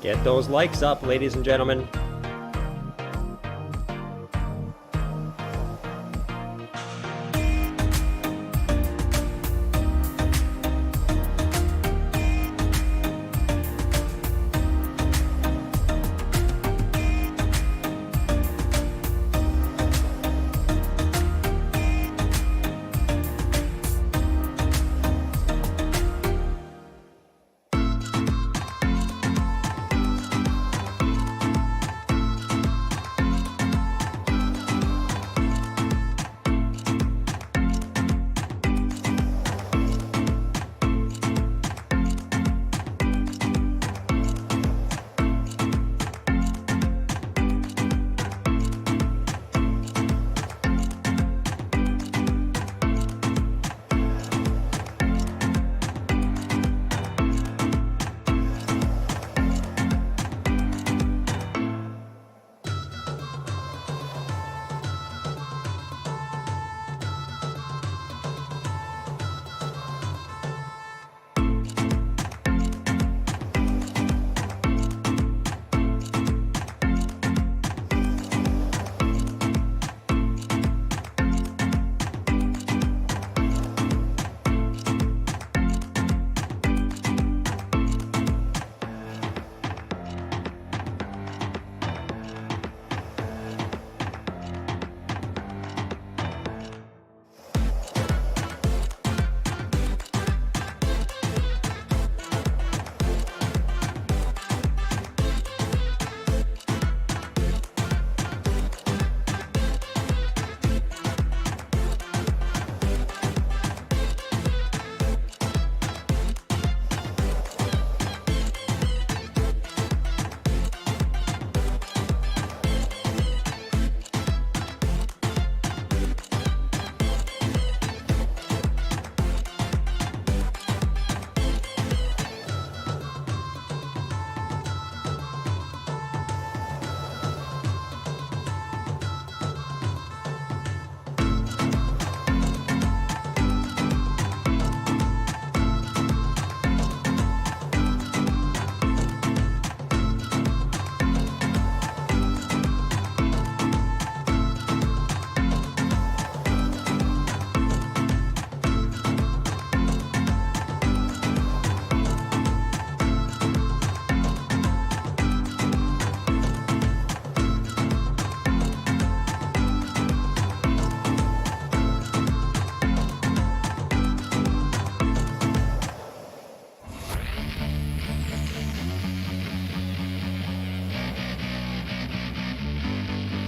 Get those likes up, ladies and gentlemen.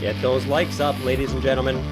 Get those likes up, ladies and gentlemen.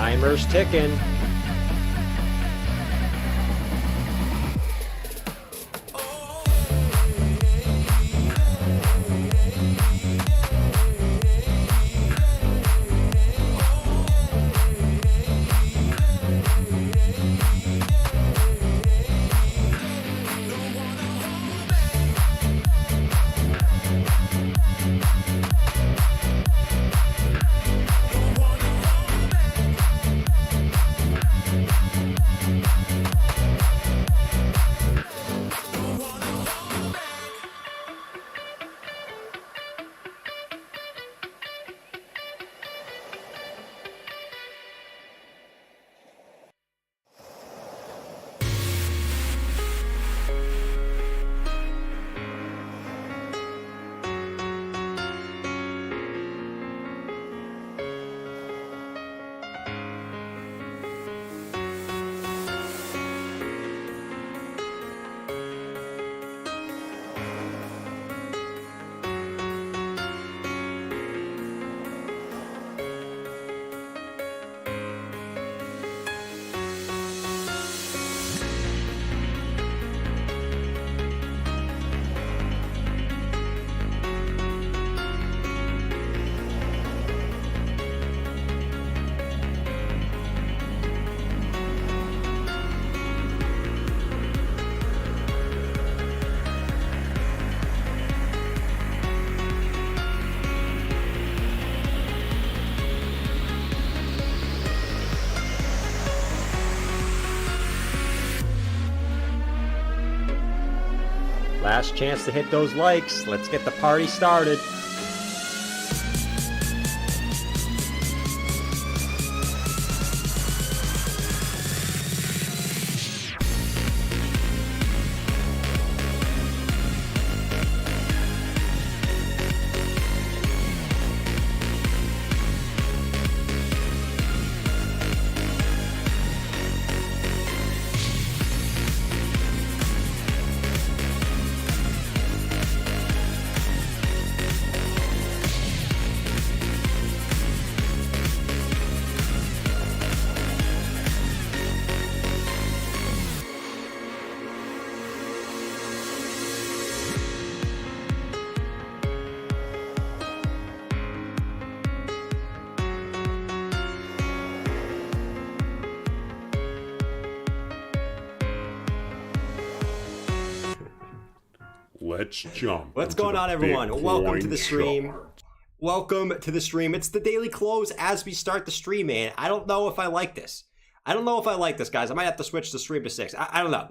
Timer's ticking. Last chance to hit those likes. Let's get the party started. Let's jump. What's going on, everyone? Welcome to the stream. Welcome to the stream. It's the daily close as we start the stream, man. I don't know if I like this. Guys. I might have to switch the stream to 6. I don't know.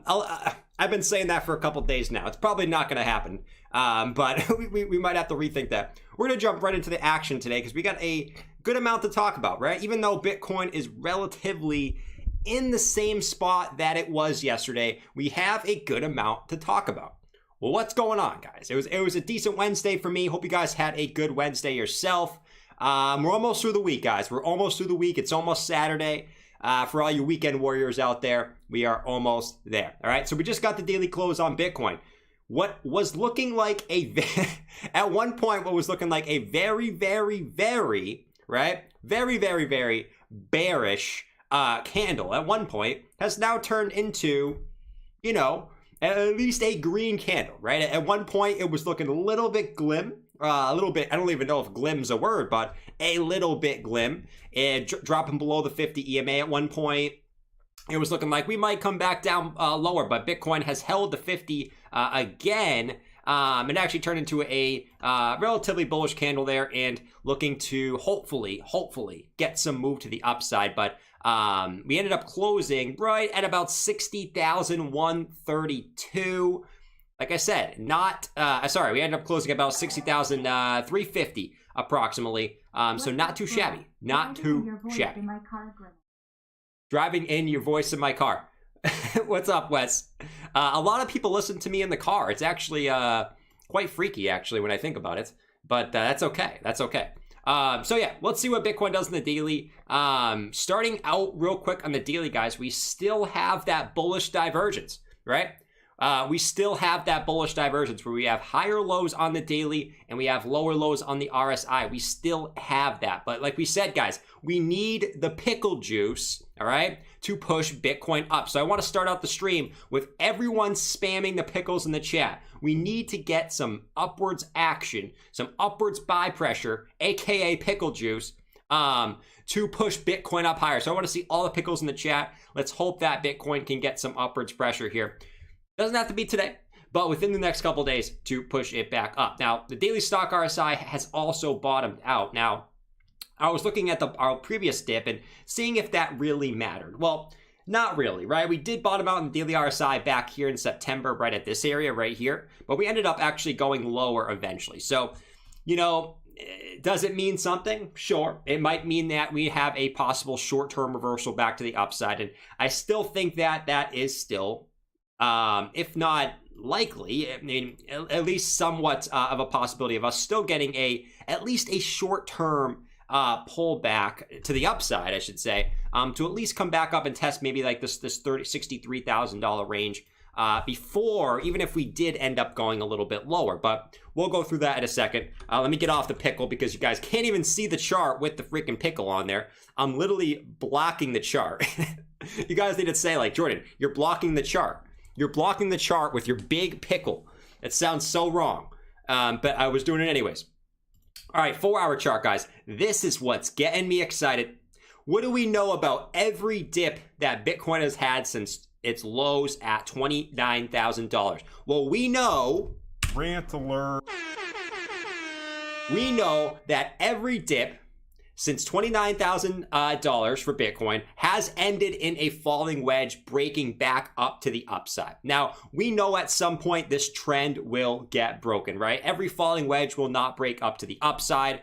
I've been saying that for a couple days now. It's probably not going to happen, but we might have to rethink that. We're going to jump right into the action today because we got a good amount to talk about, right? Even though Bitcoin is relatively in the same spot that it was yesterday, we have a good amount to talk about. Well, what's going on, guys? It was a decent Wednesday for me. Hope you guys had a good Wednesday yourself. We're almost through the week, guys. We're almost through the week. It's almost Saturday. For all you weekend warriors out there, we are almost there. All right, so we just got the daily close on Bitcoin. What was looking like at one point, what was looking like a very, very, very, right? Very, very, very bearish candle at one point has now turned into, you know, at least a green candle, right? At one point, it was looking a little bit glim, a little bit, I don't even know if glim's a word, but a little bit glim, and dropping below the 50 EMA at one point. It was looking like we might come back down lower, but Bitcoin has held the 50 again. It actually turned into a relatively bullish candle there and looking to hopefully get some move to the upside, but we ended up closing right at about 60,132. Like I said, we ended up closing about 60,350 approximately. So not too shabby, Driving in your voice in my car. What's up, Wes? A lot of people listen to me in the car. It's actually quite freaky, actually, when I think about it. But that's okay. So yeah, let's see what Bitcoin does in the daily. Starting out real quick on the daily, guys, we still have that bullish divergence, right? We still have that bullish divergence where we have higher lows on the daily and we have lower lows on the RSI. We still have that. But like we said, guys, we need the pickle juice, all right, to push Bitcoin up. So I want to start out the stream with everyone spamming the pickles in the chat. We need to get some upwards action, some upwards buy pressure, aka pickle juice, to push Bitcoin up higher. So I want to see all the pickles in the chat. Let's hope that Bitcoin can get some upwards pressure here. Doesn't have to be today, but within the next couple days to push it back up. Now, the daily stock RSI has also bottomed out. Now, I was looking at our previous dip and seeing if that really mattered. Well, not really, right? We did bottom out in the daily RSI back here in September, right at this area right here, but we ended up actually going lower eventually. So, you know, does it mean something? Sure. It might mean that we have a possible short-term reversal back to the upside, and I still think that that is still if not likely, I mean, at least somewhat of a possibility of us still getting at least a short-term pullback to the upside, I should say, to at least come back up and test maybe like this $63,000 range before, even if we did end up going a little bit lower. But we'll go through that in a second. Let me get off the pickle because you guys can't even see the chart with the freaking pickle on there. I'm literally blocking the chart. You guys need to say, like, Jordan, you're blocking the chart. You're blocking the chart with your big pickle. It sounds so wrong, but I was doing it anyways. All right, 4-hour chart, guys. This is what's getting me excited. What do we know about every dip that Bitcoin has had since its lows at $29,000? Well, we know... Rant alert. We know that every dip since $29,000 for Bitcoin has ended in a falling wedge, breaking back up to the upside. Now, we know at some point this trend will get broken, right? Every falling wedge will not break up to the upside,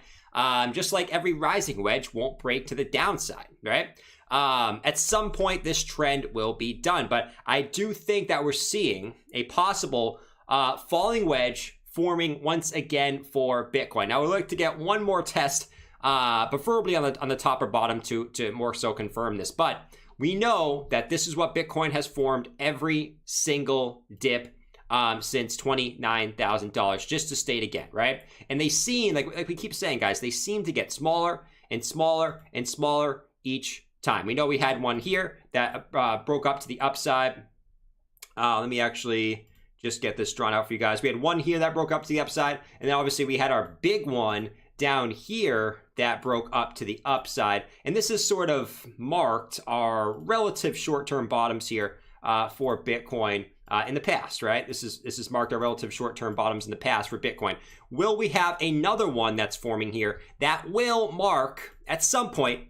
just like every rising wedge won't break to the downside, right? At some point, this trend will be done, but I do think that we're seeing a possible falling wedge forming once again for Bitcoin. Now, we'd like to get one more test, preferably on the top or bottom to more so confirm this. But we know that this is what Bitcoin has formed every single dip since $29,000, just to state again, right? And they seem, like we keep saying, guys, they seem to get smaller and smaller and smaller each time. We know we had one here that broke up to the upside. Let me actually just get this drawn out for you guys. We had one here that broke up to the upside, and then obviously we had our big one down here that broke up to the upside. And this has sort of marked our relative short-term bottoms here for Bitcoin in the past, right? This is marked our relative short-term bottoms in the past for Bitcoin. Will we have another one that's forming here that will mark at some point,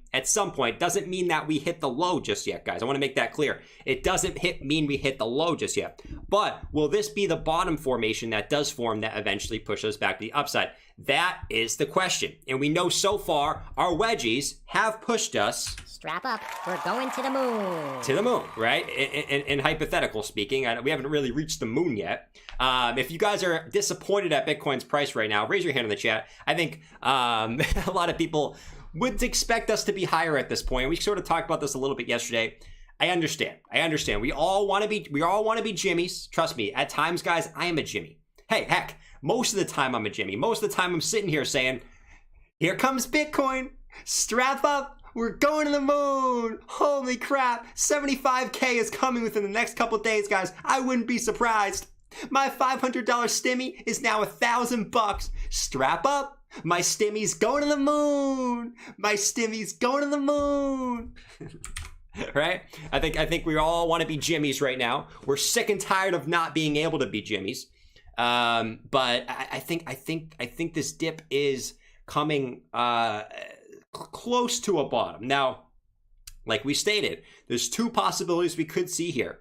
doesn't mean that we hit the low just yet, guys. I want to make that clear. It doesn't mean we hit the low just yet. But will this be the bottom formation that does form that eventually pushes us back to the upside? That is the question. And we know so far our wedgies have pushed us. Strap up, we're going to the moon. To the moon, right? In hypothetical speaking, we haven't really reached the moon yet. If you guys are disappointed at Bitcoin's price right now, raise your hand in the chat. I think a lot of people would expect us to be higher at this point. We sort of talked about this a little bit yesterday. I understand. We all want to be Jimmies. Trust me, at times, guys, I am a Jimmy. Hey, heck, most of the time I'm a Jimmy. Most of the time I'm sitting here saying, here comes Bitcoin. Strap up. We're going to the moon. Holy crap. 75K is coming within the next couple days, guys. I wouldn't be surprised. My $500 stimmy is now $1,000. Strap up. My stimmy's going to the moon. My stimmy's going to the moon. Right? I think we all want to be Jimmies right now. We're sick and tired of not being able to be Jimmies. But I think this dip is coming close to a bottom. Now, like we stated, there's two possibilities we could see here.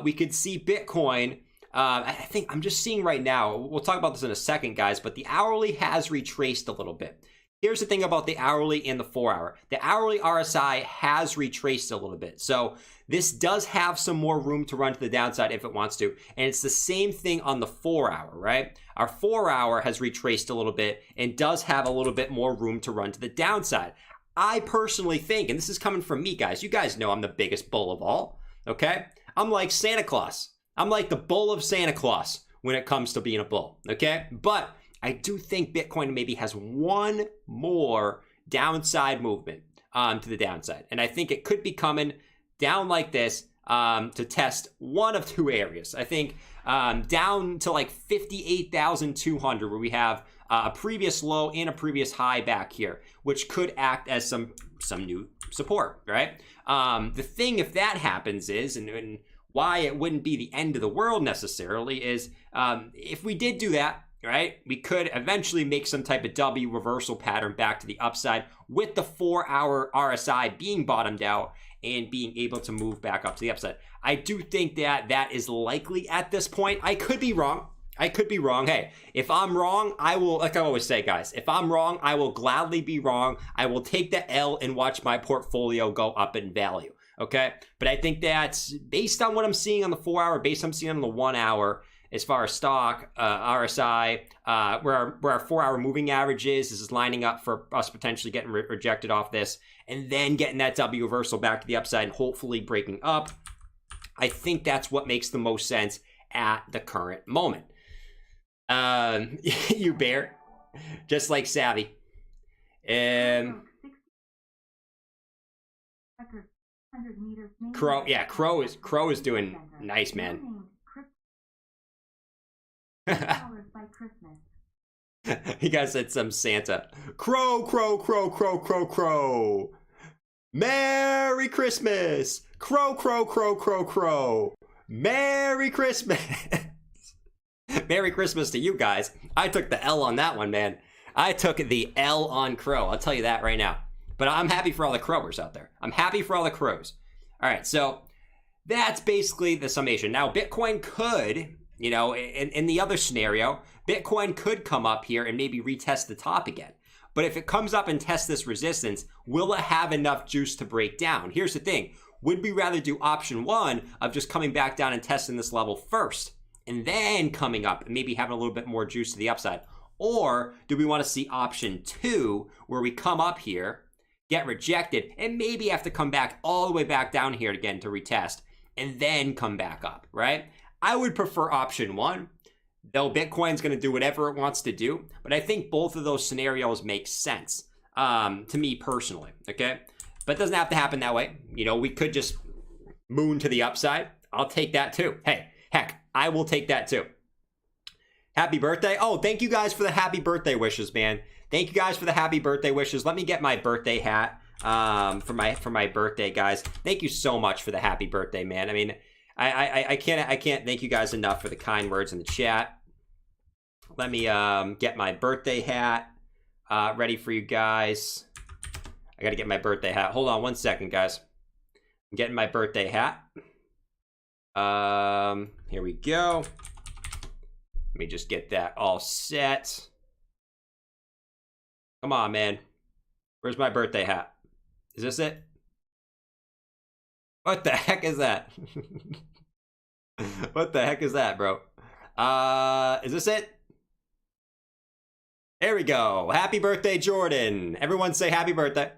We could see Bitcoin. I think I'm just seeing right now, we'll talk about this in a second, guys, but the hourly has retraced a little bit. Here's the thing about the hourly and the 4-hour. The hourly RSI has retraced a little bit. So this does have some more room to run to the downside if it wants to. And it's the same thing on the 4-hour, right? Our 4-hour has retraced a little bit and does have a little bit more room to run to the downside. I personally think, and this is coming from me, guys. You guys know I'm the biggest bull of all, okay? I'm like Santa Claus. I'm like the bull of Santa Claus when it comes to being a bull, okay? But I do think Bitcoin maybe has one more downside movement to the downside. And I think it could be coming down like this to test one of two areas. I think down to like 58,200 where we have a previous low and a previous high back here, which could act as some new support, right? The thing if that happens is, and why it wouldn't be the end of the world necessarily is if we did do that, right, we could eventually make some type of W reversal pattern back to the upside with the 4-hour RSI being bottomed out and being able to move back up to the upside. I do think that that is likely at this point. I could be wrong. Hey, if I'm wrong, I will, like I always say, guys, if I'm wrong, I will gladly be wrong. I will take the L and watch my portfolio go up in value. Okay. But I think that's based on what I'm seeing on the 4-hour, based on what I'm seeing on the 1 hour, as far as stock, RSI, where our 4-hour moving average is lining up for us potentially getting rejected off this and then getting that W reversal back to the upside and hopefully breaking up. I think that's what makes the most sense at the current moment. You bear, just like Savvy. Crow, yeah, Crow is doing nice, man. You guys said some Santa. Crow, crow, crow, crow, crow, crow. Merry Christmas. Crow, crow, crow, crow, crow. Merry Christmas. Merry Christmas to you guys. I took the L on that one, man. I took the L on Crow. I'll tell you that right now. But I'm happy for all the crowers out there. I'm happy for all the crows. All right, so that's basically the summation. Now, Bitcoin could, you know, in the other scenario, Bitcoin could come up here and maybe retest the top again. But if it comes up and tests this resistance, will it have enough juice to break down? Here's the thing. Would we rather do option one of just coming back down and testing this level first and then coming up and maybe having a little bit more juice to the upside? Or do we want to see option two where we come up here, get rejected, and maybe have to come back all the way back down here again to retest and then come back up, right? I would prefer option one, though Bitcoin's going to do whatever it wants to do. But I think both of those scenarios make sense to me personally, okay? But it doesn't have to happen that way. You know, we could just moon to the upside. I'll take that too. Hey, heck, I will take that too. Happy birthday. Oh, thank you guys for the happy birthday wishes, man. Thank you guys for the happy birthday wishes. Let me get my birthday hat for my birthday, guys. Thank you so much for the happy birthday, man. I mean, I can't thank you guys enough for the kind words in the chat. Let me get my birthday hat ready for you guys. I got to get my birthday hat. Hold on one second, guys. I'm getting my birthday hat. Here we go. Let me just get that all set. Come on, man. Where's my birthday hat? Is this it? What the heck is that? What the heck is that, bro? Is this it? There we go. Happy birthday, Jordan. Everyone say happy birthday.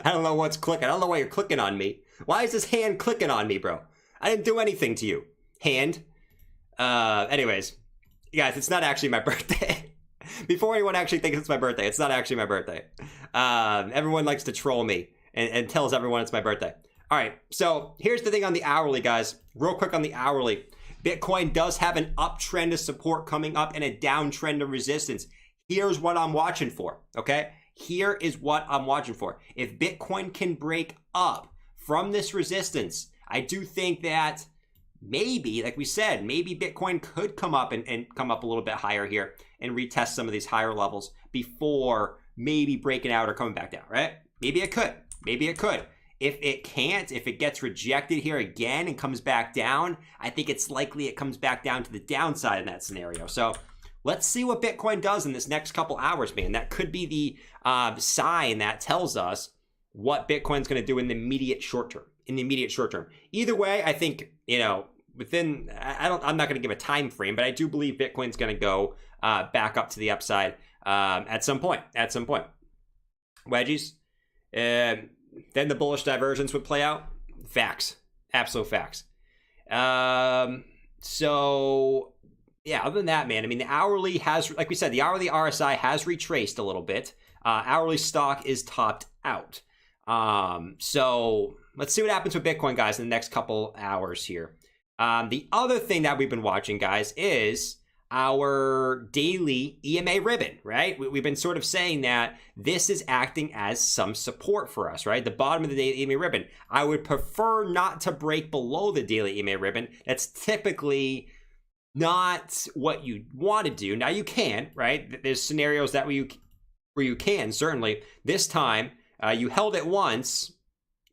I don't know what's clicking. I don't know why you're clicking on me. Why is this hand clicking on me, bro? I didn't do anything to you. Hand. Anyways, guys, it's not actually my birthday. Before anyone actually thinks it's my birthday, it's not actually my birthday. Everyone likes to troll me and tells everyone it's my birthday. All right, so here's the thing on the hourly, guys. Real quick on the hourly. Bitcoin does have an uptrend of support coming up and a downtrend of resistance. Here's what I'm watching for, okay? Here is what I'm watching for. If Bitcoin can break up from this resistance, I do think that maybe, like we said, maybe Bitcoin could come up and come up a little bit higher here and retest some of these higher levels before maybe breaking out or coming back down, right? Maybe it could. Maybe it could. If it can't, if it gets rejected here again and comes back down, I think it's likely it comes back down to the downside in that scenario. So let's see what Bitcoin does in this next couple hours, man. That could be the sign that tells us what Bitcoin's going to do in the immediate short term. Either way, I think, you know, within, I'm not going to give a time frame, but I do believe Bitcoin's going to go back up to the upside at some point. Wedgies. Then the bullish divergence would play out. Facts. Absolute facts. So yeah, other than that, man, I mean, the hourly has, like we said, the hourly RSI has retraced a little bit. Hourly stock is topped out. So let's see what happens with Bitcoin, guys, in the next couple hours here. The other thing that we've been watching, guys, is our daily EMA ribbon, right? We've been sort of saying that this is acting as some support for us, right? The bottom of the daily EMA ribbon. I would prefer not to break below the daily EMA ribbon. That's typically not what you want to do. Now you can, right? There's scenarios that where you can, certainly. This time, you held it once,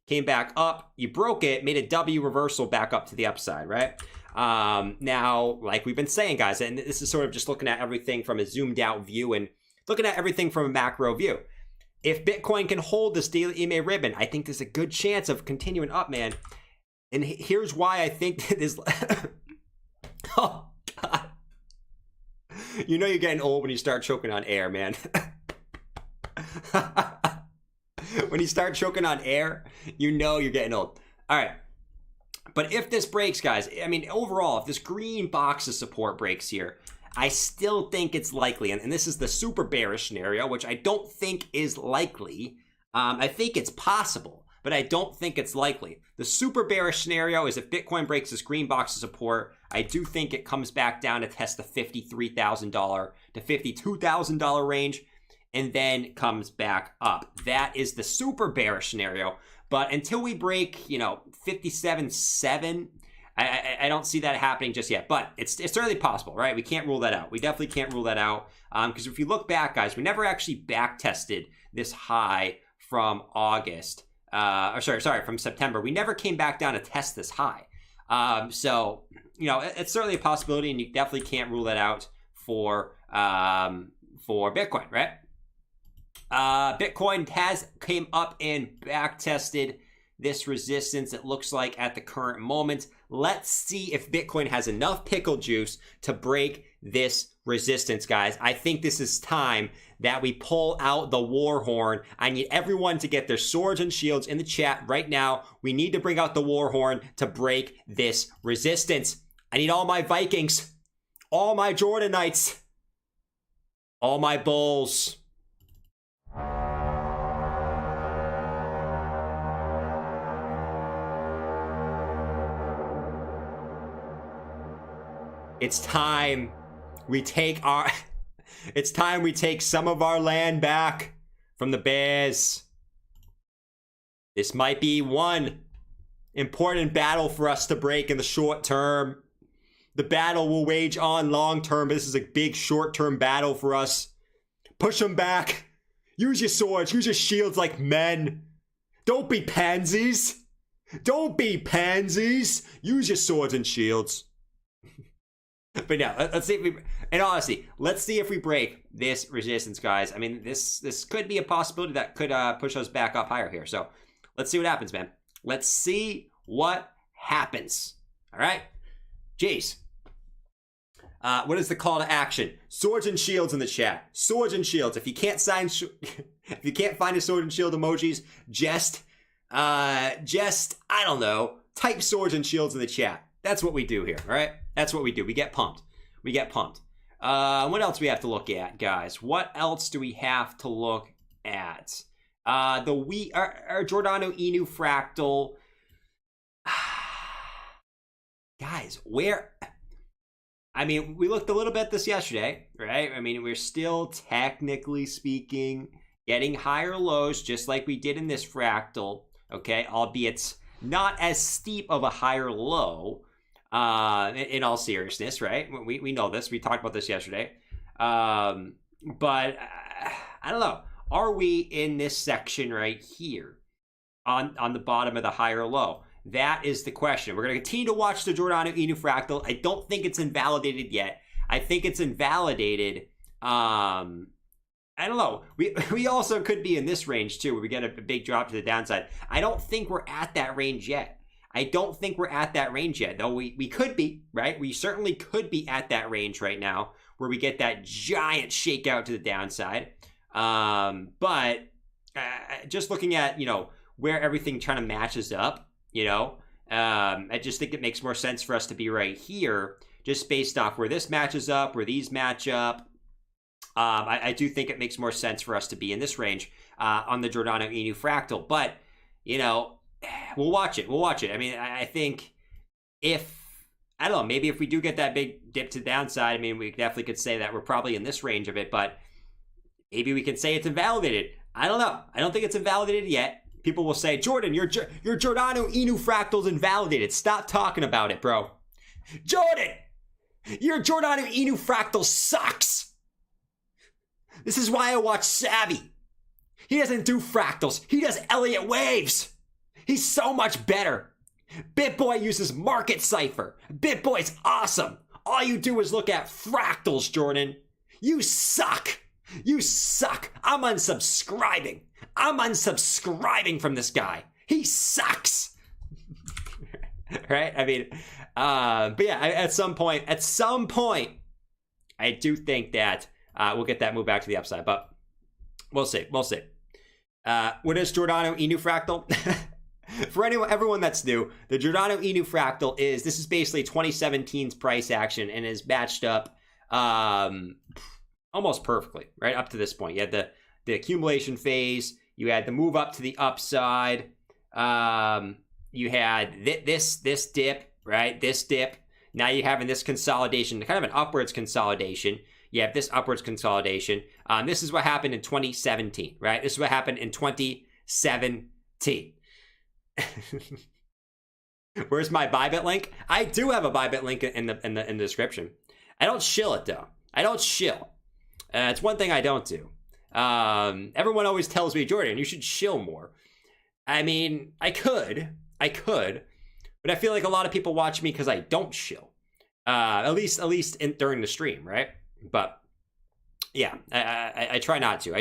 came back up, you broke it, made a W reversal back up to the upside, right? Now, like we've been saying, guys, and this is sort of just looking at everything from a zoomed out view and looking at everything from a macro view. If Bitcoin can hold this daily EMA ribbon, I think there's a good chance of continuing up, man. And here's why I think this... Oh, God. You know you're getting old when you start choking on air, man. When you start choking on air, you know you're getting old. All right. But if this breaks, guys, I mean, overall, if this green box of support breaks here, I still think it's likely. And this is the super bearish scenario, which I don't think is likely. I think it's possible, but I don't think it's likely. The super bearish scenario is if Bitcoin breaks this green box of support, I do think it comes back down to test the $53,000 to $52,000 range and then comes back up. That is the super bearish scenario. But until we break, 57.7, I don't see that happening just yet. But it's certainly possible, right? We can't rule that out. We definitely can't rule that out. Because if you look back, guys, we never actually back tested this high from August. From September. We never came back down to test this high. So, it's certainly a possibility, and you definitely can't rule that out for Bitcoin, right? Bitcoin has came up and back tested this resistance, it looks like, at the current moment. Let's see if Bitcoin has enough pickle juice to break this resistance, guys. I think this is time that we pull out the war horn. I need everyone to get their swords and shields in the chat right now. We need to bring out the war horn to break this resistance. I need all my Vikings, all my Jordanites, all my bulls. It's time we take some of our land back from the bears. This might be one important battle for us to break in the short term. The battle will wage on long term, but this is a big short term battle for us. Push them back. Use your swords, use your shields like men. Don't be pansies. Don't be pansies. Use your swords and shields. But yeah, let's see if we, and honestly, let's see if we break this resistance, guys. I mean, this could be a possibility that could push us back up higher here. So let's see what happens, man. Let's see what happens. All right? Jeez. What is the call to action? Swords and shields in the chat. Swords and shields. If you can't find a sword and shield emojis, just I don't know, type swords and shields in the chat. That's what we do here, all right? That's what we do. We get pumped. We get pumped. What else do we have to look at, guys? What else do we have to look at? Our Giordano Inu fractal. Guys, where? I mean, we looked a little bit at this yesterday, right? I mean, we're still, technically speaking, getting higher lows, just like we did in this fractal, okay? Albeit not as steep of a higher low. In all seriousness, right? We know this. We talked about this yesterday. But I don't know. Are we in this section right here on the bottom of the higher low? That is the question. We're going to continue to watch the Giordano Inu fractal. I don't think it's invalidated yet. I think it's invalidated. I don't know. We also could be in this range too, where we get a big drop to the downside. I don't think we're at that range yet. Though we could be, right? We certainly could be at that range right now where we get that giant shakeout to the downside. But just looking at, where everything kind of matches up, I just think it makes more sense for us to be right here, just based off where this matches up, where these match up. I do think it makes more sense for us to be in this range on the Giordano Inu fractal. But, you know, we'll watch it. We'll watch it. I mean, I think I don't know, maybe if we do get that big dip to the downside, I mean, we definitely could say that we're probably in this range of it, but maybe we can say it's invalidated. I don't know. I don't think it's invalidated yet. People will say, Jordan, your Giordano Inu fractal's invalidated. Stop talking about it, bro. Jordan, your Giordano Inu fractal sucks. This is why I watch Savvy. He doesn't do fractals. He does Elliott waves. He's so much better. BitBoy uses Market Cipher. BitBoy's awesome. All you do is look at fractals, Jordan. You suck. You suck. I'm unsubscribing. I'm unsubscribing from this guy. He sucks. Right? I mean, but yeah, at some point, I do think that we'll get that move back to the upside, but we'll see. We'll see. What is Giordano Inu fractal? For everyone that's new, the Giordano Inu fractal this is basically 2017's price action and is matched up almost perfectly, right up to this point. You had the accumulation phase, you had the move up to the upside, you had this dip, right? This dip. Now you're having this consolidation, kind of an upwards consolidation. You have this upwards consolidation. This is what happened in 2017, right? This is what happened in 2017. Where's my Bybit link? I do have a Bybit link in the description. I don't shill it though. I don't shill. It's one thing I don't do. Everyone always tells me, Jordan, you should shill more. I mean, I could, but I feel like a lot of people watch me because I don't shill. At least during the stream, right? But yeah, I try not to.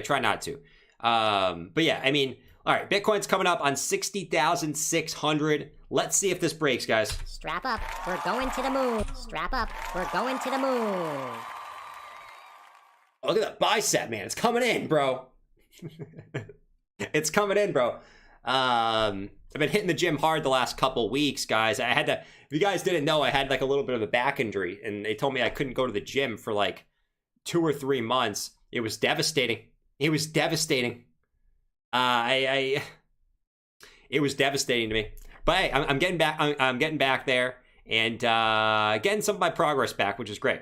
But yeah, I mean, all right, Bitcoin's coming up on 60,600. Let's see if this breaks, guys. Strap up, we're going to the moon. Strap up, we're going to the moon. Oh, look at that bicep, man. It's coming in, bro. It's coming in, bro. I've been hitting the gym hard the last couple weeks, guys. I had to, if you guys didn't know, I had like a little bit of a back injury, and they told me I couldn't go to the gym for like 2 or 3 months. It was devastating. It was devastating. It was devastating to me. But hey, I'm getting back. I'm getting back there, and getting some of my progress back, which is great.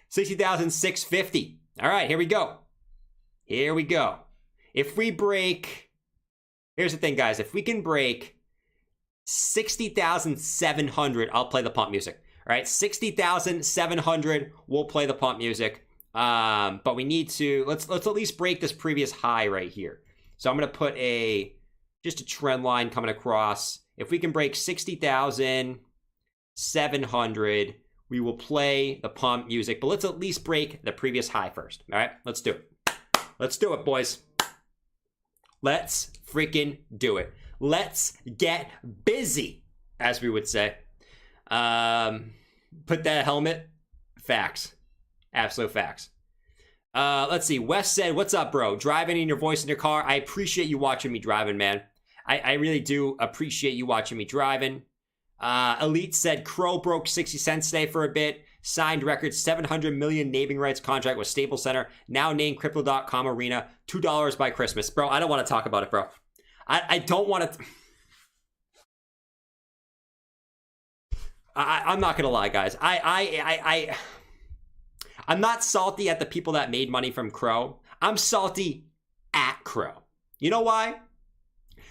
60,650. All right, here we go. If we break, here's the thing, guys. If we can break 60,700, I'll play the pump music. All right, 60,700, we'll play the pump music. But we need to let's at least break this previous high right here. So I'm gonna put just a trend line coming across. If we can break 60,700, we will play the pump music. But let's at least break the previous high first. All right, let's do it. Let's do it, boys. Let's freaking do it. Let's get busy, as we would say. Put that helmet. Facts. Absolute facts. Let's see. Wes said, what's up, bro? Driving in your voice in your car. I appreciate you watching me driving, man. I really do appreciate you watching me driving. Elite said, Crow broke 60 cents today for a bit. Signed record 700 million naming rights contract with Staples Center. Now named Crypto.com Arena. $2 by Christmas. Bro, I don't want to talk about it, bro. I don't want to... I'm not going to lie, guys. I'm not salty at the people that made money from Crow. I'm salty at Crow. You know why?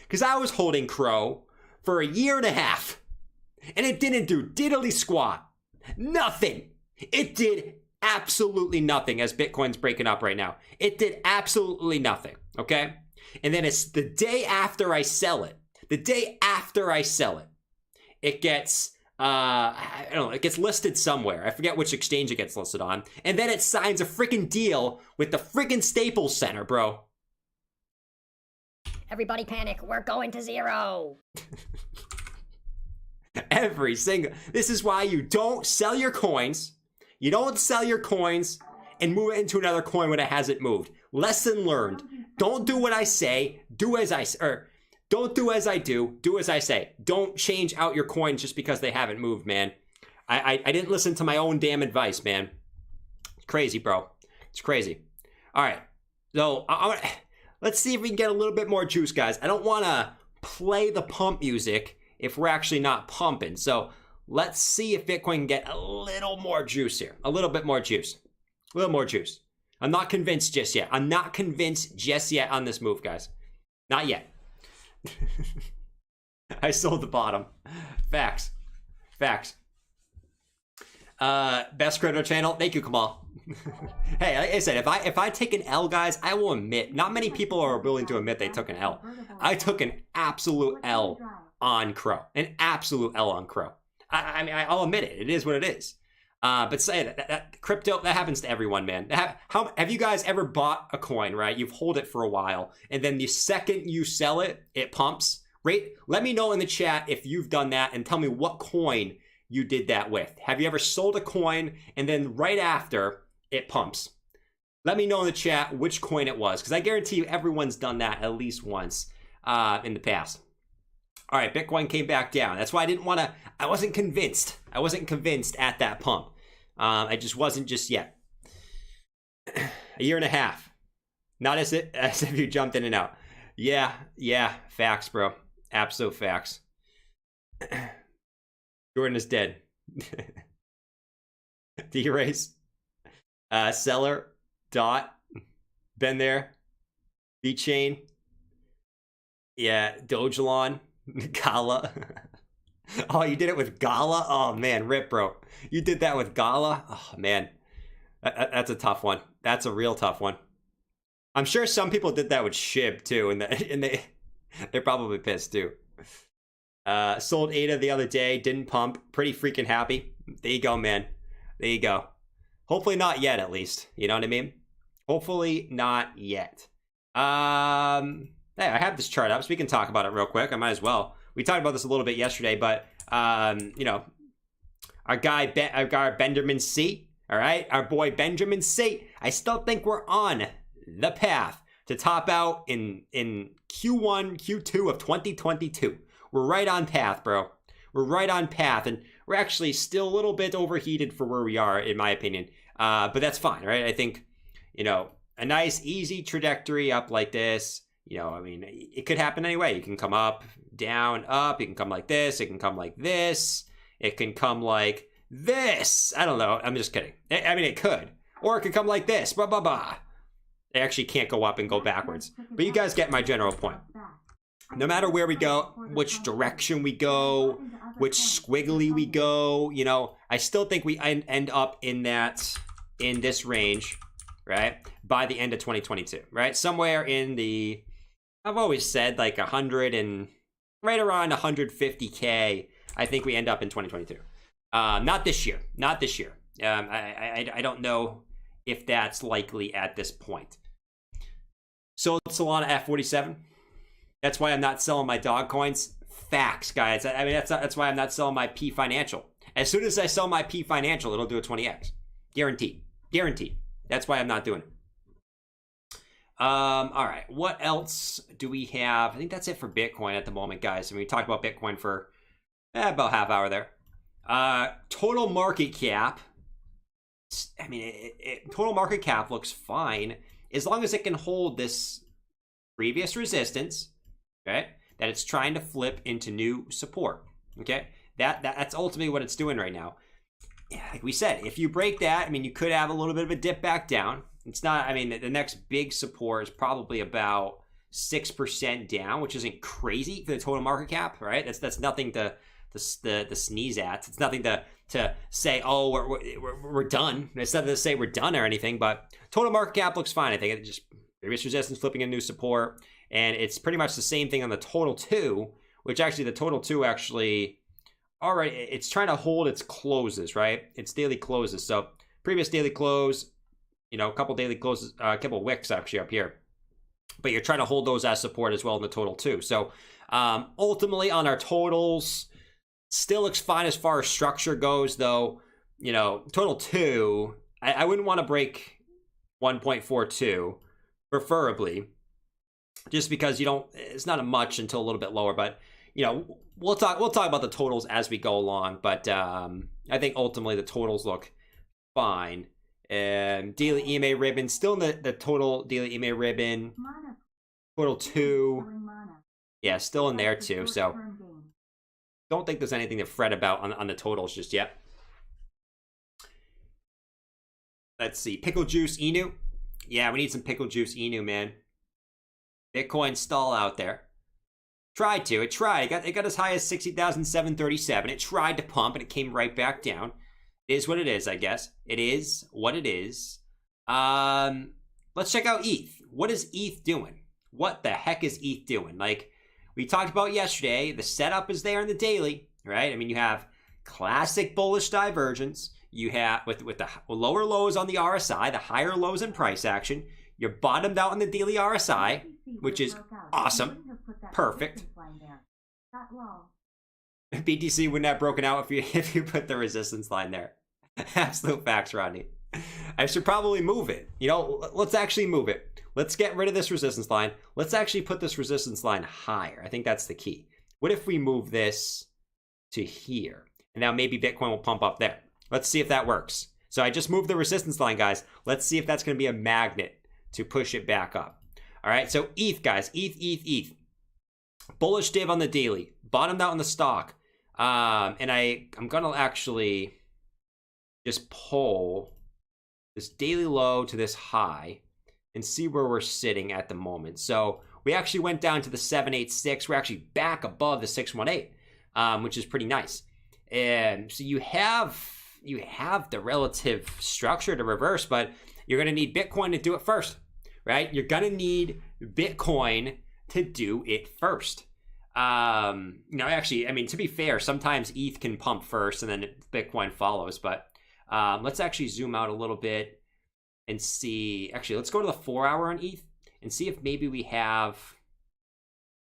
Because I was holding Crow for a year and a half. And it didn't do diddly squat. Nothing. It did absolutely nothing as Bitcoin's breaking up right now. It did absolutely nothing. Okay? And then it's the day after I sell it. It gets... I don't know, it gets listed somewhere. I forget which exchange it gets listed on. And then it signs a freaking deal with the freaking Staples Center, bro. Everybody panic, we're going to zero. Every single... This is why you don't sell your coins. You don't sell your coins and move it into another coin when it hasn't moved. Lesson learned. Don't do what I say. Do as I... Don't do as I do. Do as I say. Don't change out your coins just because they haven't moved, man. I didn't listen to my own damn advice, man. It's crazy, bro. It's crazy. All right. So let's see if we can get a little bit more juice, guys. I don't want to play the pump music if we're actually not pumping. So let's see if Bitcoin can get a little more juice here. A little bit more juice. A little more juice. I'm not convinced just yet. I'm not convinced just yet on this move, guys. Not yet. I sold the bottom. Facts. Facts. Best crypto channel. Thank you, Kamal. Hey, like I said, if I take an L, guys, I will admit, not many people are willing to admit they took an L. I took an absolute L on Crow. An absolute L on Crow. I mean, I'll admit it. It is what it is. But say that crypto, that happens to everyone, man. Have you guys ever bought a coin, right? You've hold it for a while, and then the second you sell it, it pumps, right? Let me know in the chat if you've done that, and tell me what coin you did that with. Have you ever sold a coin, and then right after, it pumps? Let me know in the chat which coin it was, because I guarantee you everyone's done that at least once in the past. All right, Bitcoin came back down. That's why I wasn't convinced. I wasn't convinced at that pump. I just wasn't just yet. A year and a half. Not as if you jumped in and out. Yeah, facts, bro. Absolute facts. Jordan is dead. D-Race. Seller. Dot. Been there. B-Chain. Yeah, Dogelon. Gala. Oh, you did it with Gala? Oh, man, rip, bro. You did that with Gala? Oh, man. That's a tough one. That's a real tough one. I'm sure some people did that with Shib, too, and they're probably pissed, too. Sold ADA the other day. Didn't pump. Pretty freaking happy. There you go, man. There you go. Hopefully not yet, at least. You know what I mean? Hopefully not yet. Hey, I have this chart up, so we can talk about it real quick. I might as well. We talked about this a little bit yesterday, but, you know, our guy Benjamin C., all right? Our boy Benjamin C., I still think we're on the path to top out in Q1, Q2 of 2022. We're right on path, bro. We're right on path, and we're actually still a little bit overheated for where we are, in my opinion. But that's fine, right? I think, you know, a nice, easy trajectory up like this. You know, I mean, it could happen anyway. You can come up, down, up. You can come like this. It can come like this. It can come like this. I don't know. I'm just kidding. I mean, it could. Or it could come like this. Blah, blah, blah. It actually can't go up and go backwards. But you guys get my general point. No matter where we go, which direction we go, which squiggly we go, you know, I still think we end up in this range, right? By the end of 2022, right? Somewhere in the, I've always said like 100 and right around 150K, I think we end up in 2022. Not this year. Not this year. I don't know if that's likely at this point. So Solana at 47. That's why I'm not selling my dog coins. Facts, guys. I mean, that's why I'm not selling my P Financial. As soon as I sell my P Financial, it'll do a 20x. Guaranteed. Guaranteed. That's why I'm not doing it. All right. What else do we have? I think that's it for Bitcoin at the moment, guys. I mean, we talked about Bitcoin for about half hour there. Total market cap. I mean, total market cap looks fine as long as it can hold this previous resistance, okay, that it's trying to flip into new support, okay? That's ultimately what it's doing right now. Yeah, like we said, if you break that, I mean, you could have a little bit of a dip back down. It's not, I mean, the next big support is probably about 6% down, which isn't crazy for the total market cap, right? That's nothing to sneeze at. It's nothing to say, oh, we're done. It's nothing to say we're done or anything, but total market cap looks fine. I think it just previous resistance flipping a new support, and it's pretty much the same thing on the total 2, which actually the total 2 actually, all right, it's trying to hold its closes, right? Its daily closes. So previous daily close, you know, a couple daily closes, a couple wicks actually up here, but you're trying to hold those as support as well in the total 2. So ultimately on our totals, still looks fine as far as structure goes, though. You know, total 2, I wouldn't want to break 1.42, preferably. just because it's not a much until a little bit lower, but we'll talk about the totals as we go along. But I think ultimately the totals look fine. Daily EMA ribbon still in the total daily EMA ribbon. Total 2. Yeah, still in there too. So don't think there's anything to fret about on the totals just yet. Let's see. Pickle Juice Inu. Yeah, we need some Pickle Juice Inu, man. Bitcoin stall out there. Tried to. It tried. It got as high as 60,737. It tried to pump, and it came right back down. It is what it is, I guess. It is what it is. Let's check out ETH. What is ETH doing? What the heck is ETH doing? Like we talked about yesterday, the setup is there in the daily, right? I mean, you have classic bullish divergence. You have with the lower lows on the RSI, the higher lows in price action. You're bottomed out on the daily RSI, which is awesome. Perfect. BTC wouldn't have broken out if you put the resistance line there. Absolute facts, Rodney. I should probably move it. Let's actually move it. Let's get rid of this resistance line. Let's actually put this resistance line higher. I think that's the key. What if we move this to here? And now maybe Bitcoin will pump up there. Let's see if that works. So I just moved the resistance line, guys. Let's see if that's going to be a magnet to push it back up. All right, so ETH, guys. ETH. Bullish div on the daily. Bottomed out in the stock. And I'm going to actually just pull this daily low to this high and see where we're sitting at the moment. So we actually went down to the 786. We're actually back above the 618, which is pretty nice. And so you have the relative structure to reverse, but you're going to need Bitcoin to do it first, right? You're going to need Bitcoin to do it first. Actually, I mean, to be fair, sometimes ETH can pump first and then Bitcoin follows, but let's actually zoom out a little bit and see. Actually, let's go to the 4-hour on ETH and see if maybe we have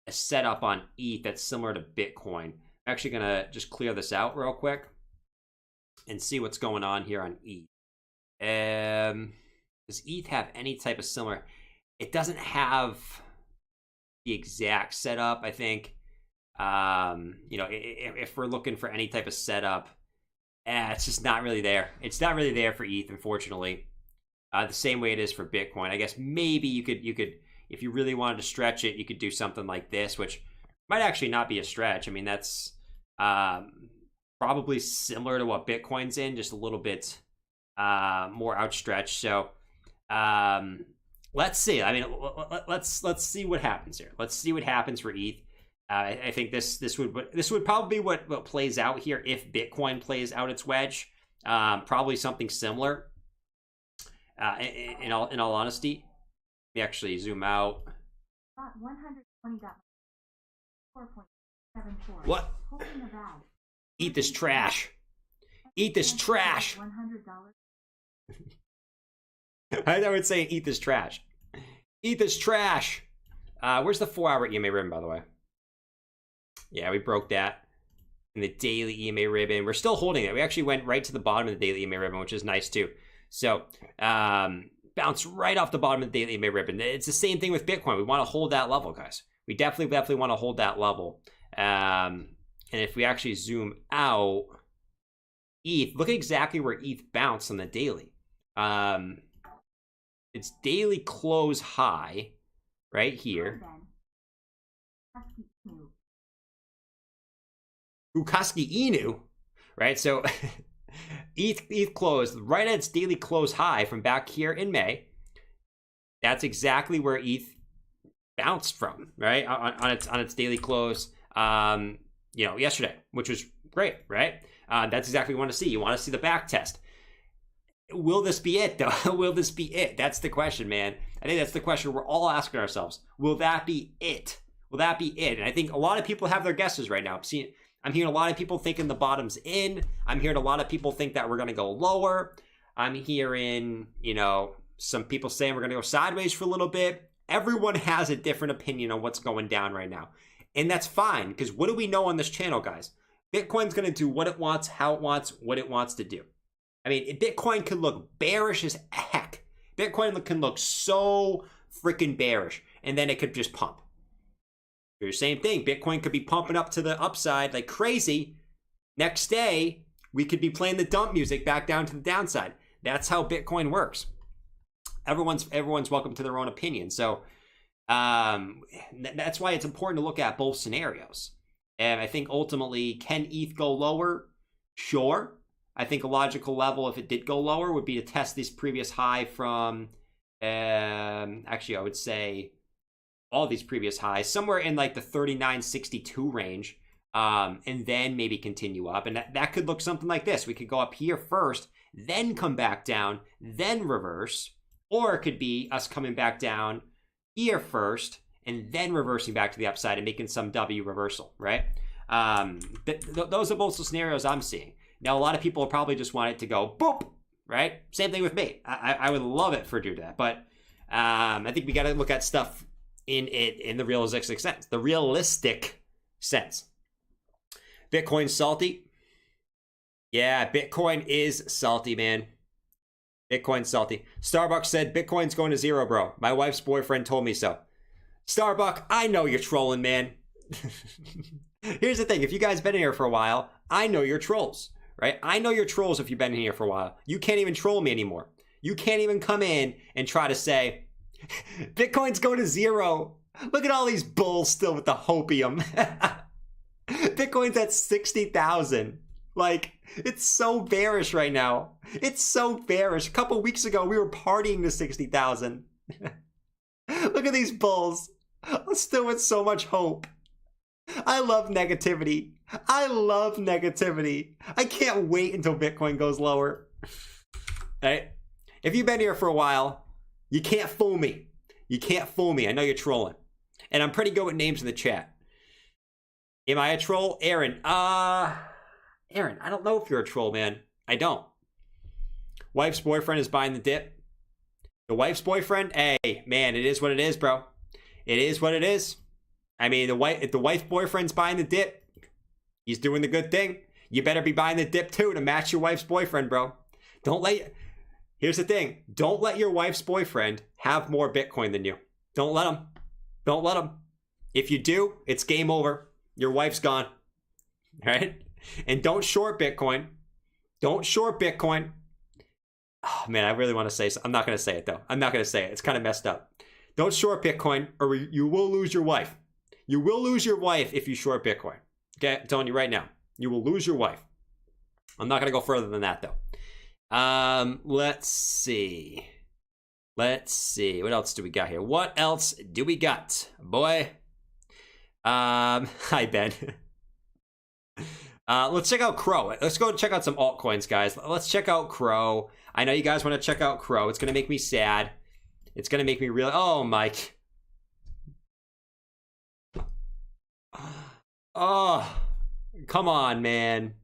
a setup on ETH that's similar to Bitcoin. I'm actually going to just clear this out real quick and see what's going on here on ETH. Does ETH have any type of similar? It doesn't have the exact setup, I think. If we're looking for any type of setup, it's just not really there. It's not really there for ETH, unfortunately. The same way it is for Bitcoin. I guess maybe you could, if you really wanted to stretch it, you could do something like this, which might actually not be a stretch. I mean, that's probably similar to what Bitcoin's in, just a little bit more outstretched. So let's see. I mean, let's see what happens here. Let's see what happens for ETH. I think this would probably be what plays out here if Bitcoin plays out its wedge. Probably something similar. In all honesty, let me actually zoom out. What? ETH is trash. ETH is trash. I would say ETH is trash. ETH is trash. Where's the 4-hour EMA ribbon, by the way? Yeah, we broke that in the daily EMA ribbon. We're still holding it. We actually went right to the bottom of the daily EMA ribbon, which is nice too. So bounce right off the bottom of the daily EMA ribbon. It's the same thing with Bitcoin. We want to hold that level, guys. We definitely want to hold that level. And if we actually zoom out, ETH, look at exactly where ETH bounced on the daily. Its daily close high right here. Ukaski Inu, right? So ETH closed right at its daily close high from back here in May. That's exactly where ETH bounced from, right? On its daily close, yesterday, which was great, right? That's exactly what you want to see. You want to see the back test. Will this be it, though? Will this be it? That's the question, man. I think that's the question we're all asking ourselves. Will that be it? Will that be it? And I think a lot of people have their guesses right now. I'm hearing a lot of people thinking the bottom's in. I'm hearing a lot of people think that we're going to go lower. I'm hearing, some people saying we're going to go sideways for a little bit. Everyone has a different opinion on what's going down right now. And that's fine, because what do we know on this channel, guys? Bitcoin's going to do what it wants, how it wants, what it wants to do. I mean, Bitcoin can look bearish as heck. Bitcoin can look so freaking bearish. and then it could just pump. The same thing. Bitcoin could be pumping up to the upside like crazy. Next day, we could be playing the dump music back down to the downside. That's how Bitcoin works. Everyone's welcome to their own opinion. So that's why it's important to look at both scenarios. And I think ultimately, can ETH go lower? Sure. I think a logical level, if it did go lower, would be to test this previous high from, actually, I would say all these previous highs, somewhere in like the 39.62 range, and then maybe continue up. And that could look something like this. We could go up here first, then come back down, then reverse. Or it could be us coming back down here first, and then reversing back to the upside and making some W reversal, right? Those are both the scenarios I'm seeing. Now, a lot of people probably just want it to go boop, right? Same thing with me. I would love it for it to do that, but I think we got to look at stuff in the realistic sense. The realistic sense. Bitcoin salty. Yeah, Bitcoin is salty, man. Bitcoin salty. Starbucks said Bitcoin's going to zero, bro. My wife's boyfriend told me so. Starbuck, I know you're trolling, man. Here's the thing. If you guys been here for a while, I know you're trolls, right? I know you're trolls if you've been here for a while. You can't even troll me anymore. You can't even come in and try to say, Bitcoin's going to zero. Look at all these bulls still with the hopium. Bitcoin's at 60,000. Like, it's so bearish right now. It's so bearish. A couple weeks ago, we were partying to 60,000. Look at these bulls. Still with so much hope. I love negativity. I love negativity. I can't wait until Bitcoin goes lower. Right? If you've been here for a while, you can't fool me. You can't fool me. I know you're trolling. And I'm pretty good with names in the chat. Am I a troll? Aaron. Aaron, I don't know if you're a troll, man. I don't. Wife's boyfriend is buying the dip. The wife's boyfriend? Hey, man, it is what it is, bro. It is what it is. I mean, if the wife's boyfriend's buying the dip, he's doing the good thing. You better be buying the dip too to match your wife's boyfriend, bro. Here's the thing. Don't let your wife's boyfriend have more Bitcoin than you. Don't let him. Don't let him. If you do, it's game over. Your wife's gone. All right? And don't short Bitcoin. Don't short Bitcoin. Oh, man, I really want to say so. I'm not going to say it, though. I'm not going to say it. It's kind of messed up. Don't short Bitcoin or you will lose your wife. You will lose your wife if you short Bitcoin. Okay? I'm telling you right now. You will lose your wife. I'm not going to go further than that, though. Let's see. What else do we got here? What else do we got, boy? Hi, Ben. Let's check out Crow. Let's go check out some altcoins, guys. Let's check out Crow. I know you guys want to check out Crow. It's going to make me sad. It's going to make me really... Oh, Mike. Oh, come on, man.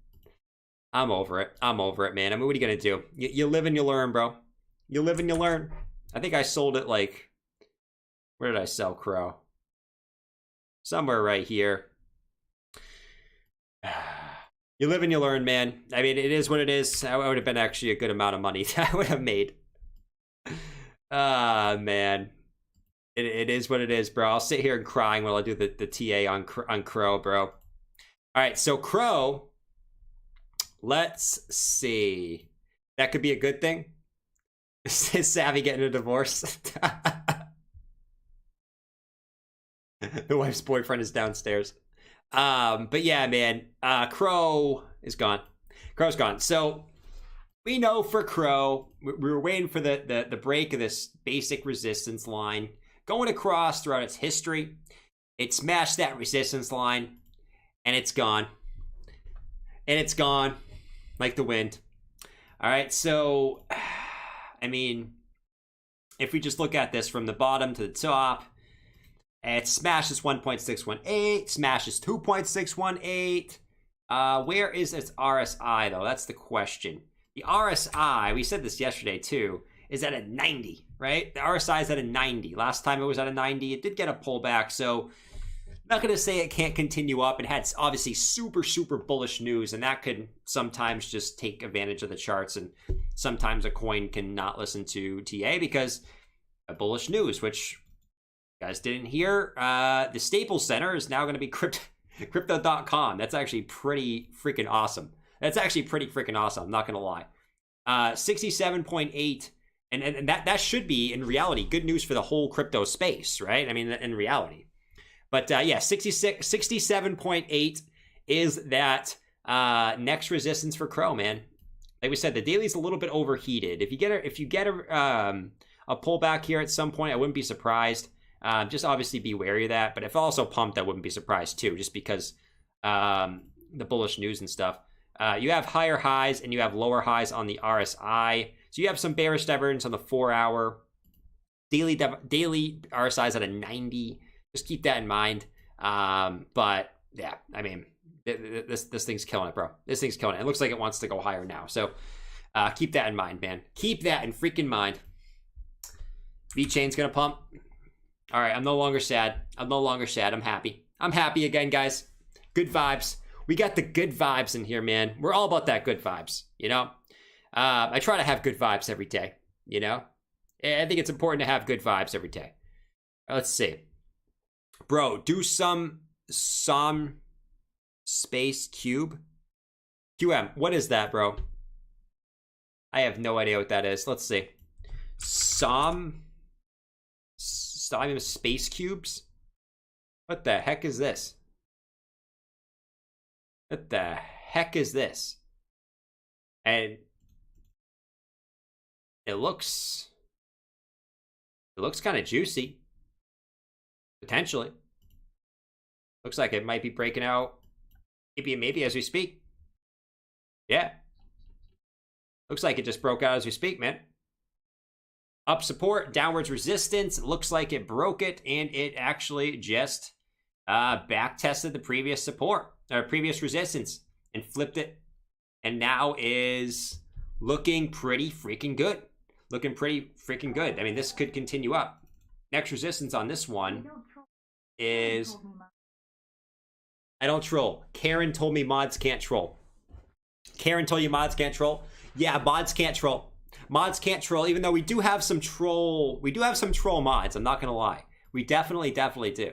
I'm over it. Man. I mean, what are you going to do? You live and you learn, bro. You live and you learn. I think I sold it like... Where did I sell Crow? Somewhere right here. You live and you learn, man. I mean, it is what it is. That would have been actually a good amount of money that I would have made. Man. It is what it is, bro. I'll sit here and crying while I do the TA on Crow, bro. All right, so Crow. Let's see. That could be a good thing. Is Savvy getting a divorce? The wife's boyfriend is downstairs. But yeah, man, Crow is gone. Crow's gone. So we know for Crow, we were waiting for the break of this basic resistance line going across throughout its history. It smashed that resistance line, and it's gone. And it's gone like the wind. All right, so I mean, if we just look at this from the bottom to the top, it smashes 1.618, smashes 2.618. Where is its RSI, though? That's the question. The RSI, we said this yesterday, too, is at a 90, right? The RSI is at a 90. Last time it was at a 90. It did get a pullback, so not going to say it can't continue up. It had, obviously, super, super bullish news, and that could sometimes just take advantage of the charts, and sometimes a coin can not listen to TA because of bullish news, which... You guys didn't hear, the Staples Center is now going to be crypto.com. That's actually pretty freaking awesome. I'm not going to lie. 67.8. And that should be, in reality, good news for the whole crypto space, right? I mean, in reality. But yeah, 67.8 is that next resistance for Crow, man. Like we said, the daily's a little bit overheated. If you get a pullback here at some point, I wouldn't be surprised. Just obviously be wary of that. But if also pumped, I wouldn't be surprised too, just because the bullish news and stuff. You have higher highs and you have lower highs on the RSI. So you have some bearish divergence on the 4-hour. Daily RSI is at a 90. Just keep that in mind. But yeah, I mean, this thing's killing it, bro. This thing's killing it. It looks like it wants to go higher now. So keep that in mind, man. Keep that in freaking mind. V-Chain's gonna pump. All right, I'm no longer sad. I'm happy. I'm happy again, guys. Good vibes. We got the good vibes in here, man. We're all about that good vibes, you know? I try to have good vibes every day, you know? I think it's important to have good vibes every day. Let's see. Bro, do some space cube. QM, what is that, bro? I have no idea what that is. Let's see. Space cubes? What the heck is this? What the heck is this? And it looks kind of juicy. Potentially. Looks like it might be breaking out. Maybe as we speak. Yeah. Looks like it just broke out as we speak, man. Up support, downwards resistance. It looks like it broke it, and it actually just back tested the previous support, or previous resistance, and flipped it. And now is looking pretty freaking good. I mean, this could continue up. Next resistance on this one is... I don't troll. Karen told me mods can't troll. Karen told you mods can't troll? Yeah, mods can't troll. Mods can't troll, even though we do have some troll mods, I'm not gonna lie. We definitely do.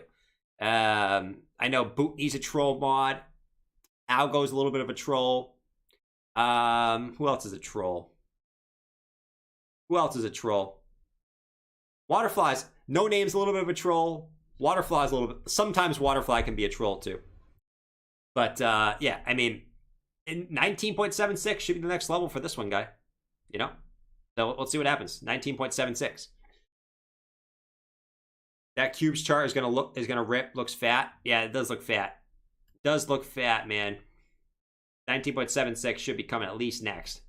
I know Bootney's a troll mod. Algo's a little bit of a troll. Who else is a troll? Waterflies. No Name's a little bit of a troll. Waterfly's a little bit. Sometimes Waterfly can be a troll too. But yeah, I mean, 19.76 should be the next level for this one, guy. You know? So let's see what happens. 19.76. That cubes chart is gonna rip. Looks fat. Yeah, it does look fat. Does look fat, man. 19.76 should be coming at least next.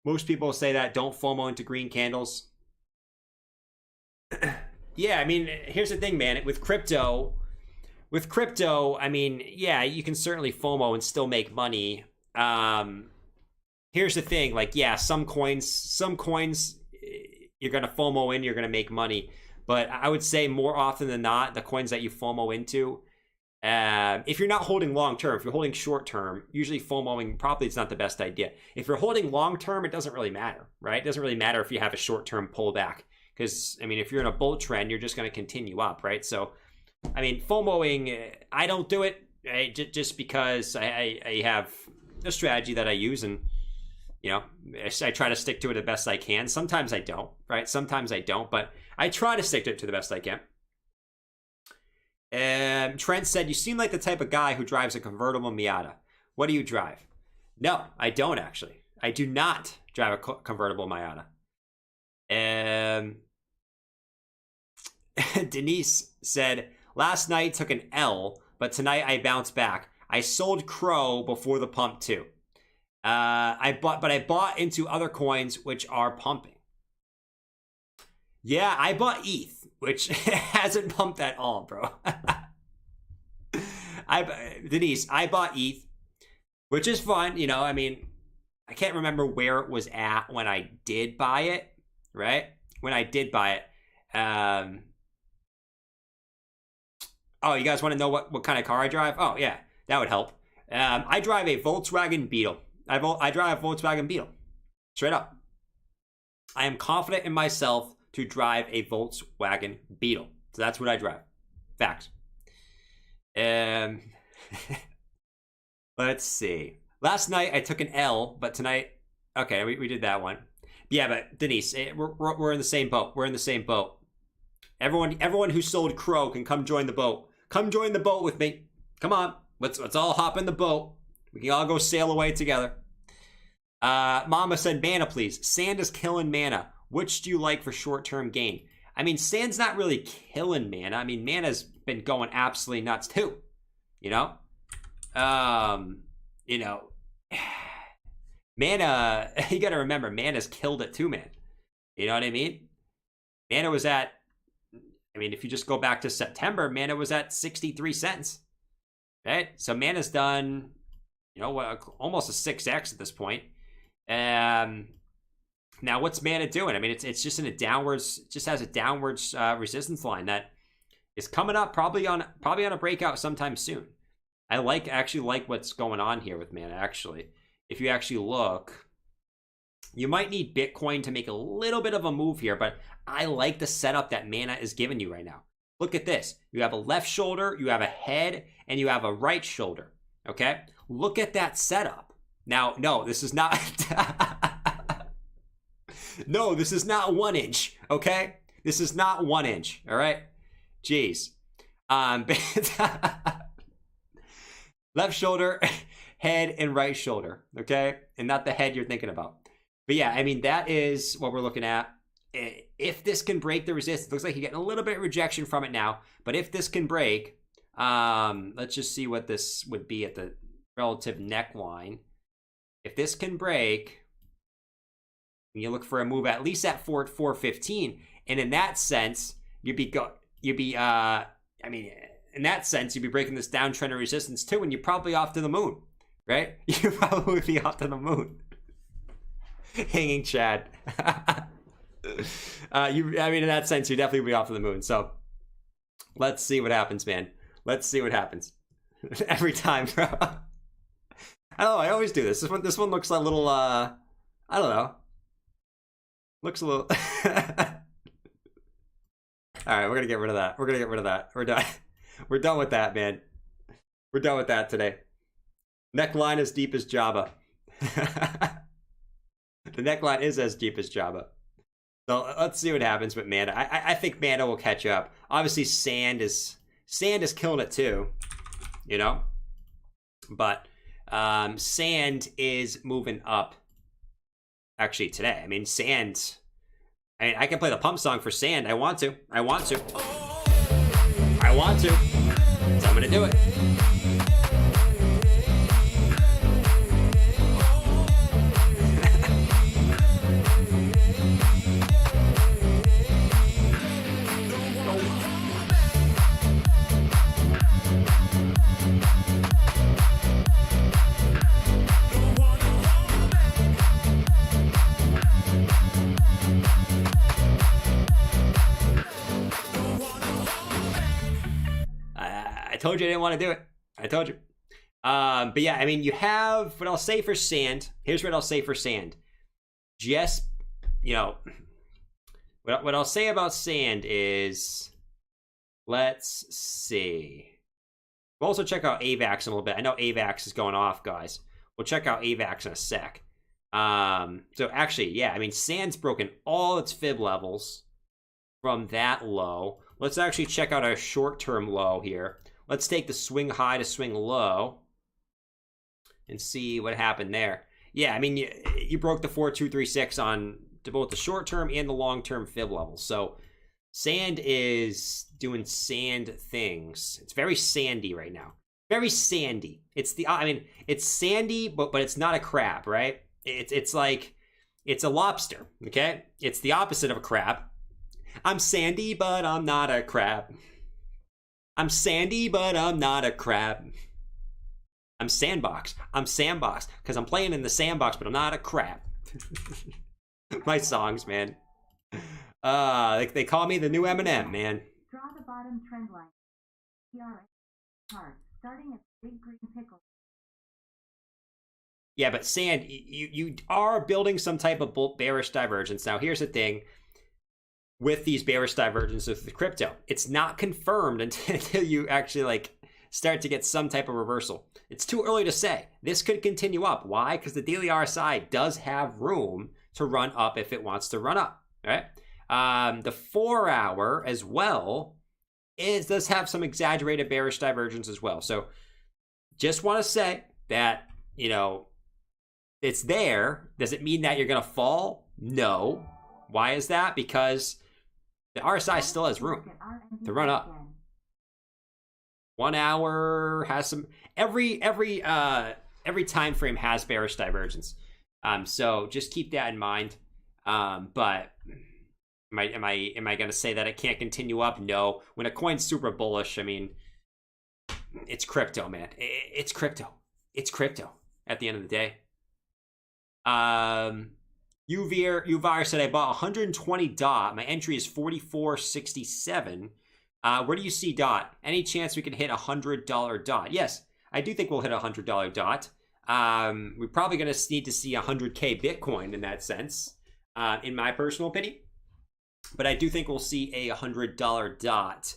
Most people say that don't FOMO into green candles. Yeah, I mean, here's the thing, man. With crypto, I mean, yeah, you can certainly FOMO and still make money. Here's the thing, like, yeah, some coins you're gonna FOMO in, you're gonna make money. But I would say more often than not, the coins that you FOMO into, if you're not holding long term, if you're holding short term, usually FOMOing probably is not the best idea. If you're holding long term, it doesn't really matter, right? It doesn't really matter if you have a short term pullback, because I mean, if you're in a bull trend, you're just going to continue up, right? So, I mean, FOMOing, I don't do it, right? Just because I have a strategy that I use, and you know, I try to stick to it the best I can. Sometimes I don't, right? Sometimes I don't, but I try to stick to it to the best I can. Trent said, you seem like the type of guy who drives a convertible Miata. What do you drive? No, I don't actually. I do not drive a convertible Miata. Denise said, last night took an L, but tonight I bounced back. I sold Crow before the pump too. I bought into other coins which are pumping. Yeah, I bought ETH, which hasn't pumped at all, bro. Denise, I bought ETH, which is fun. You know, I mean, I can't remember where it was at when I did buy it, right? When I did buy it. Oh, you guys want to know what kind of car I drive? Oh, yeah, that would help. I drive a Volkswagen Beetle. I drive a Volkswagen Beetle. Straight up. I am confident in myself to drive a Volkswagen Beetle. So that's what I drive. Facts. Let's see. Last night I took an L, but tonight, okay, we did that one. Yeah, but Denise, we're in the same boat. We're in the same boat. Everyone who sold Crow can come join the boat. Come join the boat with me. Come on, let's all hop in the boat. We can all go sail away together. Mama said mana, please. Sand is killing mana. Which do you like for short-term gain? I mean, Sand's not really killing mana. I mean, mana's been going absolutely nuts too. You know? Mana, you gotta remember, mana's killed it too, man. You know what I mean? Mana was at, I mean, if you just go back to September, mana was at 63 cents. Right? So mana's done, you know, almost a 6x at this point. Now what's mana doing? I mean, it's just in a downwards, just has a downwards resistance line that is coming up probably on a breakout sometime soon. I actually like what's going on here with mana. Actually, if you actually look, you might need Bitcoin to make a little bit of a move here, but I like the setup that mana is giving you right now. Look at this. You have a left shoulder, you have a head, and you have a right shoulder. Okay, look at that setup. Now, no, this is not. No, this is not 1 inch. Okay, this is not 1 inch. All right, jeez. Left shoulder, head, and right shoulder. Okay, and not the head you're thinking about. But yeah, I mean, that is what we're looking at. If this can break the resistance, looks like you're getting a little bit of rejection from it now. But if this can break, let's just see what this would be at the relative neckline. If this can break, you look for a move at least at 415, and in that sense, you'd be breaking this downtrend of resistance too, and you're probably off to the moon, right? You probably be off to the moon. Hanging Chad. In that sense, you definitely be off to the moon. So let's see what happens, man. Let's see what happens. Every time, bro. I don't know. I always do this. This one looks a little. I don't know. Looks a little. All right, we're gonna get rid of that. We're done. We're done with that, man. We're done with that today. Neckline as deep as Java. The neckline is as deep as Java. So let's see what happens with mana. I think mana will catch up. Obviously, sand is killing it too, you know. But sand is moving up. Actually, today. I mean, sand. I can play the pump song for sand. I want to. So I'm gonna do it. I told you I didn't want to do it. I told you. But yeah, I mean, you have what I'll say for sand. Here's what I'll say for sand. Just, you know, what I'll say about sand is, let's see. We'll also check out AVAX in a little bit. I know AVAX is going off, guys. We'll check out AVAX in a sec. So actually, yeah, I mean, sand's broken all its fib levels from that low. Let's actually check out our short-term low here. Let's take the swing high to swing low and see what happened there. Yeah, I mean, you broke the 4236 on both the short-term and the long-term fib levels. So sand is doing sand things. It's very sandy right now. Very sandy. It's sandy, but it's not a crab, right? It's like, it's a lobster, okay? It's the opposite of a crab. I'm sandy, but I'm not a crab. I'm sandy, but I'm not a crab. I'm sandbox. I'm sandbox because I'm playing in the sandbox, but I'm not a crab. My songs, man. They call me the new Eminem, man. Draw the bottom trend line. Hard, starting at big green pickle. Yeah, but sand, you are building some type of bearish divergence. Now, here's the thing. with these bearish divergences with crypto. It's not confirmed until you actually like start to get some type of reversal. It's too early to say. This could continue up. Why? Because the daily RSI does have room to run up if it wants to run up. Right? The 4 hour as well does have some exaggerated bearish divergence as well. So just want to say that, you know, it's there. Does it mean that you're going to fall? No. Why is that? Because the RSI still has room to run up. 1 hour has some, every time frame has bearish divergence. So just keep that in mind. But am I going to say that it can't continue up? No. When a coin's super bullish, I mean, it's crypto, man. It's crypto. It's crypto at the end of the day. Uvar said, I bought 120 DOT. My entry is 44.67. Where do you see DOT? Any chance we can hit $100 DOT? Yes, I do think we'll hit $100 DOT. We're probably going to need to see 100K Bitcoin in that sense, in my personal opinion. But I do think we'll see a $100 DOT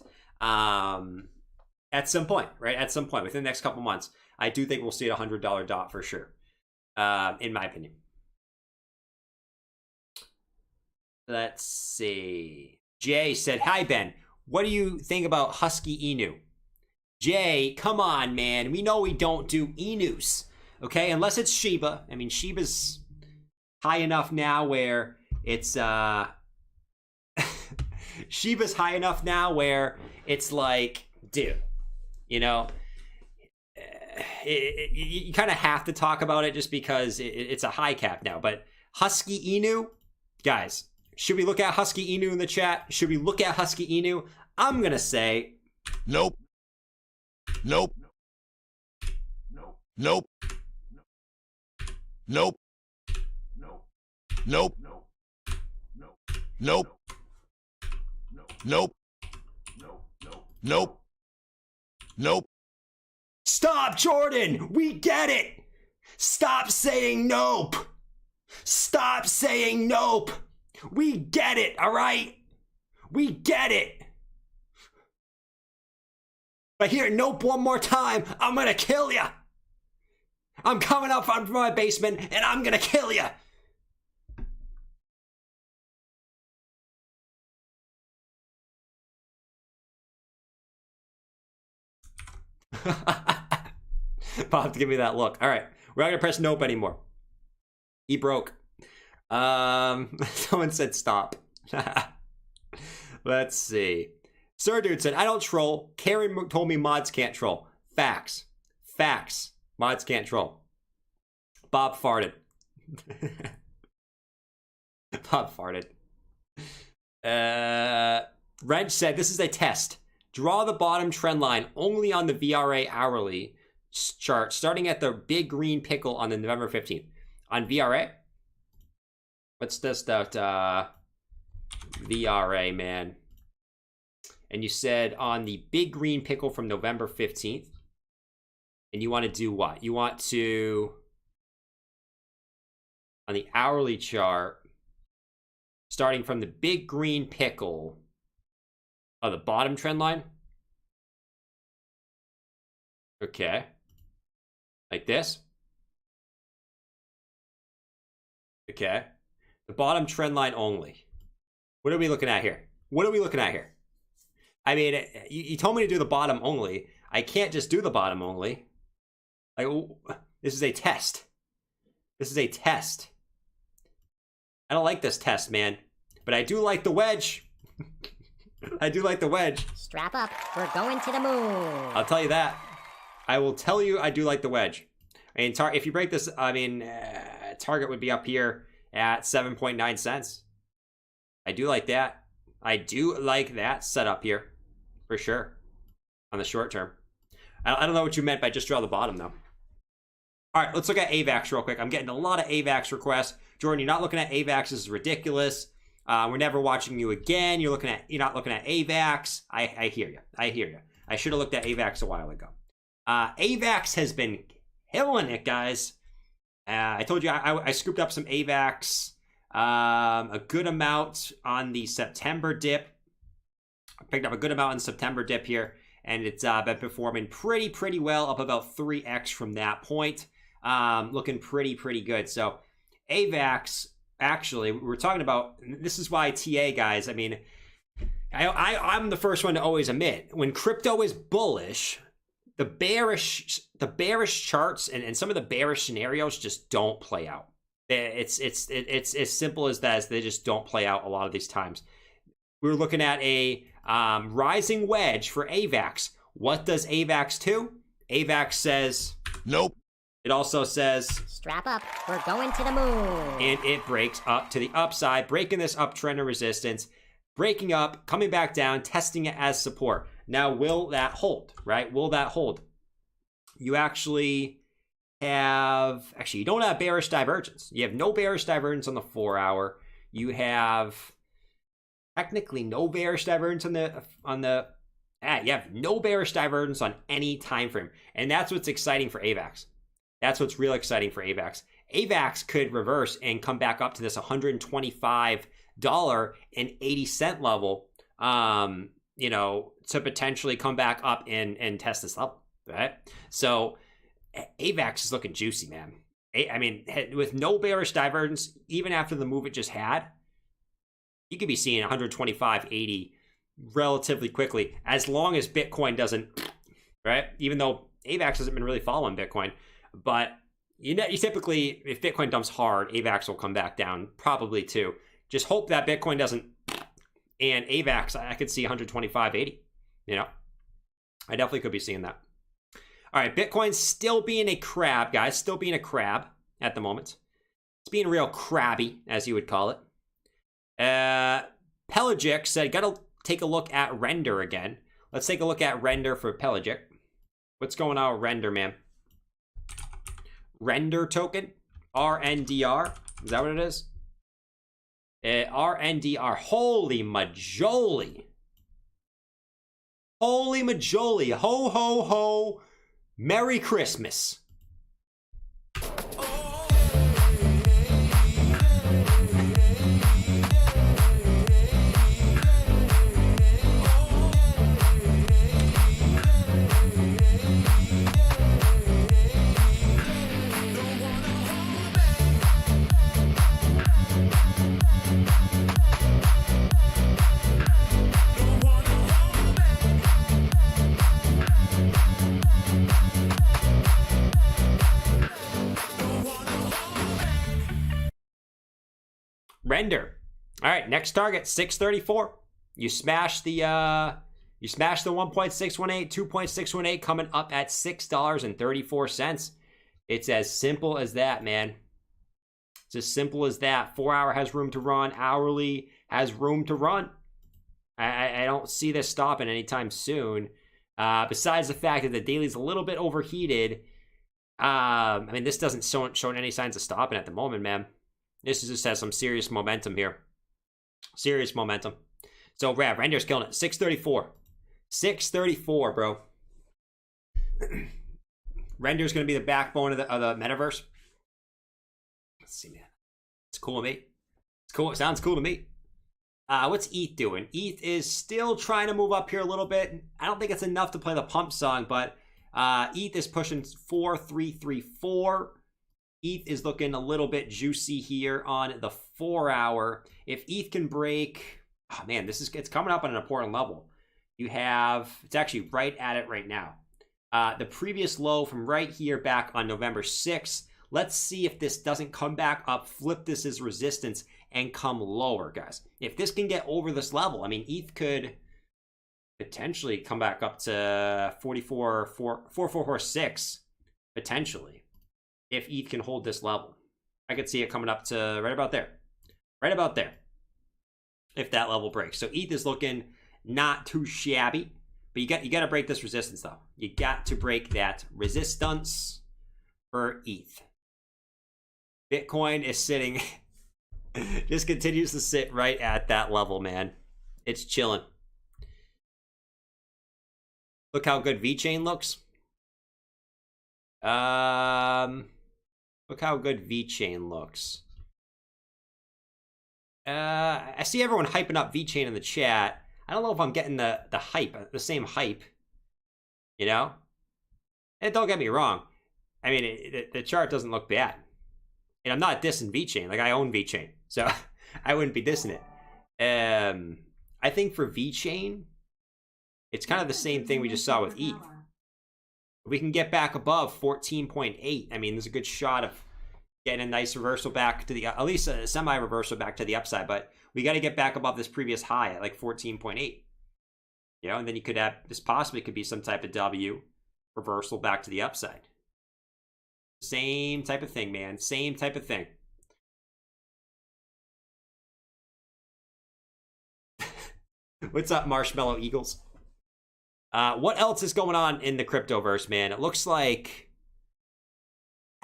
at some point, right? At some point within the next couple months. I do think we'll see a $100 DOT for sure, in my opinion. Let's see. Jay said, hi, Ben. What do you think about Husky Inu? Jay, come on, man. We know we don't do Inus, okay? Unless it's Shiba. I mean, Shiba's high enough now where it's, Shiba's high enough now where it's like, dude, you know, you kind of have to talk about it just because it's a high cap now. But Husky Inu, guys, should we look at Husky Inu in the chat? Should we look at Husky Inu? I'm going to say... Nope. Nope. Nope. Nope. Nope. Nope. Nope. Nope. Nope. Stop, Jordan! We get it! Stop saying nope! Stop saying nope! We get it, all right? We get it. But here, nope one more time, I'm gonna kill ya. I'm coming up from my basement and I'm gonna kill ya. Bob, to give me that look. All right, we're not gonna press nope anymore. He broke. Someone said stop. Let's see. Sir Dude said, I don't troll. Karen told me mods can't troll. Facts. Facts. Mods can't troll. Bob farted. Bob farted. Wrench said, this is a test. Draw the bottom trend line only on the VRA hourly chart, starting at the big green pickle on the November 15th. On VRA? What's this that VRA, man? And you said on the big green pickle from November 15th. And you want to do what? You want to, on the hourly chart, starting from the big green pickle of the bottom trend line. Okay. Like this. Okay. The bottom trend line only. What are we looking at here? What are we looking at here? I mean, you told me to do the bottom only. I can't just do the bottom only. Like, this is a test. This is a test. I don't like this test, man. But I do like the wedge. I do like the wedge. Strap up. We're going to the moon. I'll tell you that. I will tell you I do like the wedge. I mean, if you break this, I mean, target would be up here at 7.9 cents. I do like that. I do like that setup here. For sure. On the short term. I don't know what you meant by just draw the bottom, though. All right, let's look at AVAX real quick. I'm getting a lot of AVAX requests. Jordan, you're not looking at AVAX. This is ridiculous. We're never watching you again. You're not looking at AVAX. I hear you. I hear you. I should have looked at AVAX a while ago. AVAX has been killing it, guys. I told you I scooped up some AVAX A good amount on the September dip. I picked up a good amount on the September dip here, and it's been performing pretty well, up about 3x from that point. Looking pretty good. So AVAX, actually, we're talking about, this is why TA, guys, I mean, I'm the first one to always admit, when crypto is bullish, the bearish charts and some of the bearish scenarios just don't play out. It's as simple as that. They just don't play out a lot of these times. We're looking at a rising wedge for AVAX. What does AVAX do? AVAX says Nope. It also says Strap up, we're going to the moon. And it breaks up to the upside, breaking this uptrend of resistance, breaking up, coming back down, testing it as support. Now, will that hold, right? Will that hold? You actually have, you don't have bearish divergence. You have no bearish divergence on the 4-hour. You have technically no bearish divergence you have no bearish divergence on any time frame. And that's what's exciting for AVAX. That's what's real exciting for AVAX. AVAX could reverse and come back up to this $125.80 level, to potentially come back up and test this level, right? So AVAX is looking juicy, man. I mean, with no bearish divergence, even after the move it just had, you could be seeing 125.80 relatively quickly, as long as Bitcoin doesn't, right? Even though AVAX hasn't been really following Bitcoin, but you typically, if Bitcoin dumps hard, AVAX will come back down, probably too. Just hope that Bitcoin doesn't. And AVAX, I could see 125.80. I definitely could be seeing that. All right, Bitcoin's still being a crab, guys. Still being a crab at the moment. It's being real crabby, as you would call it. Pelagic said, gotta take a look at Render again. Let's take a look at Render for Pelagic. What's going on with Render, man? Render token? RNDR? Is that what it is? RNDR. Holy majoli. Holy majoli. Ho, ho, ho. Merry Christmas. Render. All right, next target, 634. You smash the 1.618, 2.618 coming up at $6.34. It's as simple as that, man. It's as simple as that. 4-hour has room to run. Hourly has room to run. I don't see this stopping anytime soon. Besides the fact that the daily's a little bit overheated. This doesn't show any signs of stopping at the moment, man. This just has some serious momentum here. Serious momentum. So, Render's killing it. 634. 634, bro. Render's going to be the backbone of the Metaverse. Let's see, man. It's cool to me. It's cool. It sounds cool to me. What's ETH doing? ETH is still trying to move up here a little bit. I don't think it's enough to play the pump song, but ETH is pushing 4,334. ETH is looking a little bit juicy here on the 4-hour. If ETH can break, oh man, it's coming up on an important level. It's actually right at it right now. The previous low from right here back on November 6th. Let's see if this doesn't come back up, flip this as resistance, and come lower, guys. If this can get over this level, ETH could potentially come back up to 4446, potentially. If ETH can hold this level, I could see it coming up to right about there. If that level breaks. So ETH is looking not too shabby, but you got to break this resistance though. You got to break that resistance for ETH. Bitcoin is sitting, just continues to sit right at that level, man. It's chilling. Look how good VeChain looks. Look how good VeChain looks. I see everyone hyping up VeChain in the chat. I don't know if I'm getting the hype, the same hype, you know? And don't get me wrong. I mean, the chart doesn't look bad. And I'm not dissing VeChain. Like, I own VeChain. So I wouldn't be dissing it. I think for VeChain, it's kind of the same thing we just saw with ETH. If we can get back above 14.8, I mean, there's a good shot of getting a nice reversal back to the, at least a semi-reversal back to the upside. But we got to get back above this previous high at like 14.8. You know, and then you could have, this possibly could be some type of W reversal back to the upside. Same type of thing, man. Same type of thing. What's up, Marshmallow Eagles? What else is going on in the cryptoverse, man? It looks like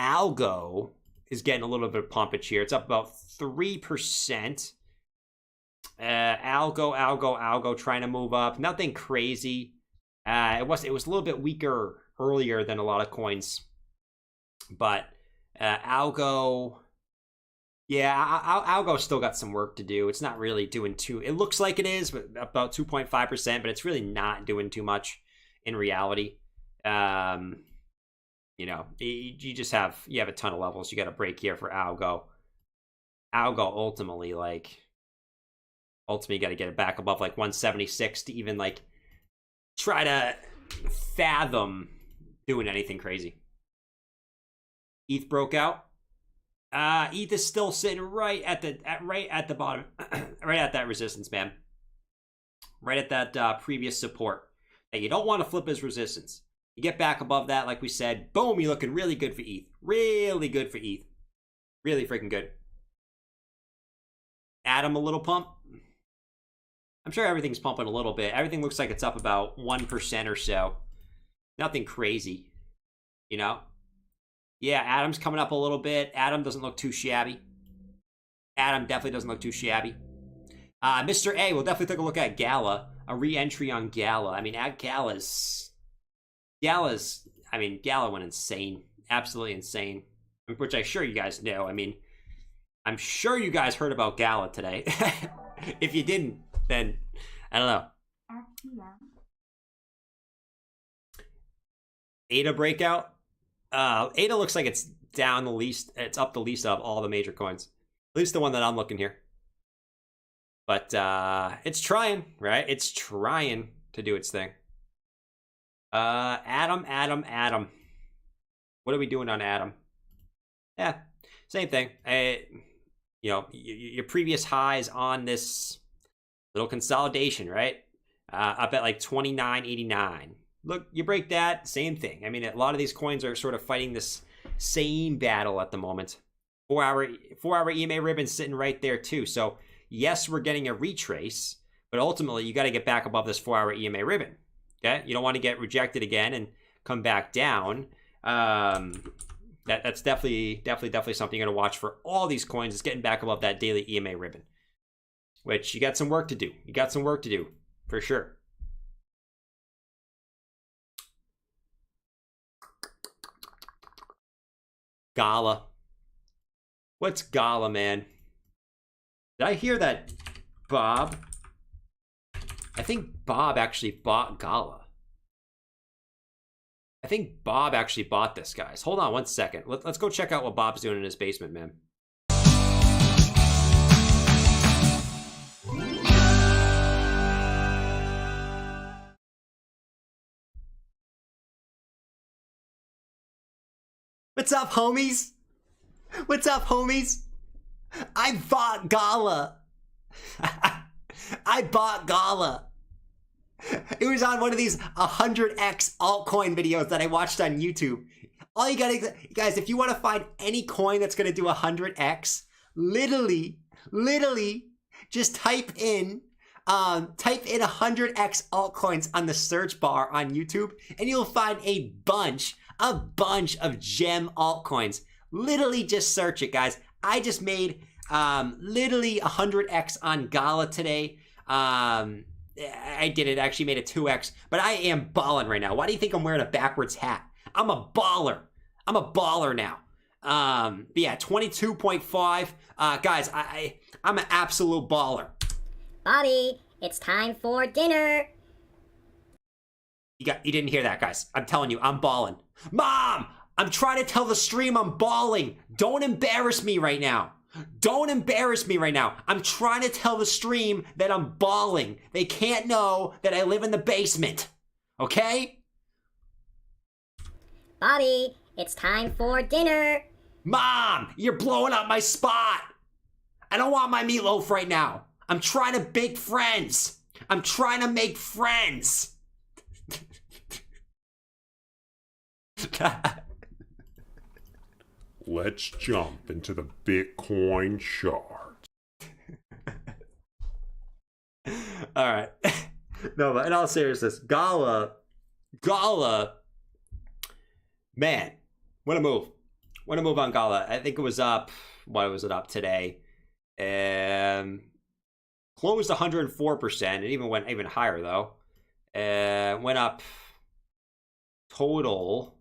Algo is getting a little bit of pumpage here. It's up about 3%. Algo trying to move up. Nothing crazy. It was a little bit weaker earlier than a lot of coins. But Algo, yeah, Algo still got some work to do. It's not really doing too, it looks like it is, but about 2.5%, but it's really not doing too much in reality. You know, you just have, you have a ton of levels you got to break here for Algo. Algo ultimately, you got to get it back above like 176 to even like try to fathom doing anything crazy. ETH broke out. ETH is still sitting right at the bottom, right at that resistance, man. Right at that previous support. Hey, you don't want to flip as resistance. You get back above that, like we said, boom, you're looking really good for ETH. Really good for ETH. Really freaking good. Atom a little pump. I'm sure everything's pumping a little bit. Everything looks like it's up about 1% or so. Nothing crazy, you know? Yeah, Atom's coming up a little bit. Atom doesn't look too shabby. Atom definitely doesn't look too shabby. Mr. A, we'll definitely take a look at Gala. A re-entry on Gala. I mean, at Gala went insane. Absolutely insane. Which I'm sure you guys know. I mean, I'm sure you guys heard about Gala today. If you didn't, then I don't know. ADA breakout. ADA looks like it's down the least. It's up the least of all the major coins. At least the one that I'm looking here. But it's trying, right? It's trying to do its thing. Atom. What are we doing on Atom? Yeah, same thing. You know, your previous highs on this little consolidation, right? Up at like 29.89. Look, you break that, same thing. I mean, a lot of these coins are sort of fighting this same battle at the moment. 4-hour EMA ribbon sitting right there too. So yes, we're getting a retrace, but ultimately you got to get back above this 4-hour EMA ribbon. Okay, you don't want to get rejected again and come back down. That's definitely something you're gonna watch for all these coins. Is getting back above that daily EMA ribbon, which you got some work to do. You got some work to do for sure. Gala. What's Gala, man? Did I hear that Bob? I think Bob actually bought Gala. I think Bob actually bought this, guys. Hold on one second. Let's go check out what Bob's doing in his basement, man. What's up, homies? What's up, homies? I bought Gala. I bought Gala. It was on one of these 100x altcoin videos that I watched on YouTube. All you gotta, guys, if you want to find any coin that's gonna do 100x, literally, just type in 100x altcoins on the search bar on YouTube, and you'll find a bunch of gem altcoins. Literally, just search it, guys. I just made literally 100x on Gala today. I didn't actually made a 2x, but I am balling right now. Why do you think I'm wearing a backwards hat? I'm a baller. I'm a baller now. But yeah, 22.5. Guys, I'm an absolute baller. Bobby, it's time for dinner. You didn't hear that, guys. I'm telling you, I'm balling. Mom, I'm trying to tell the stream I'm balling. Don't embarrass me right now. Don't embarrass me right now. I'm trying to tell the stream that I'm balling. They can't know that I live in the basement. Okay? Bobby, it's time for dinner. Mom, you're blowing up my spot. I don't want my meatloaf right now. I'm trying to make friends. I'm trying to make friends. Let's jump into the Bitcoin chart. All right. No, but in all seriousness, Gala, man, what a move. What a move on Gala. I think it was up, why was it up today? Closed 104%. It even went even higher though. Went up total,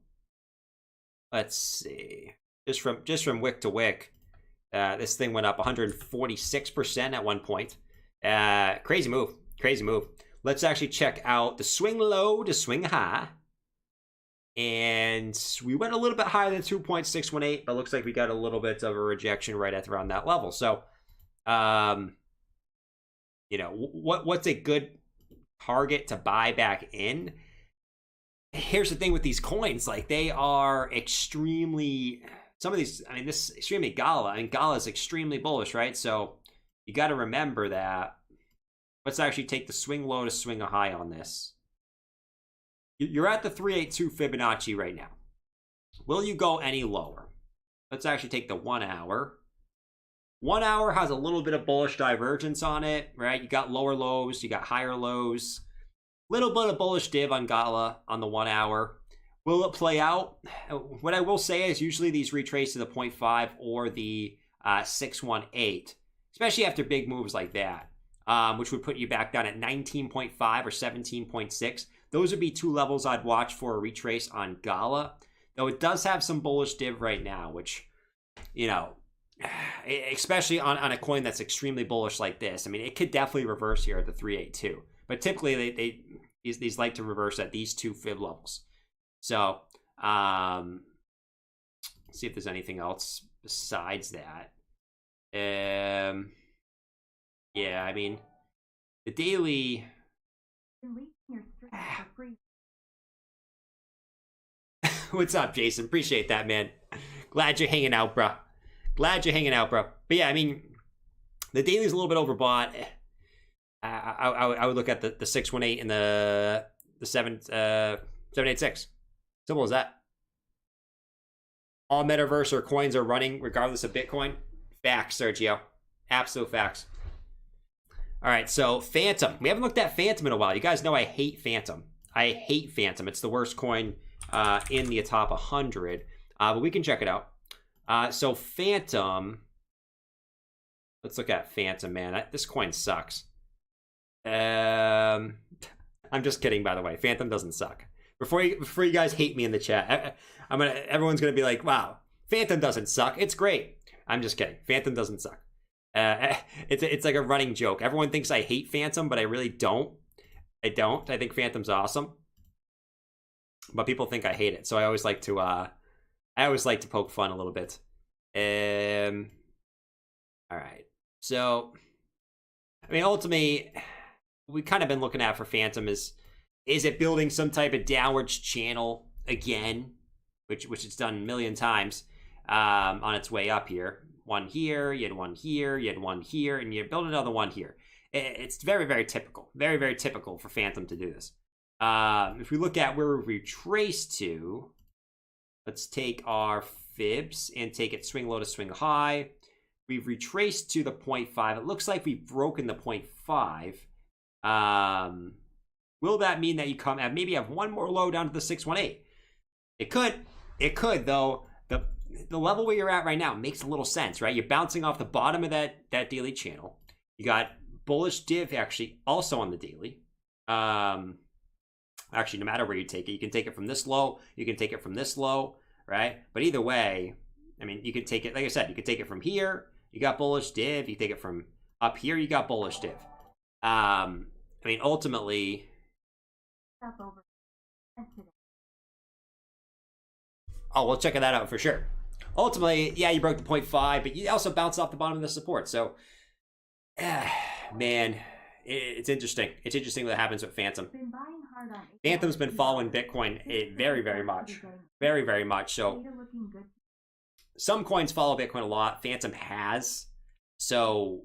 let's see, just from wick to wick, this thing went up 146% at one point. Crazy move. Let's actually check out the swing low to swing high. And we went a little bit higher than 2.618, but looks like we got a little bit of a rejection right at around that level. So, you know, what's a good target to buy back in? Here's the thing with these coins, like they are extremely, some of these, I mean, this extremely Gala. I mean, Gala is extremely bullish, right? So you got to remember that. Let's actually take the swing low to swing a high on this. You're at the 382 Fibonacci right now. Will you go any lower? Let's actually take the 1 hour. 1 hour has a little bit of bullish divergence on it, right? You got lower lows, you got higher lows. Little bit of bullish div on Gala on the 1 hour. Will it play out? What I will say is usually these retrace to the 0.5 or the 618, especially after big moves like that, which would put you back down at 19.5 or 17.6. Those would be two levels I'd watch for a retrace on Gala. Though it does have some bullish div right now, which, you know, especially on a coin that's extremely bullish like this. I mean, it could definitely reverse here at the 382. But typically, these like to reverse at these two fib levels. So, let's see if there's anything else besides that. Yeah, I mean, the daily. Deleting your stream for free. What's up, Jason? Appreciate that, man. Glad you're hanging out, bro. But yeah, I mean, the daily's a little bit overbought. I would look at the 618 and the 786. Simple as that. All Metaverse or coins are running regardless of Bitcoin. Facts, Sergio. Absolute facts. All right, so Fantom. We haven't looked at Fantom in a while. You guys know I hate Fantom. It's the worst coin in the top 100. But we can check it out. So Fantom. Let's look at Fantom, man. This coin sucks. I'm just kidding, by the way. Fantom doesn't suck. Before you guys hate me in the chat, everyone's gonna be like, "Wow, Fantom doesn't suck. It's great." I'm just kidding. Fantom doesn't suck. It's like a running joke. Everyone thinks I hate Fantom, but I really don't. I think Fantom's awesome, but people think I hate it. So I always like to poke fun a little bit. All right. So, I mean, ultimately, we kind of been looking at for Fantom is it building some type of downwards channel again, which it's done a million times on its way up here. One here, you had one here, you had one here, and you build another one here. It's very, very typical. Very, very typical for Fantom to do this. If we look at where we trace to, let's take our fibs and take it swing low to swing high. We've retraced to the 0.5. It looks like we've broken the 0.5. Will that mean that you maybe have one more low down to the 618? It could though. The level where you're at right now makes a little sense, right? You're bouncing off the bottom of that daily channel. You got bullish div actually also on the daily. Actually, no matter where you take it, you can take it from this low, you can take it from this low, right? But either way, I mean, you could take it, like I said, you could take it from here. You got bullish div. You take it from up here. You got bullish div. I mean, ultimately. Stop over. Today. Oh, we'll check that out for sure. Ultimately, yeah, you broke the 0.5, but you also bounced off the bottom of the support. So, man, it's interesting. It's interesting what happens with Fantom. Been buying hard on Fantom's been following Bitcoin very, very much. Very, very much. So, Data looking good. some coins follow Bitcoin a lot. Fantom has. So,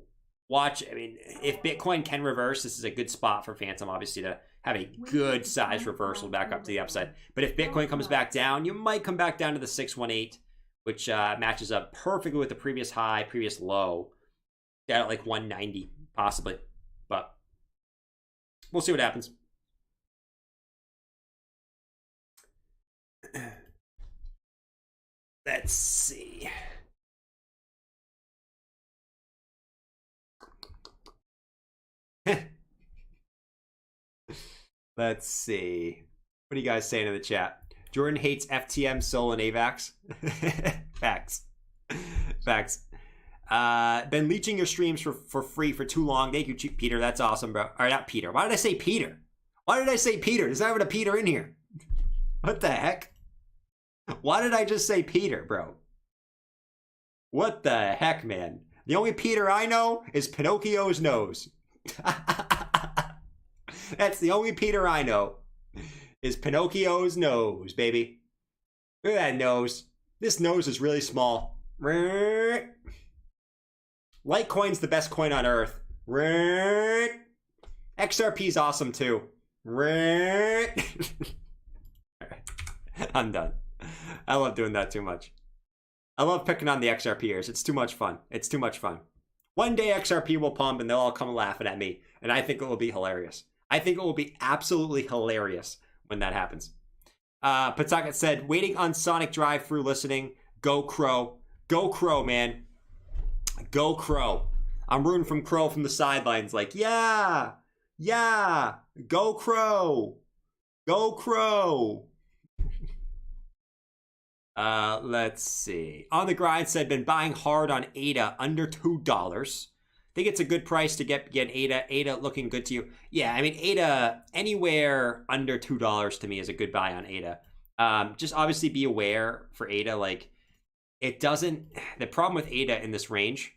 watch. I mean, if Bitcoin can reverse, this is a good spot for Fantom, obviously, to have a good size reversal back up to the upside. But if Bitcoin comes back down, you might come back down to the 618, which matches up perfectly with the previous high, previous low, down at like 190, possibly. But we'll see what happens. Let's see. Let's see. What are you guys saying in the chat? Jordan hates FTM, Sol, and AVAX. Facts. Facts. Been leeching your streams for free for too long. Thank you, Peter. That's awesome, bro. All right, not Peter. Why did I say Peter? Why did I say Peter? There's not even a Peter in here. What the heck? Why did I just say Peter, bro? What the heck, man? The only Peter I know is Pinocchio's nose. That's the only Peter I know, is Pinocchio's nose, baby. Look at that nose. This nose is really small. Litecoin's the best coin on earth. XRP's awesome too. I'm done. I love doing that too much. I love picking on the XRPers. It's too much fun. It's too much fun. One day XRP will pump and they'll all come laughing at me. And I think it will be hilarious. I think it will be absolutely hilarious when that happens. Patakat said, waiting on Sonic drive-through listening. Go Crow. Go Crow, man. Go Crow. I'm rooting from Crow from the sidelines like, yeah. Yeah. Go Crow. Go Crow. Let's see. On the grind said, been buying hard on ADA under $2. Think it's a good price to get ADA. ADA looking good to you. Yeah, I mean, ADA, anywhere under $2 to me is a good buy on ADA. Just obviously be aware for ADA, like, it doesn't, the problem with ADA in this range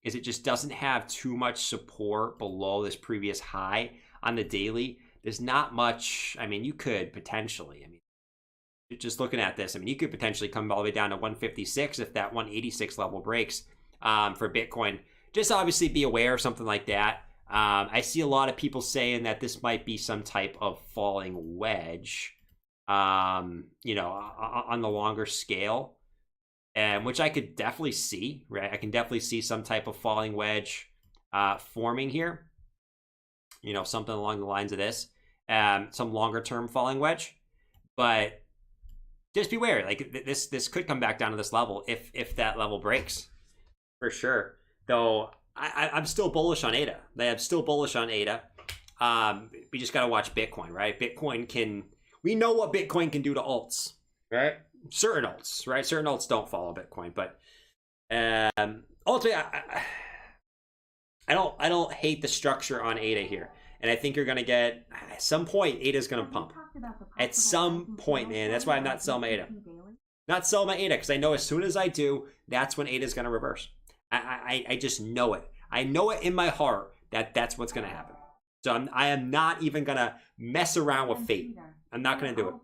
is it just doesn't have too much support below this previous high on the daily. There's not much, I mean, you could potentially, I mean, just looking at this, I mean, you could potentially come all the way down to 156 if that 186 level breaks for Bitcoin. Just obviously be aware of something like that. I see a lot of people saying that this might be some type of falling wedge, you know, on the longer scale, and which I could definitely see, right? I can definitely see some type of falling wedge forming here. You know, something along the lines of this, some longer term falling wedge, but just beware. Like this could come back down to this level if that level breaks, for sure. Though I'm still bullish on ADA. I'm still bullish on ADA. We just got to watch Bitcoin, right? We know what Bitcoin can do to alts, right? Certain alts, right? Certain alts don't follow Bitcoin, but ultimately, I don't hate the structure on ADA here. And I think you're going to get, at some point, ADA's going to pump. At some point, man. That's why I'm not selling my ADA. Not selling my ADA, because I know as soon as I do, that's when ADA's going to reverse. I just know it. I know it in my heart that that's what's going to happen. So I am not even going to mess around with fate. I'm not going to do it.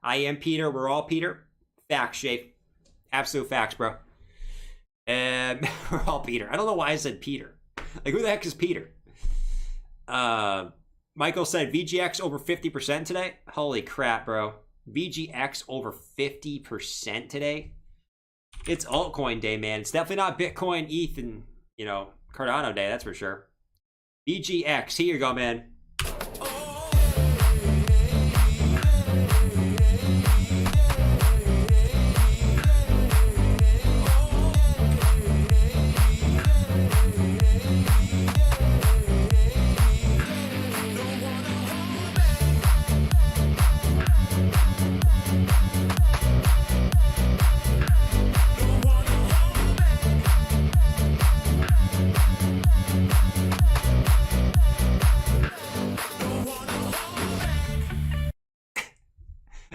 I am Peter. We're all Peter. Facts, Shape. Absolute facts, bro. And we're all Peter. I don't know why I said Peter. Like, who the heck is Peter? Michael said VGX over 50% today. Holy crap, bro. VGX over 50% today. It's altcoin day, man. It's definitely not Bitcoin, ETH, and, you know, Cardano day, that's for sure. VGX, here you go, man.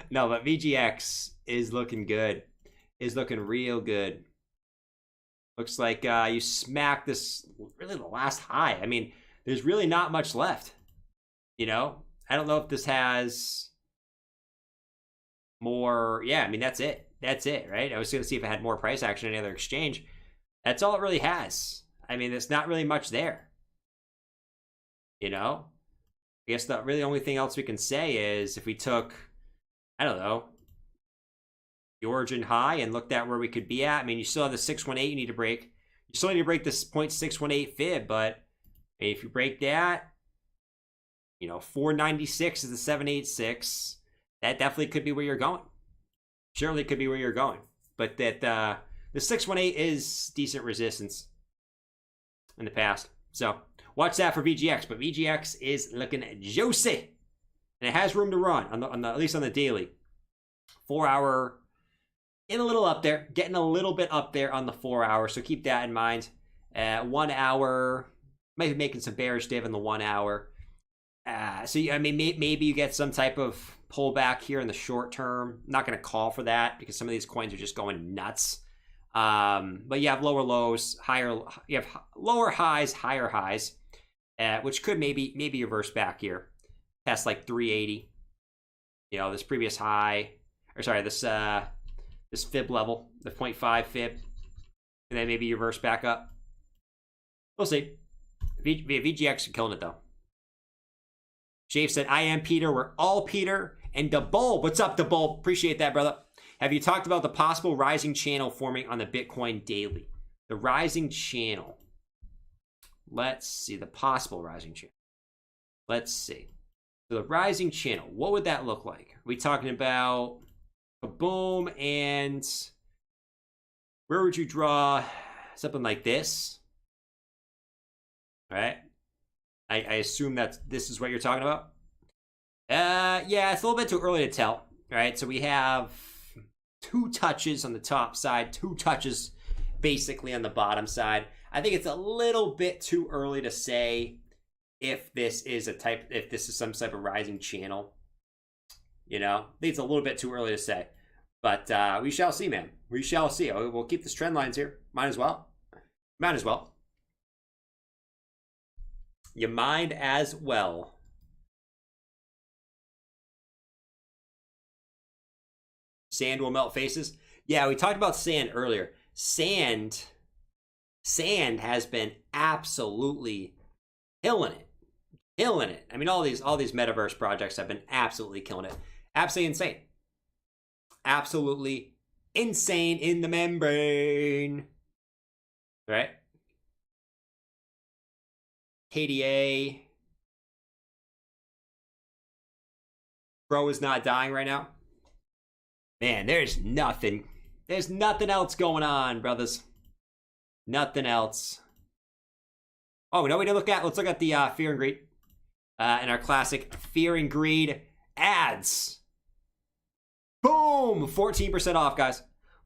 No, but VGX is looking good. Is looking real good. Looks like you smacked this, really the last high. I mean, there's really not much left. You know? I don't know if this has more. Yeah, I mean, that's it. That's it, right? I was going to see if it had more price action in any other exchange. That's all it really has. I mean, there's not really much there. You know? I guess the really only thing else we can say is if we took, I don't know, the origin high and looked at where we could be at. I mean, you still have the 618 you need to break. You still need to break this 0.618 fib, but if you break that, you know, 496 is the 786. That definitely could be where you're going. Surely could be where you're going. But that the 618 is decent resistance in the past. So watch that for VGX. But VGX is looking juicy. And it has room to run, on the at least on the daily. 4 hour, getting a little up there. Getting a little bit up there on the 4 hour. So keep that in mind. 1 hour, maybe making some bearish div in the 1 hour. So, I mean, maybe you get some type of pullback here in the short term. I'm not going to call for that because some of these coins are just going nuts. But you have lower lows, you have lower highs, higher highs, which could maybe reverse back here. Past like 380. You know, this previous high, or sorry, this fib level, the 0.5 fib, and then maybe reverse back up. We'll see. VGX are killing it though. Shave said, I am Peter. We're all Peter. And DeBulb, what's up, DeBulb? Appreciate that, brother. Have you talked about the possible rising channel forming on the Bitcoin daily? The rising channel. Let's see. The possible rising channel. Let's see. So the rising channel. What would that look like? Are we talking about a boom and where would you draw something like this? All right. I assume that this is what you're talking about. Yeah, it's a little bit too early to tell. All right, so we have 2 touches on the top side, 2 touches basically on the bottom side. I think it's a little bit too early to say if this is some type of rising channel. You know, I think it's a little bit too early to say, but we shall see, man. We shall see. We'll keep this trend lines here. Might as well. Might as well. You might as well. Sand will melt faces. Yeah, we talked about sand earlier. Sand has been absolutely killing it. Killing it. I mean, all these metaverse projects have been absolutely killing it. Absolutely insane. Absolutely insane in the membrane. Right? KDA. Bro is not dying right now. Man, there's nothing else going on, brothers. Nothing else. Oh, we know we didn't look at. Let's look at the fear and greed. And our classic fear and greed ads. Boom! 14% off, guys.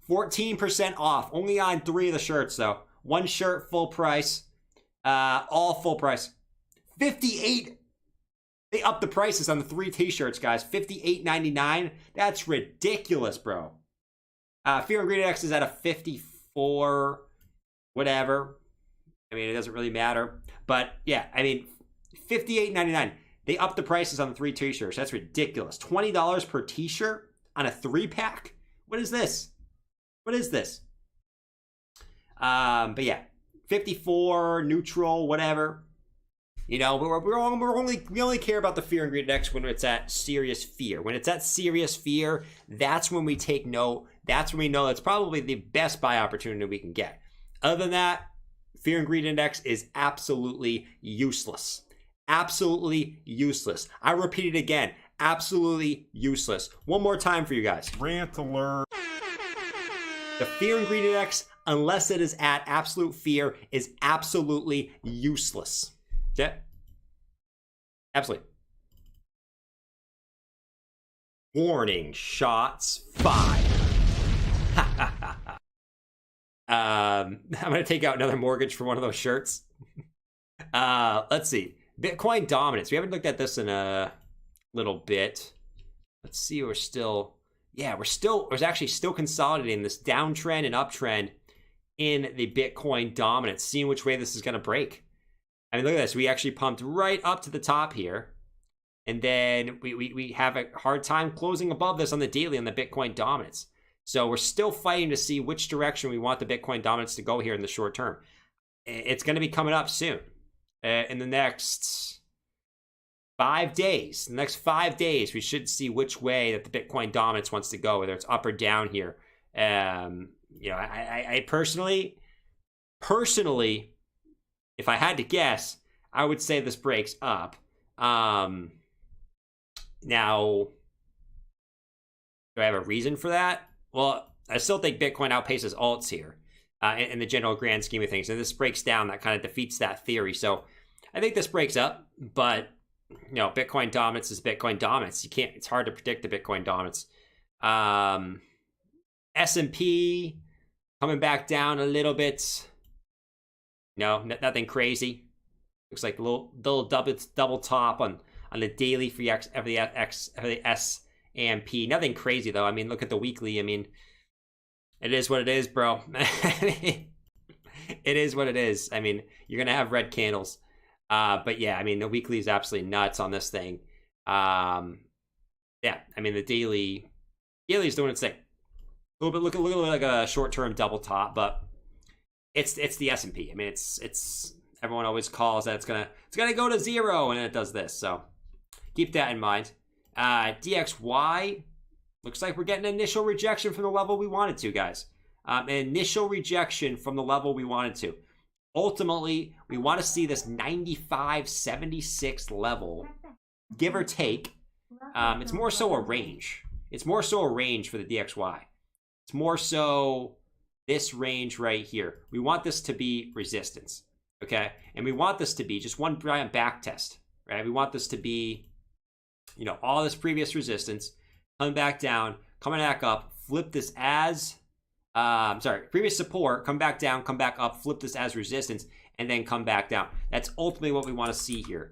14% off. Only on 3 of the shirts, though. 1 shirt, full price. All full price. 58. They upped the prices on the 3 t-shirts, guys. $58.99. That's ridiculous, bro. Fear and Greed X is at a 54. Whatever. I mean, it doesn't really matter. But yeah, I mean, $58.99. They upped the prices on the 3 t-shirts. That's ridiculous. $20 per t-shirt on a 3-pack. What is this? What is this? But yeah, 54 neutral, whatever. You know, we only care about the fear and greed index when it's at serious fear. When it's at serious fear, that's when we take note. That's when we know that's probably the best buy opportunity we can get. Other than that, fear and greed index is absolutely useless. Absolutely useless. I repeat it again. Absolutely useless. One more time for you guys. Rant alert. The fear and greed index, unless it is at absolute fear, is absolutely useless. Okay? Absolutely. Warning, shots fired. I'm gonna take out another mortgage for one of those shirts. Let's see. Bitcoin dominance. We haven't looked at this in a little bit. Let's see. We're actually still consolidating this downtrend and uptrend in the Bitcoin dominance, seeing which way this is going to break. I mean, look at this. We actually pumped right up to the top here. And then we have a hard time closing above this on the daily on the Bitcoin dominance. So we're still fighting to see which direction we want the Bitcoin dominance to go here in the short term. It's going to be coming up soon. In the next 5 days. In the next 5 days, we should see which way that the Bitcoin dominance wants to go, whether it's up or down here. I personally, if I had to guess, I would say this breaks up. Now, do I have a reason for that? Well, I still think Bitcoin outpaces alts here in the general grand scheme of things. And this breaks down, that kind of defeats that theory. So I think this breaks up, but Bitcoin dominance is Bitcoin dominance. It's hard to predict the Bitcoin dominance. S&P coming back down a little bit. No, nothing crazy. Looks like a little double top on the daily for the S&P. Nothing crazy though. I mean, look at the weekly. I mean, it is what it is, bro. It is what it is. I mean, you're gonna have red candles. But yeah, I mean, the weekly is absolutely nuts on this thing. Yeah, I mean, the daily is doing its thing. A little bit like a short-term double top, but it's the S&P. I mean, it's everyone always calls that it's gonna go to zero, and then it does this. So keep that in mind. DXY looks like we're getting an initial rejection from the level we wanted to, guys. An initial rejection from the level we wanted to. Ultimately, we want to see this 95.76 level, give or take. It's more so a range. It's more so a range for the DXY. It's more so this range right here. We want this to be resistance, okay? And we want this to be just one giant back test, right? We want this to be, all this previous resistance, coming back down, coming back up, flip this as... previous support, come back down, come back up, flip this as resistance, and then come back down. That's ultimately what we want to see here.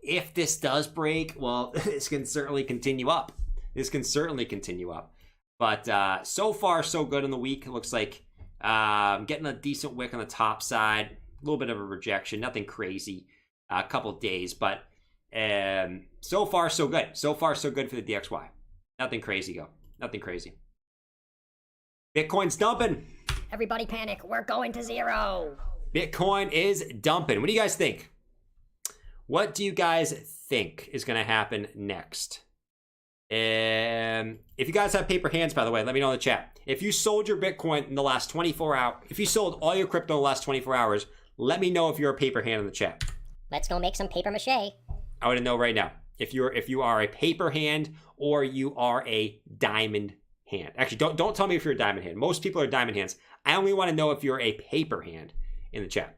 If this does break, well, this can certainly continue up. But so far, so good in the week. It looks like getting a decent wick on the top side, a little bit of a rejection, nothing crazy, a couple of days, but so far, so good. So far, so good for the DXY. Nothing crazy, Nothing crazy. Bitcoin's dumping. Everybody panic. We're going to zero. Bitcoin is dumping. What do you guys think? What do you guys think is going to happen next? If you guys have paper hands, by the way, let me know in the chat. If you sold your Bitcoin in the last 24 hours, if you sold all your crypto in the last 24 hours, let me know if you're a paper hand in the chat. Let's go make some paper mache. I want to know right now if you are a paper hand or you are a diamond hand. Actually, don't tell me if you're a diamond hand. Most people are diamond hands. I only want to know if you're a paper hand in the chat.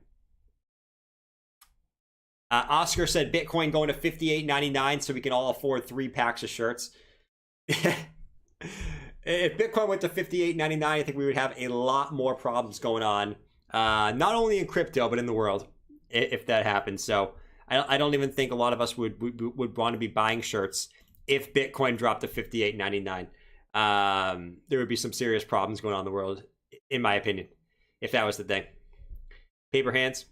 Oscar said Bitcoin going to $58.99 so we can all afford 3 packs of shirts. If Bitcoin went to $58.99, I think we would have a lot more problems going on, not only in crypto but in the world, if that happened. So I don't even think a lot of us would want to be buying shirts if Bitcoin dropped to $58.99. There would be some serious problems going on in the world, in my opinion, if that was the thing. Paper hands.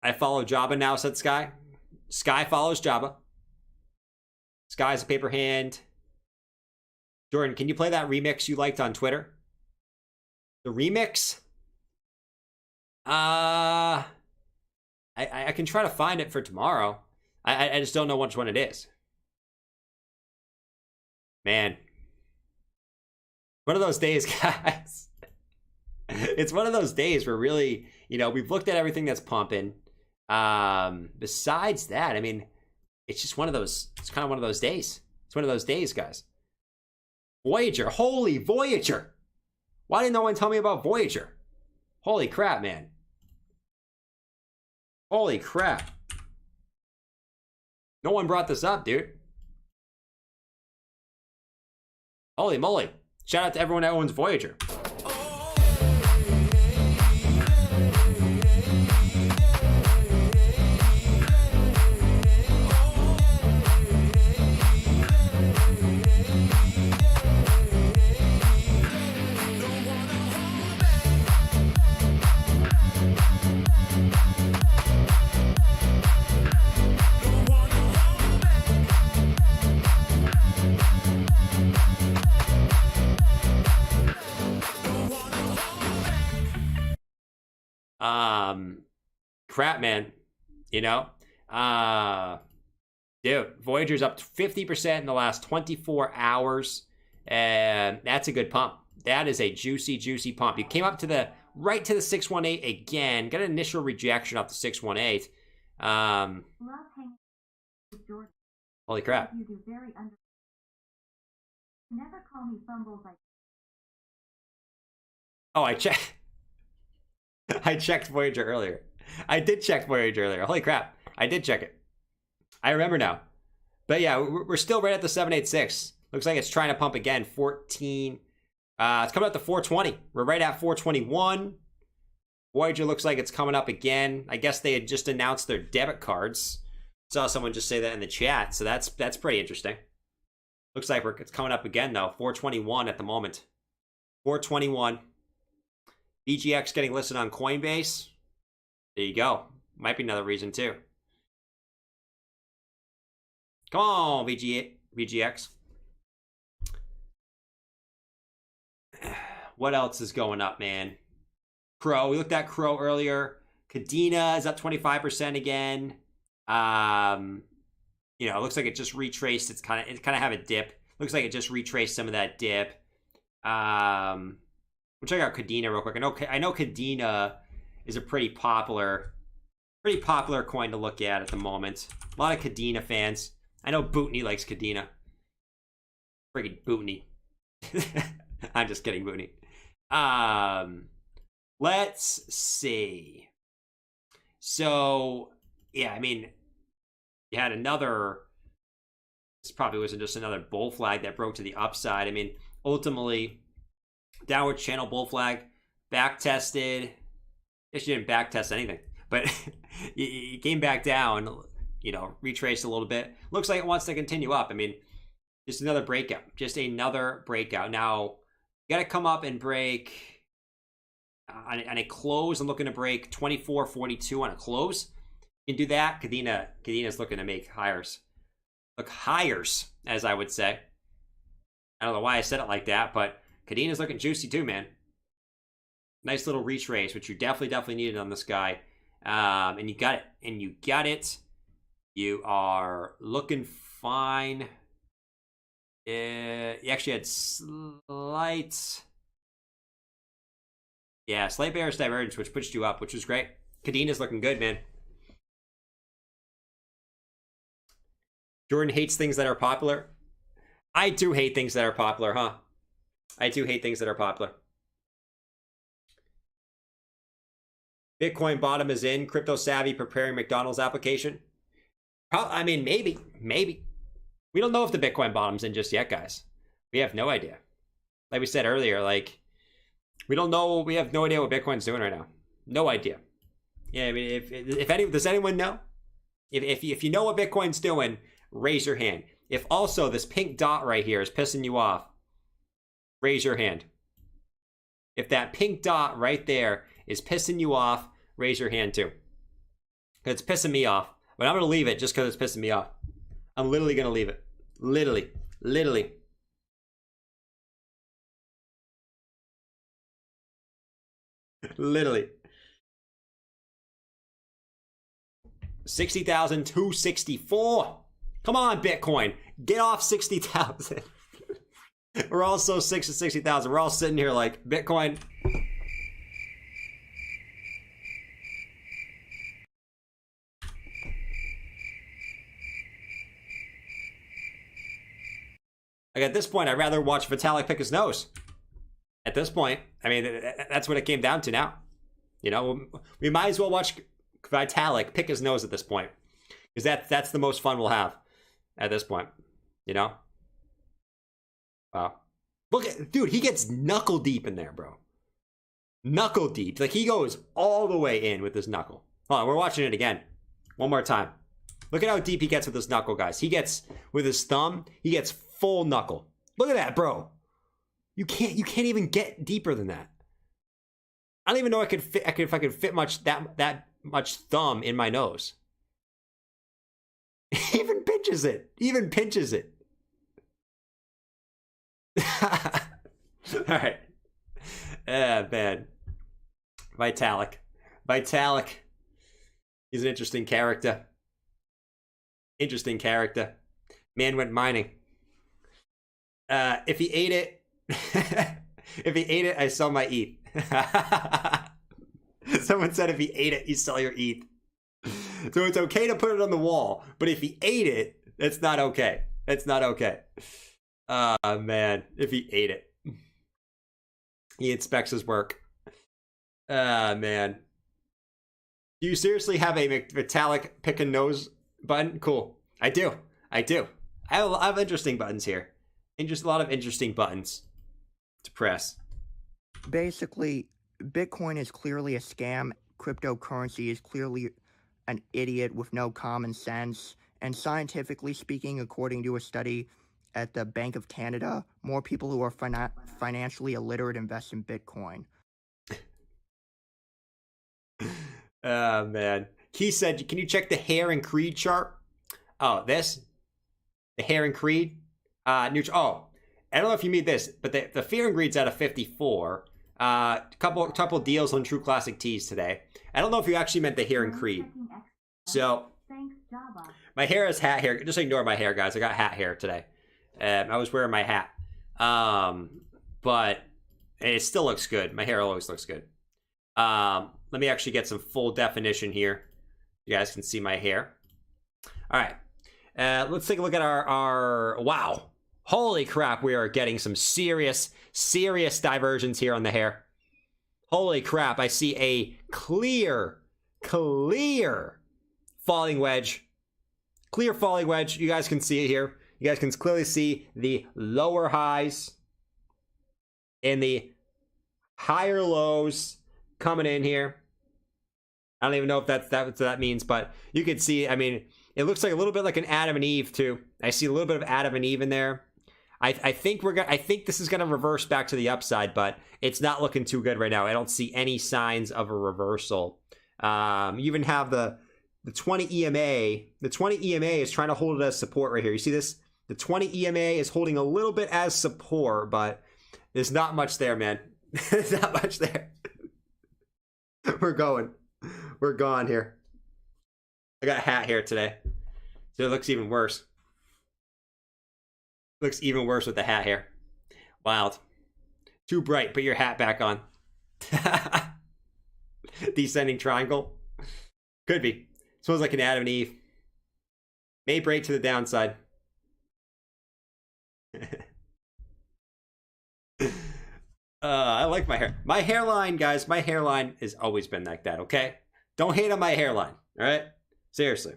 I follow Jabba now, said Sky. Sky follows Jabba. Sky's a paper hand. Jordan, can you play that remix you liked on Twitter? The remix? I can try to find it for tomorrow. I just don't know which one it is. Man. One of those days, guys. It's one of those days where really, we've looked at everything that's pumping. Besides that, I mean, it's just one of those, it's kind of one of those days. It's one of those days, guys. Voyager, holy Voyager. Why didn't no one tell me about Voyager? Holy crap, man. Holy crap. No one brought this up, dude. Holy moly. Shout out to everyone that owns Voyager. Crap, man. You know? Dude, Voyager's up 50% in the last 24 hours. And that's a good pump. That is a juicy, juicy pump. You came up to the right to the 618 again. Got an initial rejection off the 618. Love hanging with Jordan. Holy crap. You do very under. Never call me fumbles like. Oh, I checked. I checked Voyager earlier. I did check Voyager earlier. Holy crap. I did check it. I remember now. But yeah, we're still right at the 786. Looks like it's trying to pump again. 14. It's coming up to 420. We're right at 421. Voyager looks like it's coming up again. I guess they had just announced their debit cards. Saw someone just say that in the chat. So that's pretty interesting. Looks like it's coming up again though. 421 at the moment. 421. VGX getting listed on Coinbase. There you go. Might be another reason too. Come on, VGX. What else is going up, man? Crow. We looked at Crow earlier. Kadena is up 25% again. You know, it looks like it just retraced. It kind of have a dip. Looks like it just retraced some of that dip. We'll check out Kadena real quick. I know Kadena is a pretty popular coin to look at the moment. A lot of Kadena fans. I know Bootney likes Kadena. Friggin' Bootney. I'm just kidding, Bootney. Let's see. So, yeah, I mean, you had another. This probably wasn't just another bull flag that broke to the upside. I mean, ultimately, downward channel bull flag, back tested. Guess you didn't back test anything, but you came back down, you know, retraced a little bit. Looks like it wants to continue up. I mean, just another breakout. Just another breakout. Now, you got to come up and break on a close. I'm looking to break 24.42 on a close. You can do that. Kadena's looking to make hires. Look, hires, as I would say. I don't know why I said it like that, but Kadena's looking juicy too, man. Nice little retrace, which you definitely needed on this guy. And you got it. You are looking fine. You actually had slight bearish divergence, which pushed you up, which was great. Kadena's looking good, man. Jordan hates things that are popular. I do hate things that are popular, huh? I do hate things that are popular. Bitcoin bottom is in. Crypto Savvy preparing McDonald's application. I mean, maybe. We don't know if the Bitcoin bottom's in just yet, guys. We have no idea. Like we said earlier, like, we don't know. We have no idea what Bitcoin's doing right now. No idea. Yeah, I mean, if does anyone know? If you know what Bitcoin's doing, raise your hand. If also this pink dot right here is pissing you off, raise your hand. If that pink dot right there is pissing you off, raise your hand too. Because it's pissing me off. But I'm going to leave it just because it's pissing me off. I'm literally going to leave it. Literally. 60,264. Come on, Bitcoin. Get off 60,000. We're all so sick to 60,000. We're all sitting here like, Bitcoin. Like at this point, I'd rather watch Vitalik pick his nose. At this point, I mean, that's what it came down to now. You know, we might as well watch Vitalik pick his nose at this point. Because that's the most fun we'll have at this point. You know? Wow. Look at, dude, he gets knuckle deep in there, bro. Knuckle deep. Like, he goes all the way in with his knuckle. Hold on, we're watching it again. One more time. Look at how deep he gets with his knuckle, guys. He gets, with his thumb, he gets full knuckle. Look at that, bro. You can't even get deeper than that. I don't even know if I could fit that much thumb in my nose. Even pinches it. Even pinches it. All right. Man. Vitalik. He's an interesting character. Man went mining. If he ate it, I sell my ETH. Someone said if he ate it, you sell your ETH. So it's okay to put it on the wall, but if he ate it, that's not okay. That's not okay. Man, if he ate it. He inspects his work. Man. Do you seriously have a Vitalik pick a nose button? Cool. I do. I have interesting buttons here. A lot of interesting buttons to press. Basically, Bitcoin is clearly a scam. Cryptocurrency is clearly an idiot with no common sense. And scientifically speaking, according to a study at the Bank of Canada, more people who are financially illiterate invest in Bitcoin. Man. He said, can you check the Hare and Creed chart? Oh, this? The Hare and Creed? Neutral. Oh, I don't know if you mean this, but the Fear and Greed's at a 54. Couple deals on True Classic Tees today. I don't know if you actually meant the Hare and Creed. So, my hair is hat hair. Just ignore my hair, guys. I got hat hair today. I was wearing my hat. But it still looks good. My hair always looks good. Let me actually get some full definition here. You guys can see my hair. All right. Let's take a look at our wow. Holy crap, we are getting some serious diversions here on the hair. Holy crap, I see a clear falling wedge. Clear falling wedge. You guys can see it here. You guys can clearly see the lower highs and the higher lows coming in here. I don't even know if that's what that means, but you can see, I mean, it looks like a little bit like an Adam and Eve too. I see a little bit of Adam and Eve in there. I think this is gonna reverse back to the upside, but it's not looking too good right now. I don't see any signs of a reversal. You even have the 20 EMA. The 20 EMA is trying to hold it as support right here. You see this? The 20 EMA is holding a little bit as support, but there's not much there, man. There's not much there. We're gone here. I got a hat here today, so it looks even worse. Looks even worse with the hat here. Wild. Too bright. Put your hat back on. Descending triangle. Could be. Smells like an Adam and Eve. May break to the downside. I like my hair. My hairline, guys. My hairline has always been like that, okay? Don't hate on my hairline, all right? Seriously.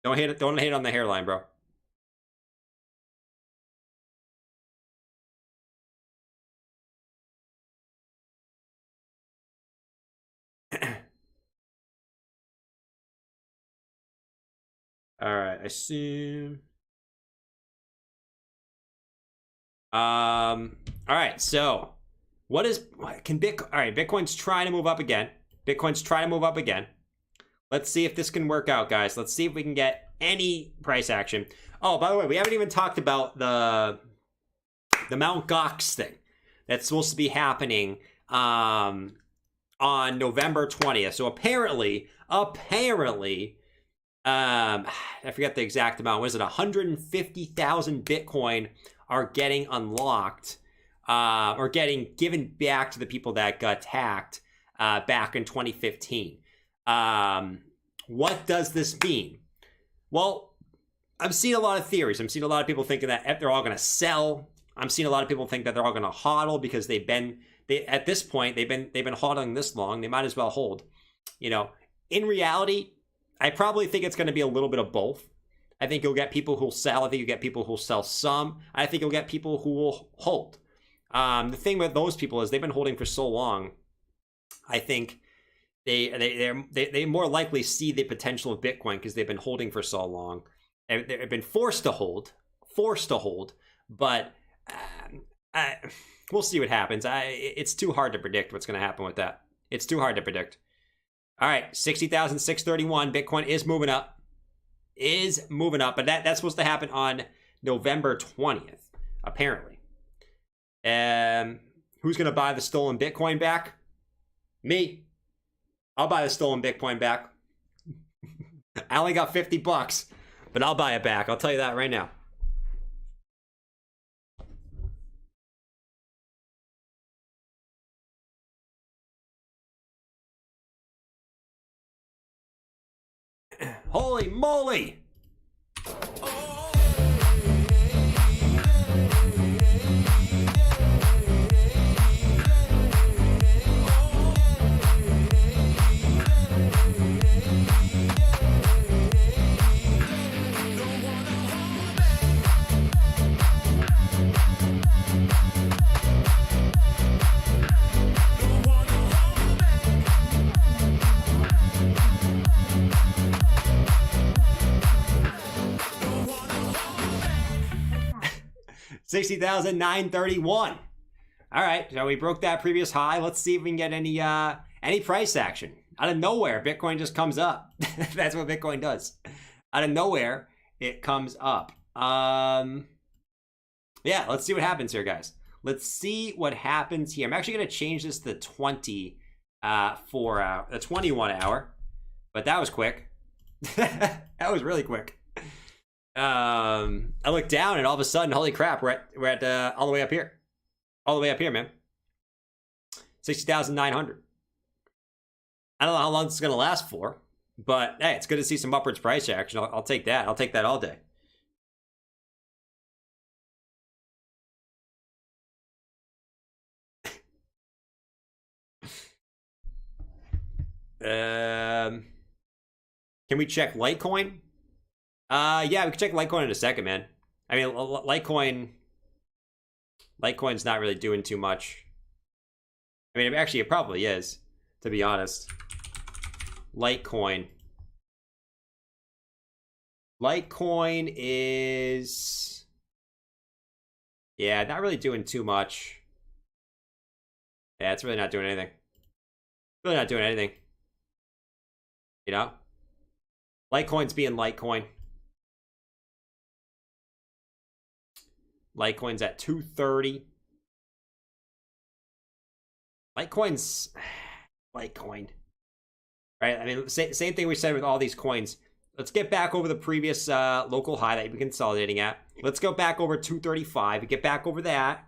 Don't hate on the hairline, bro. All right, I assume. All right, so all right, Bitcoin's trying to move up again. Let's see if this can work out, guys. Let's see if we can get any price action. Oh, by the way, we haven't even talked about the Mount Gox thing that's supposed to be happening on November 20th. So apparently, I forget the exact amount. Was it 150,000 Bitcoin are getting unlocked or getting given back to the people that got hacked back in 2015. What does this mean? Well, I'm seeing a lot of theories. I'm seeing a lot of people thinking that they're all going to sell. I'm seeing a lot of people think that they're all going to hodl because at this point they've been hodling this long. They might as well hold. You know, in reality, I probably think it's going to be a little bit of both. I think you'll get people who'll sell. I think you'll get people who'll sell some. I think you'll get people who will hold. The thing with those people is they've been holding for so long. I think they more likely see the potential of Bitcoin because they've been holding for so long. They've been forced to hold, but we'll see what happens. It's too hard to predict what's going to happen with that. It's too hard to predict. All right, 60,631. Bitcoin is moving up. But that's supposed to happen on November 20th, apparently. Who's going to buy the stolen Bitcoin back? Me. I'll buy the stolen Bitcoin back. I only got $50, but I'll buy it back. I'll tell you that right now. Holy moly! $60,931. All right, so we broke that previous high. Let's see if we can get any price action. Out of nowhere, Bitcoin just comes up. That's what Bitcoin does. Out of nowhere, it comes up. Yeah, let's see what happens here, guys. Let's see what happens here. I'm actually going to change this to 20 for the 21 hour, but that was quick. That was really quick. I look down and all of a sudden, holy crap, we're at all the way up here. All the way up here, man. 60,900. I don't know how long this is going to last for, but hey, it's good to see some upwards price action. I'll take that. I'll take that all day. Can we check Litecoin? Yeah, we can check Litecoin in a second, man. I mean, Litecoin's not really doing too much. I mean, actually, it probably is, to be honest. Litecoin is, yeah, not really doing too much. Yeah, it's really not doing anything. Really not doing anything. You know? Litecoin's being Litecoin. Litecoin's at 230. Litecoin's Litecoin. Right? I mean, same thing we said with all these coins. Let's get back over the previous local high that we've been consolidating at. Let's go back over 235. We get back over that.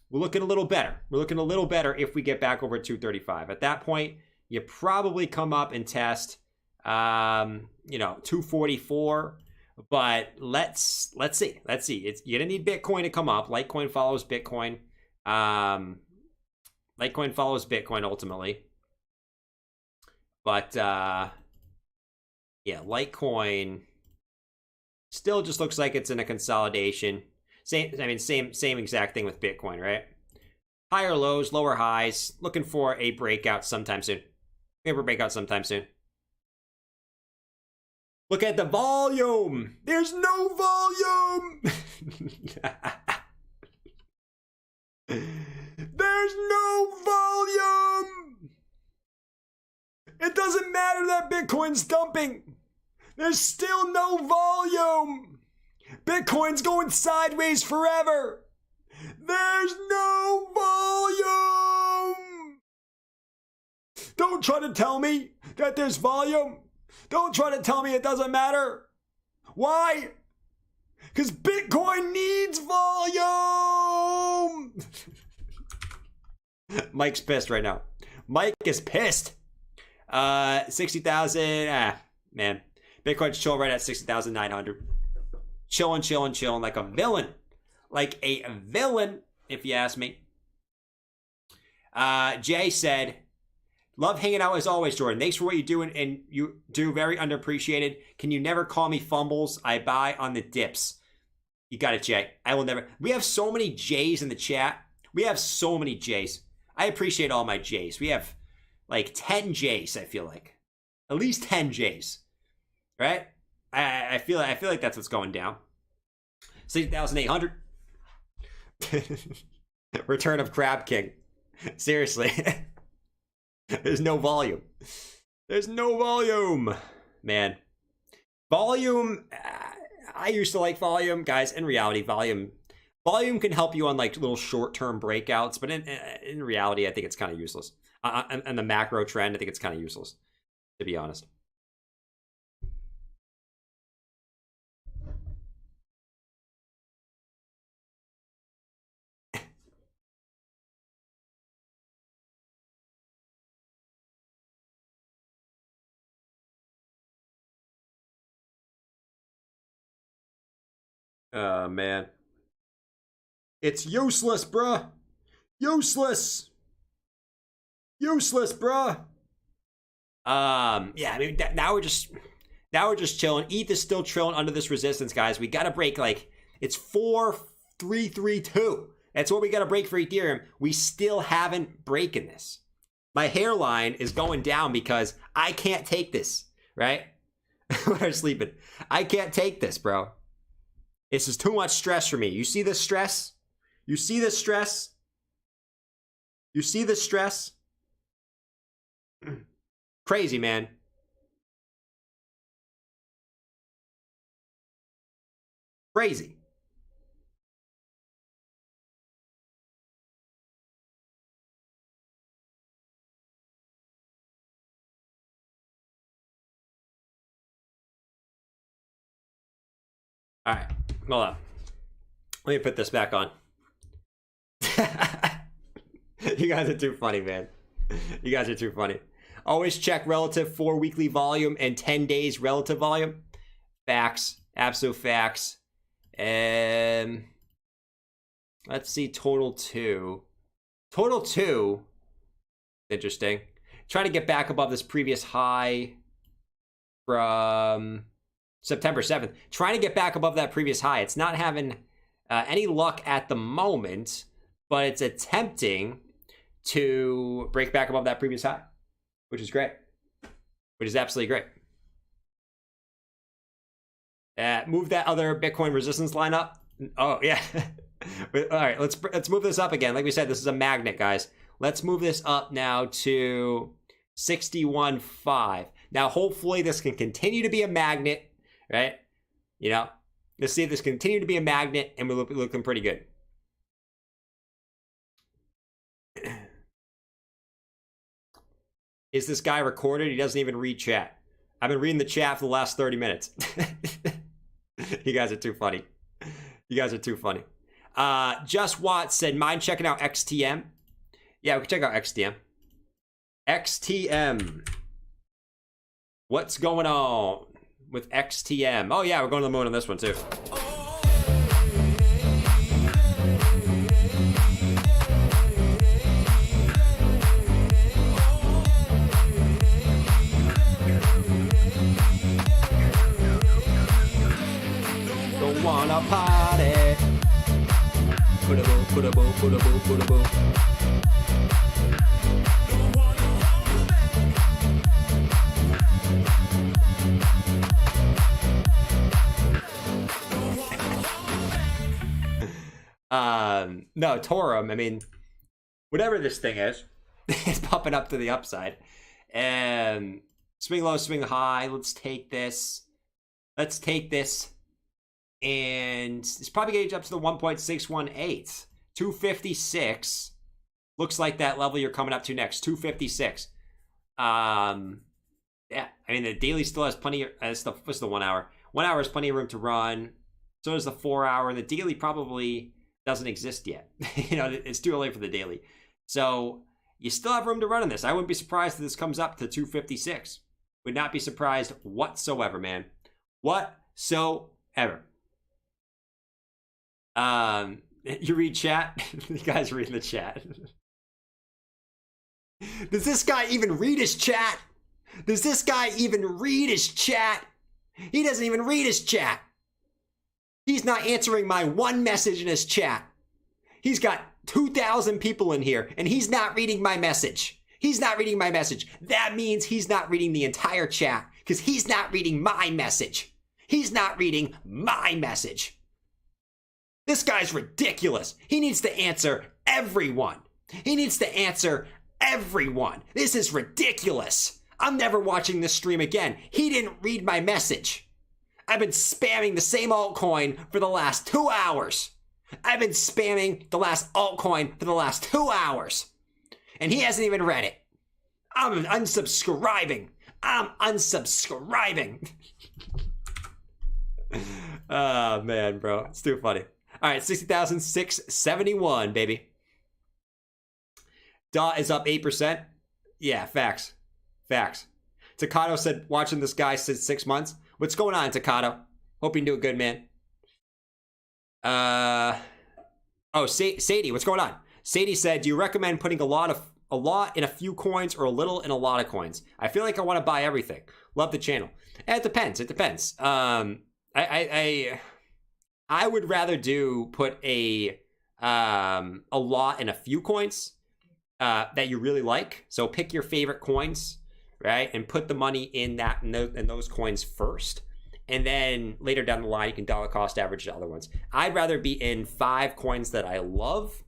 We're looking a little better. We're looking a little better if we get back over 235. At that point, you probably come up and test, 244. But let's see. You're gonna need Bitcoin to come up. Litecoin follows Bitcoin. Litecoin follows Bitcoin ultimately. But yeah, Litecoin still just looks like it's in a consolidation. Same exact thing with Bitcoin, right? Higher lows, lower highs. Looking for a breakout sometime soon. Look at the volume. There's no volume. There's no volume. It doesn't matter that Bitcoin's dumping. There's still no volume. Bitcoin's going sideways forever. There's no volume. Don't try to tell me that there's volume. Don't try to tell me it doesn't matter. Why? Because Bitcoin needs volume. Mike's pissed right now. Mike is pissed. 60,000. Man. Bitcoin's chilling right at 60,900. Chilling like a villain. Like a villain, if you ask me. Jay said, Love hanging out as always, Jordan. Thanks for what you do, and you do. Very underappreciated. Can you never call me fumbles? I buy on the dips. You got it, Jay. I will never. We have so many J's in the chat. We have so many J's. I appreciate all my J's. We have like 10 J's, I feel like. At least 10 J's. Right? I feel like that's what's going down. 6,800. Return of Crab King. Seriously. There's no volume. There's no volume. Man. Volume. I used to like volume. Guys, in reality, volume can help you on like little short-term breakouts. But in reality, I think it's kind of useless. And the macro trend, I think it's kind of useless, to be honest. Oh, man. It's useless, bruh. Useless. Useless, bruh. Yeah, I mean, now we're just chilling. ETH is still chilling under this resistance, guys. We got to break, like, it's 4,332. That's what we got to break for Ethereum. We still haven't broken this. My hairline is going down because I can't take this, right? We're sleeping. I can't take this, bro. This is too much stress for me. You see this stress? You see this stress? You see this stress? Crazy, man. Crazy. All right, hold on. Let me put this back on. You guys are too funny, man. You guys are too funny. Always check relative 4 weekly volume and 10 days relative volume. Facts. Absolute facts. And let's see, total 2. Total 2. Interesting. Trying to get back above this previous high from September 7th. Trying to get back above that previous high. It's not having any luck at the moment, but it's attempting to break back above that previous high, which is great. Which is absolutely great. Move that other Bitcoin resistance line up. Oh, yeah. All right, let's move this up again. Like we said, this is a magnet, guys. Let's move this up now to 61.5. Now, hopefully this can continue to be a magnet, right? You know, let's see if this continue to be a magnet, and we're looking pretty good. Is this guy recorded? He doesn't even read chat. I've been reading the chat for the last 30 minutes. You guys are too funny. You guys are too funny. Just Watt said, mind checking out XTM? Yeah, we can check out XTM. XTM. What's going on with XTM? Oh, yeah, we're going to the moon on this one, too. Don't wanna party. Put-a-boo, put-a-boo, put-a-boo, put-a-boo. No, Torum, I mean, whatever this thing is, it's popping up to the upside. And swing low, swing high. Let's take this. Let's take this. And it's probably going to get up to the 1.618. 256. Looks like that level you're coming up to next. 256. Yeah, I mean, the daily still has plenty of, what's the 1 hour? 1 hour has plenty of room to run. So does the 4 hour. The daily probably doesn't exist yet. You know, it's too early for the daily. So you still have room to run in this. I wouldn't be surprised if this comes up to 256. Would not be surprised whatsoever, man. Whatsoever. You read chat? You guys read the chat. Does this guy even read his chat? Does this guy even read his chat? He doesn't even read his chat. He's not answering my one message in his chat. He's got 2,000 people in here, and he's not reading my message. He's not reading my message. That means he's not reading the entire chat, because he's not reading my message. He's not reading my message. This guy's ridiculous. He needs to answer everyone. He needs to answer everyone. This is ridiculous. I'm never watching this stream again. He didn't read my message. I've been spamming the same altcoin for the last 2 hours. I've been spamming the last altcoin for the last 2 hours. And he hasn't even read it. I'm unsubscribing. I'm unsubscribing. Oh, man, bro. It's too funny. All right, 60,671, baby. DOT is up 8%. Yeah, facts. Facts. Takato said, watching this guy since 6 months. What's going on, Takato? Hope you're doing good, man. Oh, Sadie, what's going on? Sadie said, do you recommend putting a lot in a few coins or a little in a lot of coins? I feel like I want to buy everything. Love the channel. It depends. It depends. I would rather put a lot in a few coins that you really like. So pick your favorite coins, right? And put the money in those coins first. And then later down the line, you can dollar cost average the other ones. I'd rather be in 5 coins that I love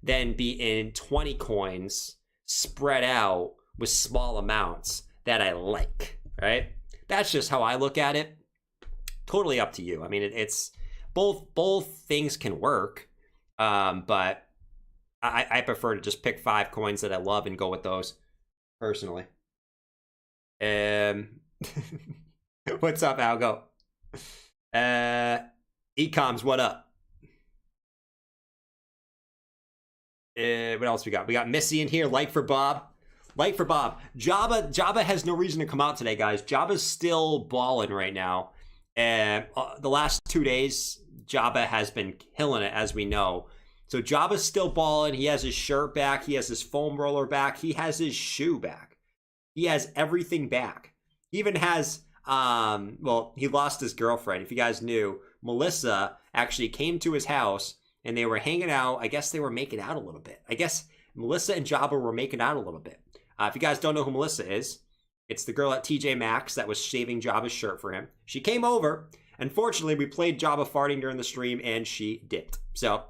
than be in 20 coins spread out with small amounts that I like, right? That's just how I look at it. Totally up to you. I mean, it's both things can work, but I prefer to just pick 5 coins that I love and go with those personally. What's up, Algo? Ecoms, what up? What else we got? We got Missy in here. Like for Bob. Like for Bob. Jabba has no reason to come out today, guys. Jabba's still balling right now. And the last 2 days, Jabba has been killing it, as we know. So Jabba's still balling. He has his shirt back. He has his foam roller back. He has his shoe back. He has everything back. He even has, well, he lost his girlfriend. If you guys knew, Melissa actually came to his house and they were hanging out. I guess they were making out a little bit. I guess Melissa and Jabba were making out a little bit. If you guys don't know who Melissa is, it's the girl at TJ Maxx that was shaving Jabba's shirt for him. She came over. Unfortunately, we played Jabba farting during the stream and she dipped. So,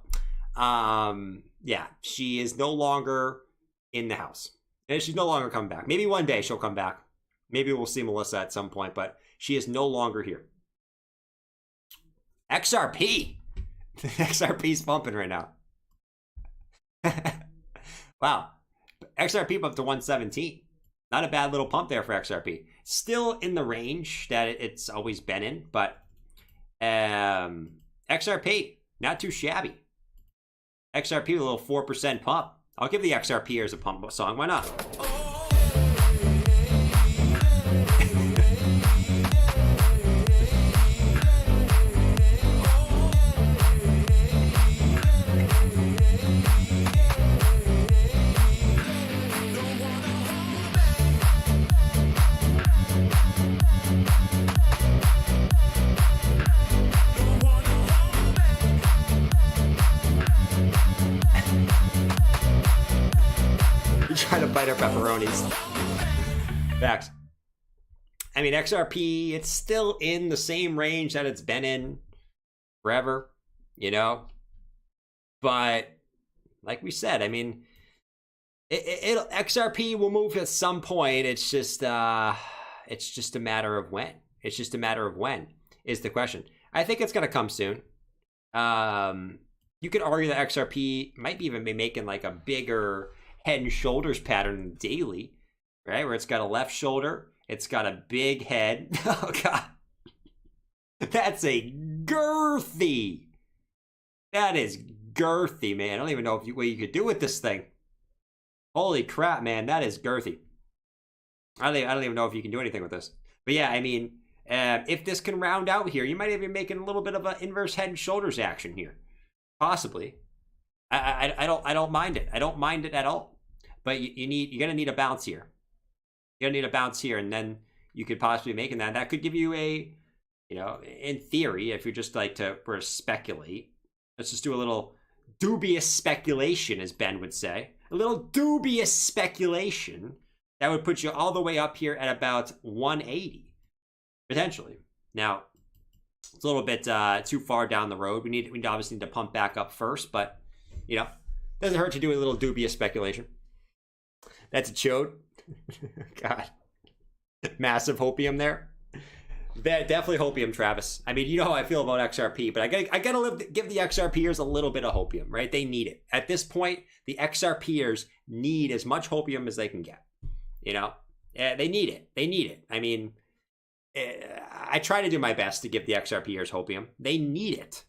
yeah, she is no longer in the house. And she's no longer coming back. Maybe one day she'll come back. Maybe we'll see Melissa at some point, but she is no longer here. XRP. XRP's pumping right now. Wow. XRP up to 117. Not a bad little pump there for XRP. Still in the range that it's always been in, but XRP, not too shabby. XRP, a little 4% pump. I'll give the XRPers a pump song. Why not? Trying to bite our pepperonis. Facts. I mean, XRP, it's still in the same range that it's been in forever, you know? But like we said, I mean, XRP will move at some point. It's just a matter of when. It's just a matter of when is the question. I think it's going to come soon. You could argue that XRP might even be making like a bigger head and shoulders pattern daily, right? Where it's got a left shoulder, it's got a big head. Oh God, that's a girthy. That is girthy, man. I don't even know what you could do with this thing. Holy crap, man, that is girthy. I don't even know if you can do anything with this. But yeah, I mean, if this can round out here, you might even be making a little bit of an inverse head and shoulders action here, possibly. I don't mind it. I don't mind it at all. but you're gonna need a bounce here. You're gonna need a bounce here, and then you could possibly be making that. That could give you a, in theory, if you're just like to speculate, let's just do a little dubious speculation, as Ben would say. A little dubious speculation that would put you all the way up here at about 180, potentially. Now, it's a little bit too far down the road. We obviously need to pump back up first, but doesn't hurt to do a little dubious speculation. That's a chode. God, massive hopium there. Definitely hopium, Travis. I mean, you know how I feel about XRP, but I gotta give the XRPers a little bit of hopium, right? They need it at this point. The XRPers need as much hopium as they can get. They need it. They need it. I mean, I try to do my best to give the XRPers hopium. They need it.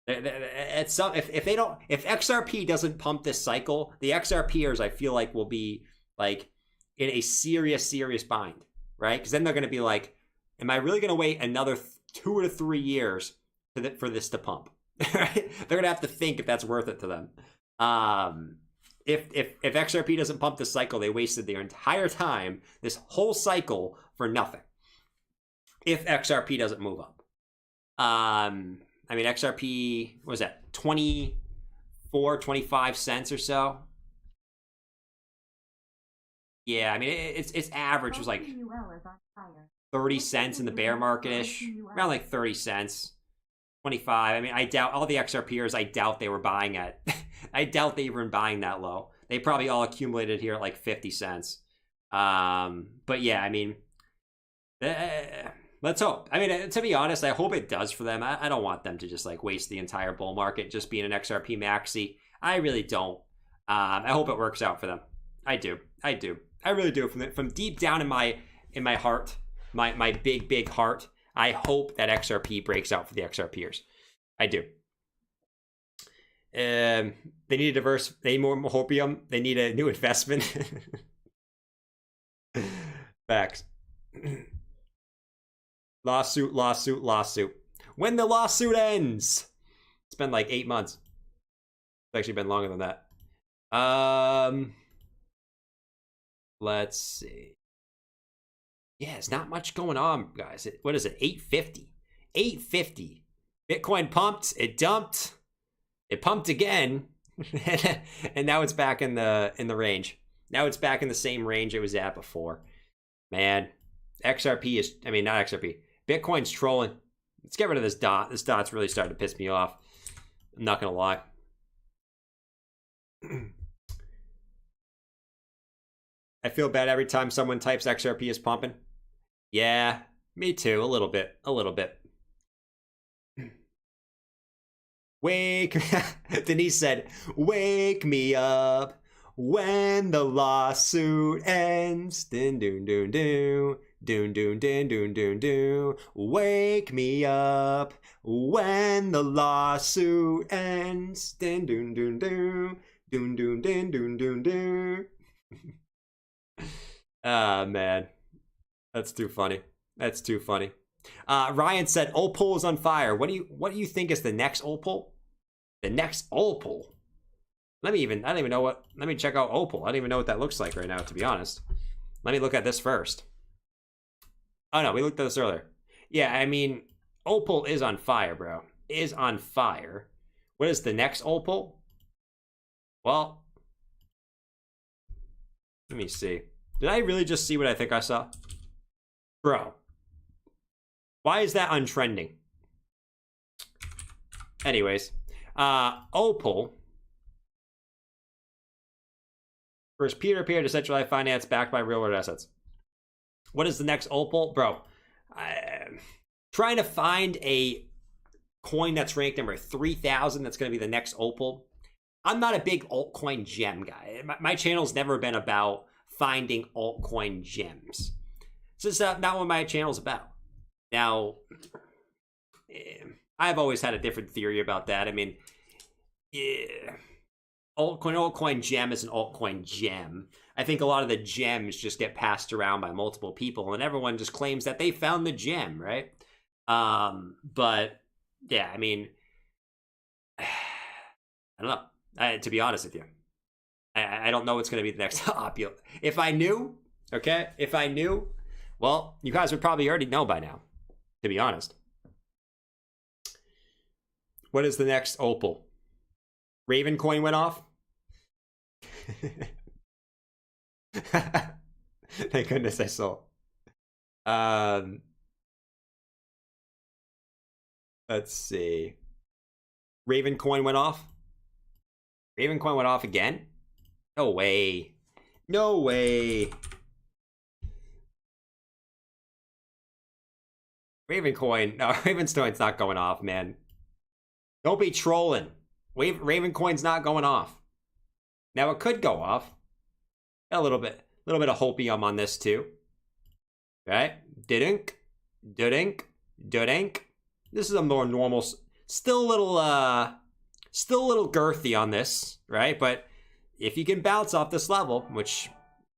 If XRP doesn't pump this cycle, the XRPers, I feel like, will be like in a serious bind, right? Because then they're going to be like, am I really going to wait another 2 to 3 years for this to pump? Right? They're going to have to think if that's worth it to them. If XRP doesn't pump this cycle, they wasted their entire time, this whole cycle, for nothing. If XRP doesn't move up. I mean, XRP, what was that, 24, 25 cents or so? Yeah, I mean, its average was like 30 cents in the bear market-ish, around like 30 cents, 25. I mean, I doubt, all the XRPers, I doubt they were buying at, I doubt they were buying that low. They probably all accumulated here at like 50 cents. But yeah, I mean, let's hope. I mean, to be honest, I hope it does for them. I don't want them to just like waste the entire bull market just being an XRP maxi. I really don't. I hope it works out for them. I do. I really do. From deep down in my heart, my big heart, I hope that XRP breaks out for the XRPers. I do. They need a they need more hopium. They need a new investment. Facts. Lawsuit. When the lawsuit ends. It's been like 8 months. It's actually been longer than that. Let's see. Yeah, it's not much going on, guys. What is it? 850. 850. Bitcoin pumped. It dumped. It pumped again. And now it's back in the range. Now it's back in the same range it was at before. Man, XRP is, I mean, not XRP. Bitcoin's trolling. Let's get rid of this dot. This dot's really starting to piss me off. I'm not going to lie. I feel bad every time someone types XRP is pumping. Yeah, me too. A little bit. Wake. Denise said, wake me up when the lawsuit ends. Dun dun dun dun. Dun dun dun dun dun dun. Wake me up when the lawsuit ends. Dun dun dun dun. Dun dun dun dun dun dun. Ah, man. That's too funny. Ryan said Opal is on fire. What do you think is the next Opal? The next Opal? I don't even know what, let me check out Opal. I don't even know what that looks like right now, to be honest. Let me look at this first. Oh no, we looked at this earlier. Yeah, I mean, Opal is on fire, bro. Is on fire. What is the next Opal? Well, let me see. Did I really just see what I think I saw? Bro. Why is that untrending? Anyways. Opal. First peer-to-peer decentralized finance backed by real-world assets. What is the next Opal? Bro. Trying to find a coin that's ranked number 3,000 that's going to be the next Opal. I'm not a big altcoin gem guy. My channel's never been about finding altcoin gems. So it's not what my channel's about. Now, I've always had a different theory about that. I mean, altcoin gem is an altcoin gem. I think a lot of the gems just get passed around by multiple people, and everyone just claims that they found the gem, right? But yeah, I mean, I don't know. To be honest with you, I don't know what's going to be the next opulent. If I knew, okay, if I knew, well, you guys would probably already know by now, to be honest. What is the next opal? Raven coin went off? Thank goodness I saw. Let's see. Raven coin went off? Raven coin went off again? No way. No way. Raven coin. No, Ravencoin's not going off, man. Don't be trolling. Raven coin's not going off. Now it could go off. A little bit of hopium on this too. Okay. Didink. Didink. Didink. This is a more normal, still a little girthy on this, right? But if you can bounce off this level, which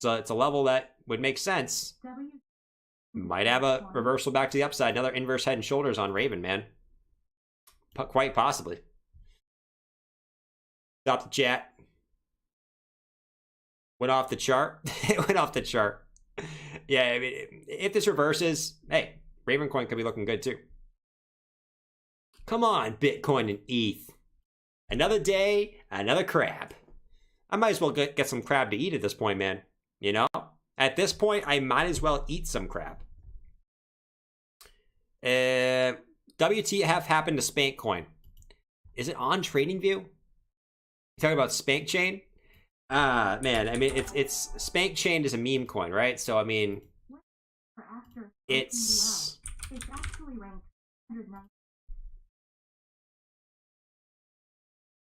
it's a level that would make sense, might have a reversal back to the upside. Another inverse head and shoulders on Raven, man. Quite possibly. Stop the chat. Went off the chart. It went off the chart. Yeah, I mean, if this reverses, hey, Raven coin could be looking good too. Come on, Bitcoin and ETH. Another day, another crab. I might as well get some crab to eat at this point, man. You know? At this point, I might as well eat some crab. WTF happened to Spank Coin? Is it on TradingView? You talking about Spank Chain? Man, I mean, it's Spank Chain is a meme coin, right? So, I mean, it's actually ranked 109.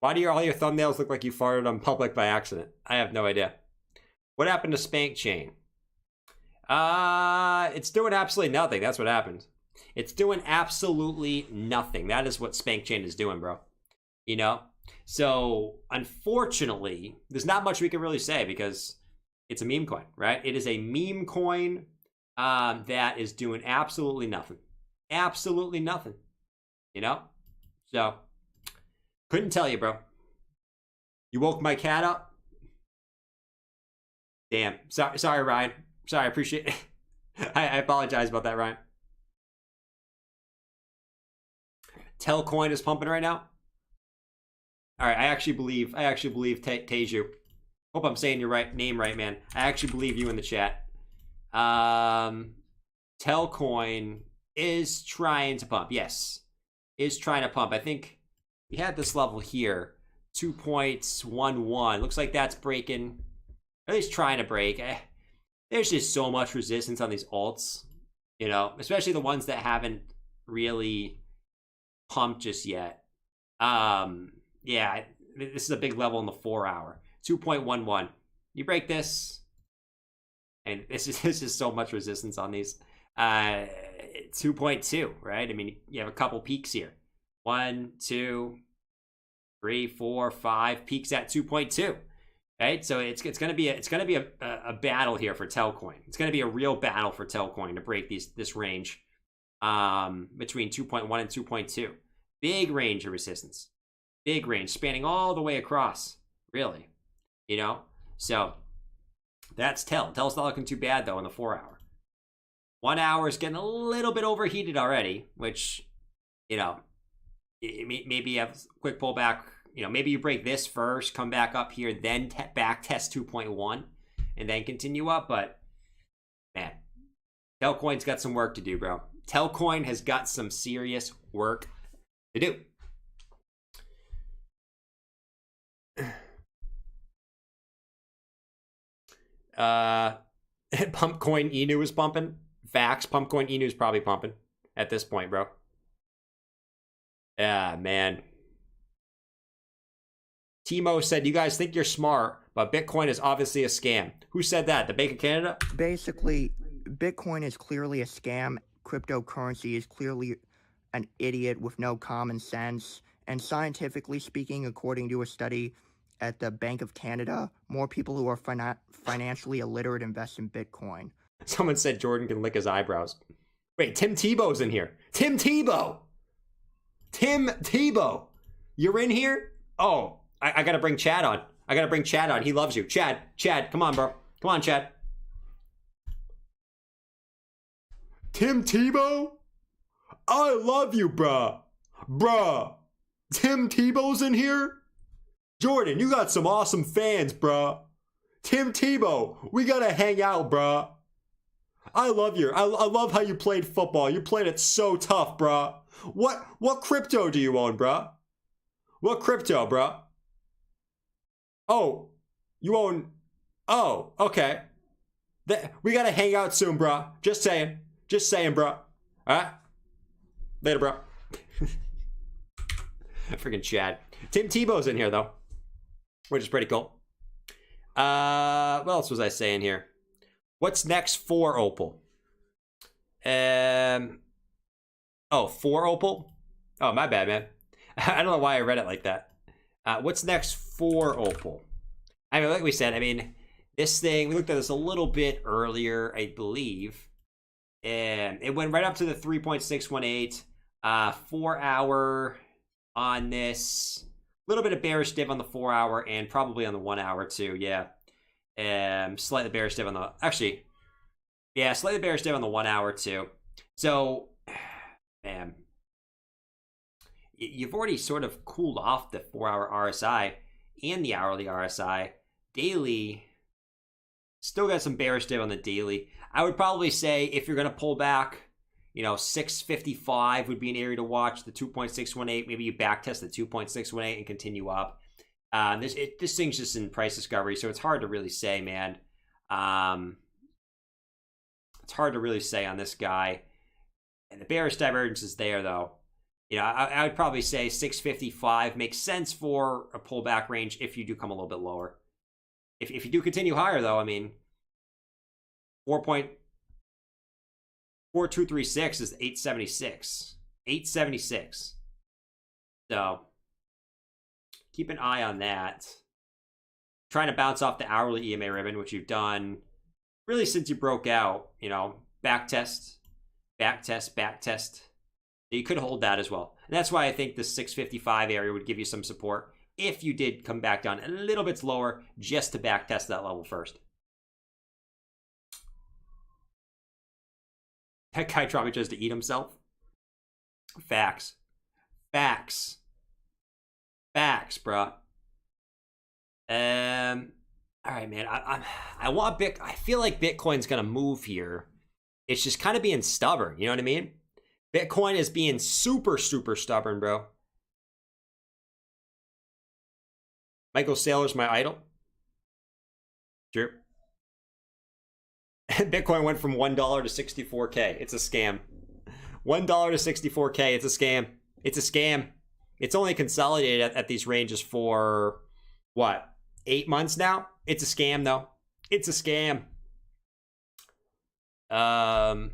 Why do all your thumbnails look like you farted on public by accident? I have no idea. What happened to Spank Chain? It's doing absolutely nothing. That's what happened. It's doing absolutely nothing. That is what Spank Chain is doing, bro. You know? So, unfortunately, there's not much we can really say because it's a meme coin, right? It is a meme coin that is doing absolutely nothing. Absolutely nothing. You know? So, couldn't tell you, bro. You woke my cat up? Damn. Sorry, Ryan. Sorry, I appreciate it. I apologize about that, Ryan. Telcoin is pumping right now. All right, I actually believe Teju. Hope I'm saying your name right, man. I actually believe you in the chat. Telcoin is trying to pump. Yes, is trying to pump. I think we had this level here, 2.11. Looks like that's breaking. At least trying to break. There's just so much resistance on these alts, you know, especially the ones that haven't really pumped just yet. Yeah, this is a big level in the 4 hour. 2.11. You break this, and this is so much resistance on these. 2.2, right? I mean, you have a couple peaks here. 1, 2, 3, 4, 5 peaks at 2.2. Right? So it's gonna be a battle here for Telcoin. It's gonna be a real battle for Telcoin to break this range between 2.1 and 2.2. Big range of resistance. Big range, spanning all the way across, really. You know? So, that's Tel. Tel's not looking too bad, though, in the 4 hour. 1 hour is getting a little bit overheated already, which, you know, maybe you have a quick pullback. You know, maybe you break this first, come back up here, then back test 2.1, and then continue up. But, man, Telcoin's got some work to do, bro. Telcoin has got some serious work to do. Pumpcoin Inu is pumping. Facts. Pumpcoin Inu is probably pumping at this point, bro. Yeah, man. Timo said, you guys think you're smart, but Bitcoin is obviously a scam. Who said that? The Bank of Canada? Basically, Bitcoin is clearly a scam. Cryptocurrency is clearly an idiot with no common sense. And scientifically speaking, according to a study at the Bank of Canada, more people who are financially illiterate invest in Bitcoin. Someone said Jordan can lick his eyebrows. Wait, Tim Tebow's in here. Tim Tebow! Tim Tebow! You're in here? Oh, I gotta bring Chad on. I gotta bring Chad on. He loves you. Chad, come on, bro. Come on, Chad. Tim Tebow? I love you, bruh. Bruh. Tim Tebow's in here? Jordan, you got some awesome fans, bruh. Tim Tebow, we gotta hang out, bruh. I love you. I love how you played football. You played it so tough, bruh. What crypto do you own, bruh? What crypto, bruh? Oh, you own... Oh, okay. We gotta hang out soon, bruh. Just saying, bruh. Alright? Later, bruh. Freaking Chad. Tim Tebow's in here, though, which is pretty cool. What else was I saying here? What's next for Opal? Oh, for Opal? Oh, my bad, man. I don't know why I read it like that. What's next for Opal? I mean, like we said, I mean, this thing, we looked at this a little bit earlier, I believe. And it went right up to the 3.618. 4 hour on this. A little bit of bearish div on the 4 hour and probably on the 1 hour too, yeah. Slightly bearish div on the... Actually, yeah, slightly bearish div on the 1 hour too. So, man, you've already sort of cooled off the 4 hour RSI and the hourly RSI. Daily, still got some bearish div on the daily. I would probably say if you're going to pull back, you know, 655 would be an area to watch. The 2.618, maybe you backtest the 2.618 and continue up. This thing's just in price discovery, so it's hard to really say, man. It's hard to really say on this guy. And the bearish divergence is there, though. You know, I would probably say 655 makes sense for a pullback range if you do come a little bit lower. If you do continue higher, though, I mean, 4.4236 is 876. 876. So keep an eye on that. Trying to bounce off the hourly EMA ribbon, which you've done really since you broke out. You know, back test. You could hold that as well. And that's why I think the 655 area would give you some support if you did come back down a little bit lower just to back test that level first. That guy probably tries to eat himself. Facts, bruh. All right, man. I feel like Bitcoin's gonna move here. It's just kind of being stubborn. You know what I mean? Bitcoin is being super stubborn, bro. Michael Saylor's my idol. True. Bitcoin went from $1 to 64K. It's a scam. $1 to 64K. It's a scam. It's a scam. It's only consolidated at these ranges for what? 8 months now? It's a scam, though. It's a scam. All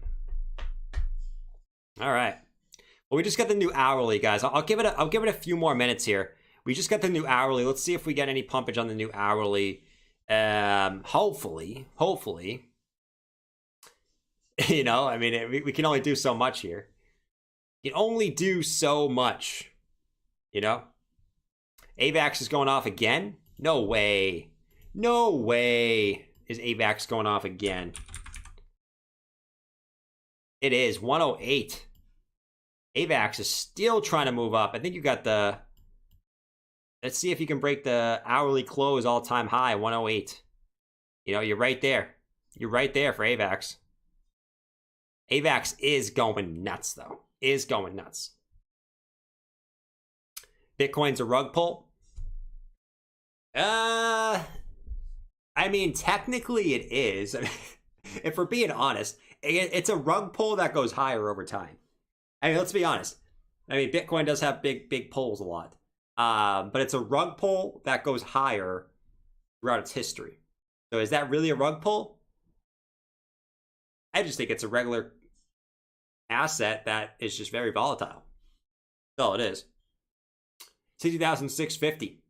right. Well, we just got the new hourly, guys. I'll give it a few more minutes here. We just got the new hourly. Let's see if we get any pumpage on the new hourly. Hopefully. You know, I mean, we can only do so much here. You can only do so much. You know? AVAX is going off again? No way. No way is AVAX going off again. It is 108. AVAX is still trying to move up. I think you got the... Let's see if you can break the hourly close all-time high, 108. You know, you're right there. You're right there for AVAX. AVAX is going nuts, though. Is going nuts. Bitcoin's a rug pull. I mean, technically it is. I mean, if we're being honest, it's a rug pull that goes higher over time. I mean, let's be honest. I mean, Bitcoin does have big pulls a lot. But it's a rug pull that goes higher throughout its history. So is that really a rug pull? I just think it's a regular asset that is just very volatile. That's all it is. 60,650.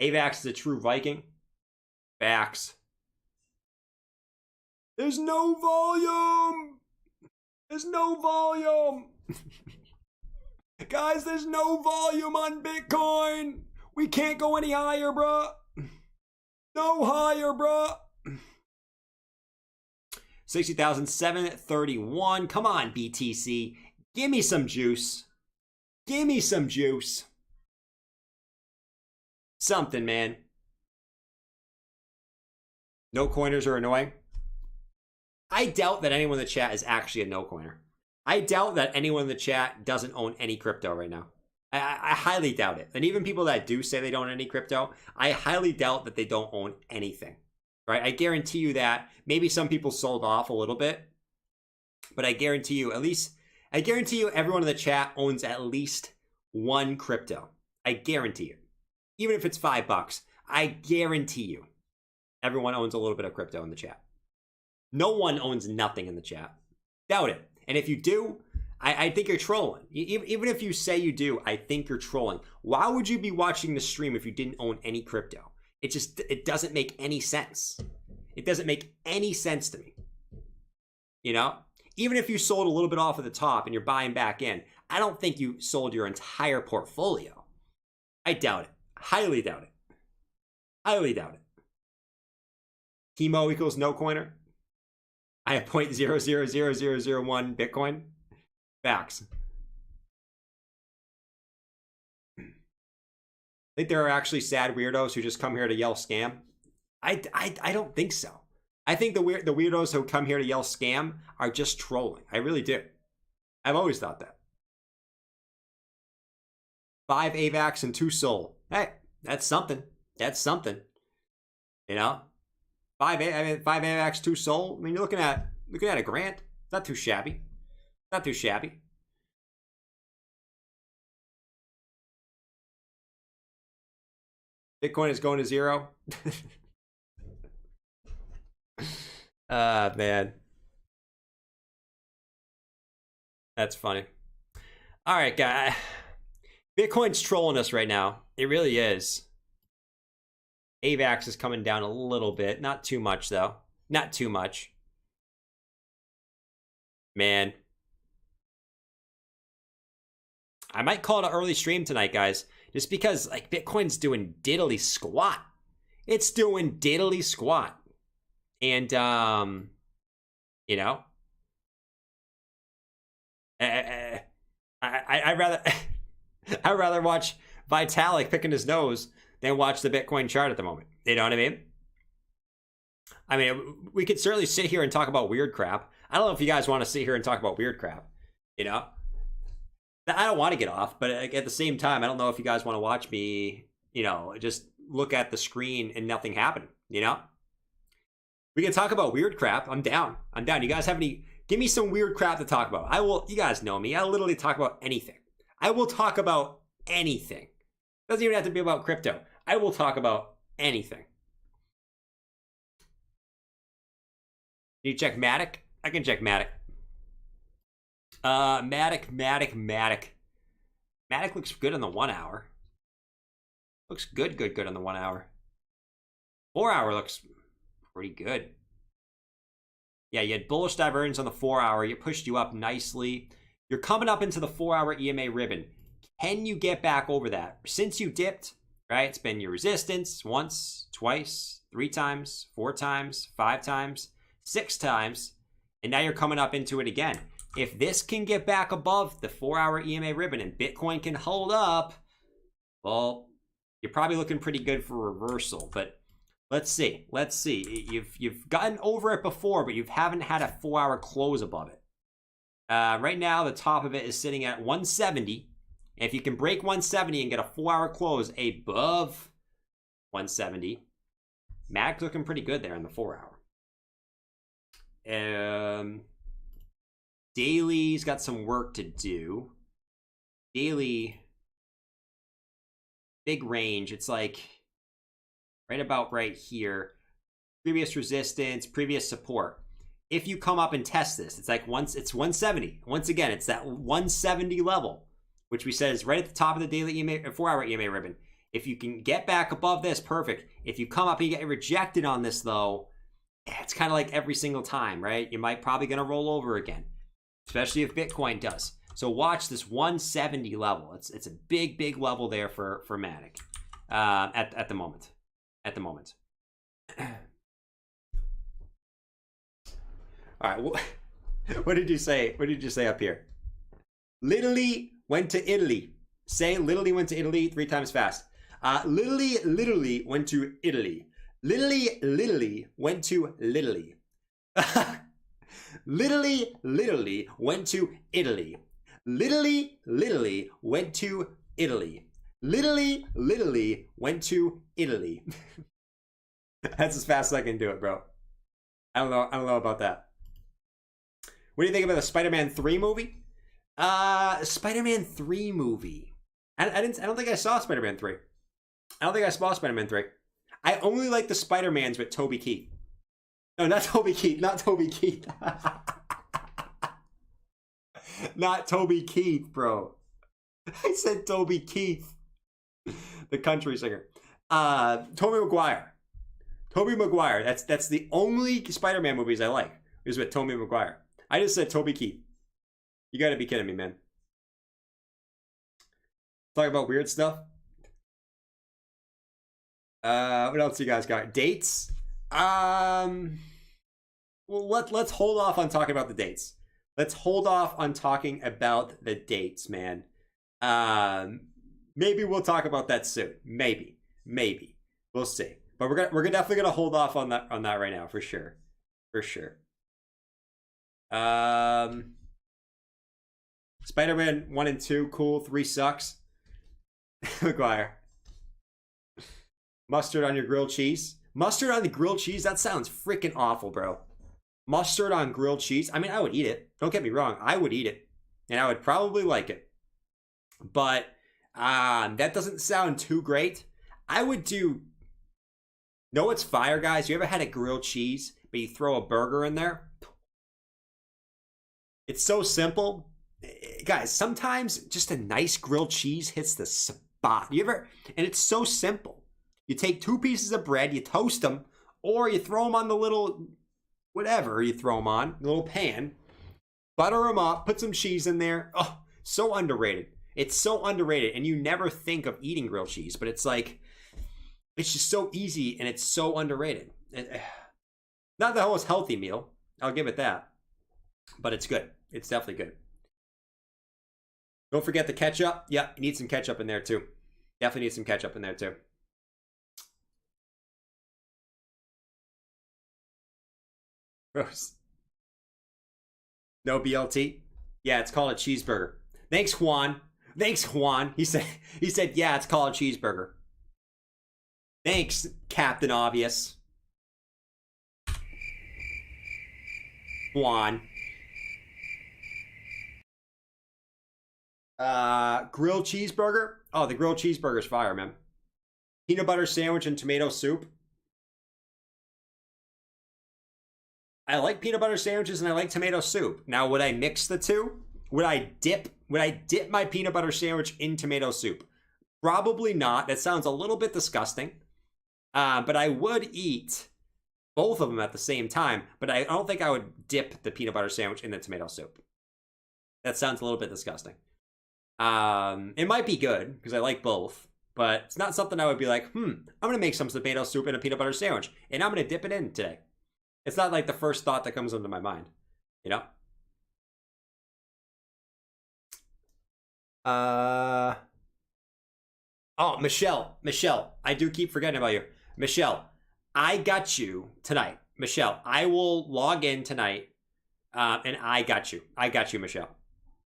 AVAX is a true Viking. Facts. There's no volume. There's no volume. Guys, there's no volume on Bitcoin. We can't go any higher, bruh. No higher, bruh. 60,731. Come on, BTC. Give me some juice. Give me some juice. Something, man. No coiners are annoying. I doubt that anyone in the chat is actually a no coiner. I doubt that anyone in the chat doesn't own any crypto right now. I highly doubt it. And even people that do say they don't own any crypto, I highly doubt that they don't own anything. Right? I guarantee you that maybe some people sold off a little bit, but I guarantee you everyone in the chat owns at least one crypto. I guarantee it. Even if it's $5, I guarantee you everyone owns a little bit of crypto in the chat. No one owns nothing in the chat. Doubt it. And if you do, I think you're trolling. Even if you say you do, I think you're trolling. Why would you be watching the stream if you didn't own any crypto? It doesn't make any sense. It doesn't make any sense to me. You know? Even if you sold a little bit off at the top and you're buying back in, I don't think you sold your entire portfolio. I doubt it. Highly doubt it. Highly doubt it. Chemo equals no coiner. I have 0.000001 Bitcoin. Facts. I think there are actually sad weirdos who just come here to yell scam. I don't think so. I think the weirdos who come here to yell scam are just trolling. I really do. I've always thought that. 5 AVAX and 2 SOL. Hey, that's something. That's something. You know? 5 AVAX, 2 SOL. I mean, you're looking at a grand. It's not too shabby. Not too shabby. Bitcoin is going to 0. Man. That's funny. All right, guy. Bitcoin's trolling us right now. It really is. AVAX is coming down a little bit. Not too much, though. Not too much. Man. I might call it an early stream tonight, guys. Just because, like, Bitcoin's doing diddly squat. It's doing diddly squat. And, you know. I'd rather watch Vitalik picking his nose than watch the Bitcoin chart at the moment. You know what I mean? I mean, we could certainly sit here and talk about weird crap. I don't know if you guys want to sit here and talk about weird crap. You know? I don't want to get off, but at the same time, I don't know if you guys want to watch me, you know, just look at the screen and nothing happen, you know? We can talk about weird crap. I'm down. I'm down. You guys have any... Give me some weird crap to talk about. I will... You guys know me. I literally talk about anything. I will talk about anything. Doesn't even have to be about crypto. I will talk about anything. Can you check Matic? I can check Matic. Matic. Matic looks good on the 1 hour. Looks good on the 1 hour. 4 hour looks pretty good. Yeah, you had bullish divergence on the 4 hour. It pushed you up nicely. You're coming up into the 4 hour EMA ribbon. Can you get back over that? Since you dipped, right? It's been your resistance once, twice, 3 times, 4 times, 5 times, 6 times, and now you're coming up into it again. If this can get back above the 4 hour EMA ribbon and Bitcoin can hold up, well, you're probably looking pretty good for reversal. But let's see. Let's see. You've gotten over it before, but you haven't had a 4 hour close above it. Right now, the top of it is sitting at 170. If you can break 170 and get a 4 hour close above 170, Matic's looking pretty good there in the 4 hour. Daily's got some work to do. Daily, big range. It's like right about right here. Previous resistance, previous support. If you come up and test this, it's like it's 170. Once again, it's that 170 level, which we said is right at the top of the daily EMA, 4 hour EMA ribbon. If you can get back above this, perfect. If you come up and you get rejected on this, though, it's kind of like every single time, right? You might probably going to roll over again, especially if Bitcoin does. So watch this 170 level. It's a big level there for Matic. at the moment. At the moment. All right. What did you say? What did you say up here? Literally went to Italy. Say literally went to Italy 3 times fast. Literally went to Italy. Literally went to Italy. Literally went to Italy. Literally went to Italy. Literally went to Italy. That's as fast as I can do it, bro. I don't know about that. What do you think about the Spider-Man 3 movie? Spider-Man 3 movie. I don't think I saw Spider-Man 3. I don't think I saw Spider-Man 3. I only like the Spider-Mans with Toby Keith. No, not Toby Keith. Not Toby Keith. Not Toby Keith, bro. I said Toby Keith. The country singer. Tobey Maguire. Tobey Maguire. That's the only Spider-Man movies I like. Is with Tobey Maguire. I just said Toby Keith. You gotta be kidding me, man. Talk about weird stuff. What else you guys got? Dates? Well, let's hold off on talking about the dates. Let's hold off on talking about the dates, man. Maybe we'll talk about that soon. Maybe. We'll see. But we're definitely gonna hold off on that right now for sure. For sure. Spider-Man 1 and 2, cool. 3 sucks. McGuire. Mustard on your grilled cheese. Mustard on the grilled cheese? That sounds freaking awful, bro. Mustard on grilled cheese? I mean, I would eat it. Don't get me wrong. I would eat it. And I would probably like it. But that doesn't sound too great. I would do... Know what's fire, guys? You ever had a grilled cheese, but you throw a burger in there? It's so simple. Guys, sometimes just a nice grilled cheese hits the spot. And it's so simple. You take 2 pieces of bread, you toast them, or you throw them on the little, whatever you throw them on, the little pan, butter them up, put some cheese in there. Oh, so underrated. It's so underrated, and you never think of eating grilled cheese, but it's like, it's just so easy, and it's so underrated. Not the most healthy meal, I'll give it that, but it's good. It's definitely good. Don't forget the ketchup. Yeah, you need some ketchup in there too. Definitely need some ketchup in there too. Gross. No BLT? Yeah, it's called a cheeseburger. Thanks, Juan. He said, yeah, it's called a cheeseburger. Thanks, Captain Obvious. Juan. Grilled cheeseburger. Oh, the grilled cheeseburger's fire, man. Peanut butter sandwich and tomato soup. I like peanut butter sandwiches and I like tomato soup. Now, would I mix the two? Would I dip my peanut butter sandwich in tomato soup? Probably not. That sounds a little bit disgusting. But I would eat both of them at the same time. But I don't think I would dip the peanut butter sandwich in the tomato soup. That sounds a little bit disgusting. It might be good because I like both, but it's not something I would be like, I'm gonna make some tomato soup and a peanut butter sandwich, and I'm gonna dip it in today. It's not like the first thought that comes into my mind, you know? Oh, Michelle, I do keep forgetting about you. Michelle, I got you tonight. Michelle, I will log in tonight, and I got you, Michelle.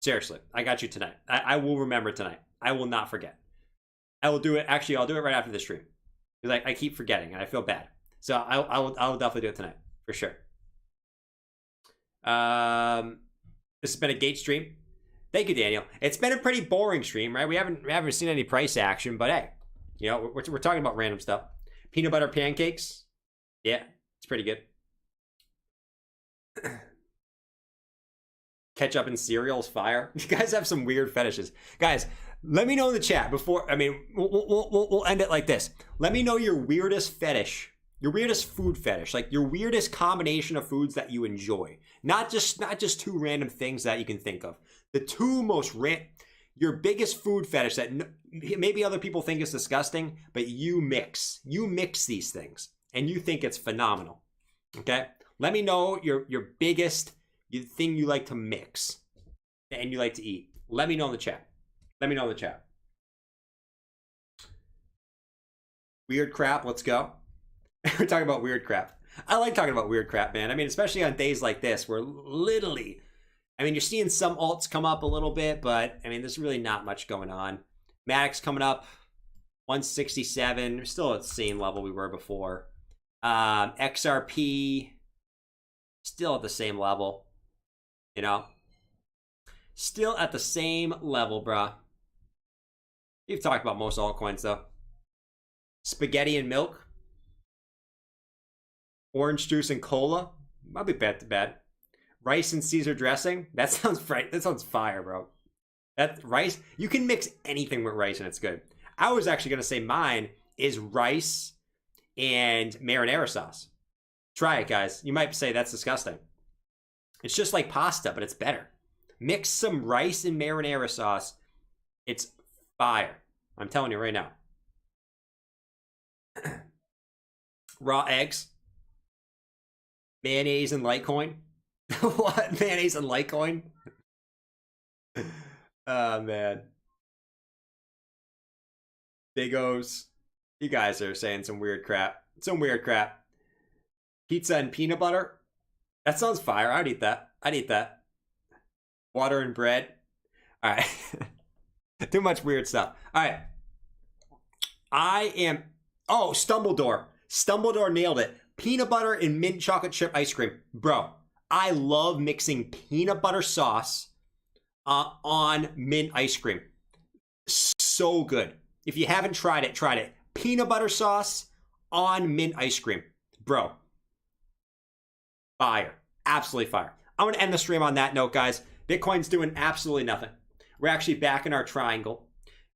Seriously, I got you tonight. I will remember tonight. I will not forget. I will do it. Actually, I'll do it right after the stream because I keep forgetting and I feel bad. So I will definitely do it tonight for sure. This has been a Gate stream. Thank you, Daniel. It's been a pretty boring stream, right? We haven't seen any price action, but hey, you know we're talking about random stuff. Peanut butter pancakes. Yeah, it's pretty good. Ketchup and cereal is fire. You guys have some weird fetishes. Guys, let me know in the chat before, I mean, we'll end it like this. Let me know your weirdest fetish, your weirdest food fetish, like your weirdest combination of foods that you enjoy. Not just 2 random things that you can think of. The 2 most Your biggest food fetish that maybe other people think is disgusting, but you mix these things and you think it's phenomenal. Okay? Let me know your biggest thing you like to mix and you like to eat. Let me know in the chat. Let me know in the chat. Weird crap, let's go. We're talking about weird crap. I like talking about weird crap, man. I mean, especially on days like this where literally, I mean, you're seeing some alts come up a little bit, but I mean, there's really not much going on. Matic's coming up 167. We're still at the same level we were before. XRP still at the same level. You know, still at the same level, bruh. You've talked about most altcoins though. Spaghetti and milk. Orange juice and cola. Might be bad. Rice and Caesar dressing. That sounds fire, bro. That rice, you can mix anything with rice and it's good. I was actually gonna say mine is rice and marinara sauce. Try it, guys. You might say that's disgusting. It's just like pasta, but it's better. Mix some rice and marinara sauce. It's fire. I'm telling you right now. Raw eggs. Mayonnaise and Litecoin. What? Mayonnaise and Litecoin? Oh, man. Big O's. You guys are saying some weird crap. Some weird crap. Pizza and peanut butter. That sounds fire. I'd eat that. I'd eat that. Water and bread. All right. Too much weird stuff. All right. I am... Oh, Stumbledore. Stumbledore nailed it. Peanut butter and mint chocolate chip ice cream. Bro, I love mixing peanut butter sauce on mint ice cream. So good. If you haven't tried it. Peanut butter sauce on mint ice cream. Bro. Fire. Absolutely fire. I'm going to end the stream on that note, guys. Bitcoin's doing absolutely nothing. We're actually back in our triangle.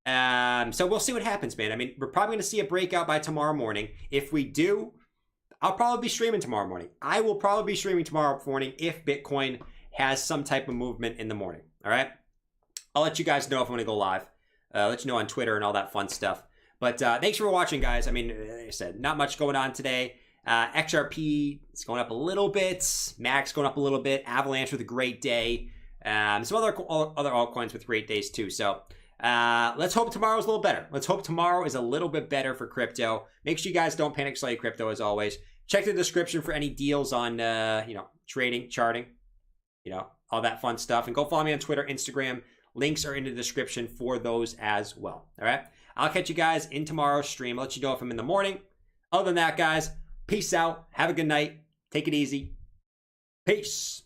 So we'll see what happens, man. I mean, we're probably going to see a breakout by tomorrow morning. If we do, I'll probably be streaming tomorrow morning. I will probably be streaming tomorrow morning if Bitcoin has some type of movement in the morning. All right. I'll let you guys know if I'm going to go live. I'll let you know on Twitter and all that fun stuff. But thanks for watching, guys. I mean, like I said, not much going on today. XRP is going up a little bit. Max going up a little bit. Avalanche with a great day. Some other altcoins with great days too. So let's hope tomorrow's a little better. Let's hope tomorrow is a little bit better for crypto. Make sure you guys don't panic sell your crypto as always. Check the description for any deals on trading, charting, all that fun stuff. And go follow me on Twitter, Instagram. Links are in the description for those as well. All right. I'll catch you guys in tomorrow's stream. I'll let you know if I'm in the morning. Other than that, guys, peace out. Have a good night. Take it easy. Peace.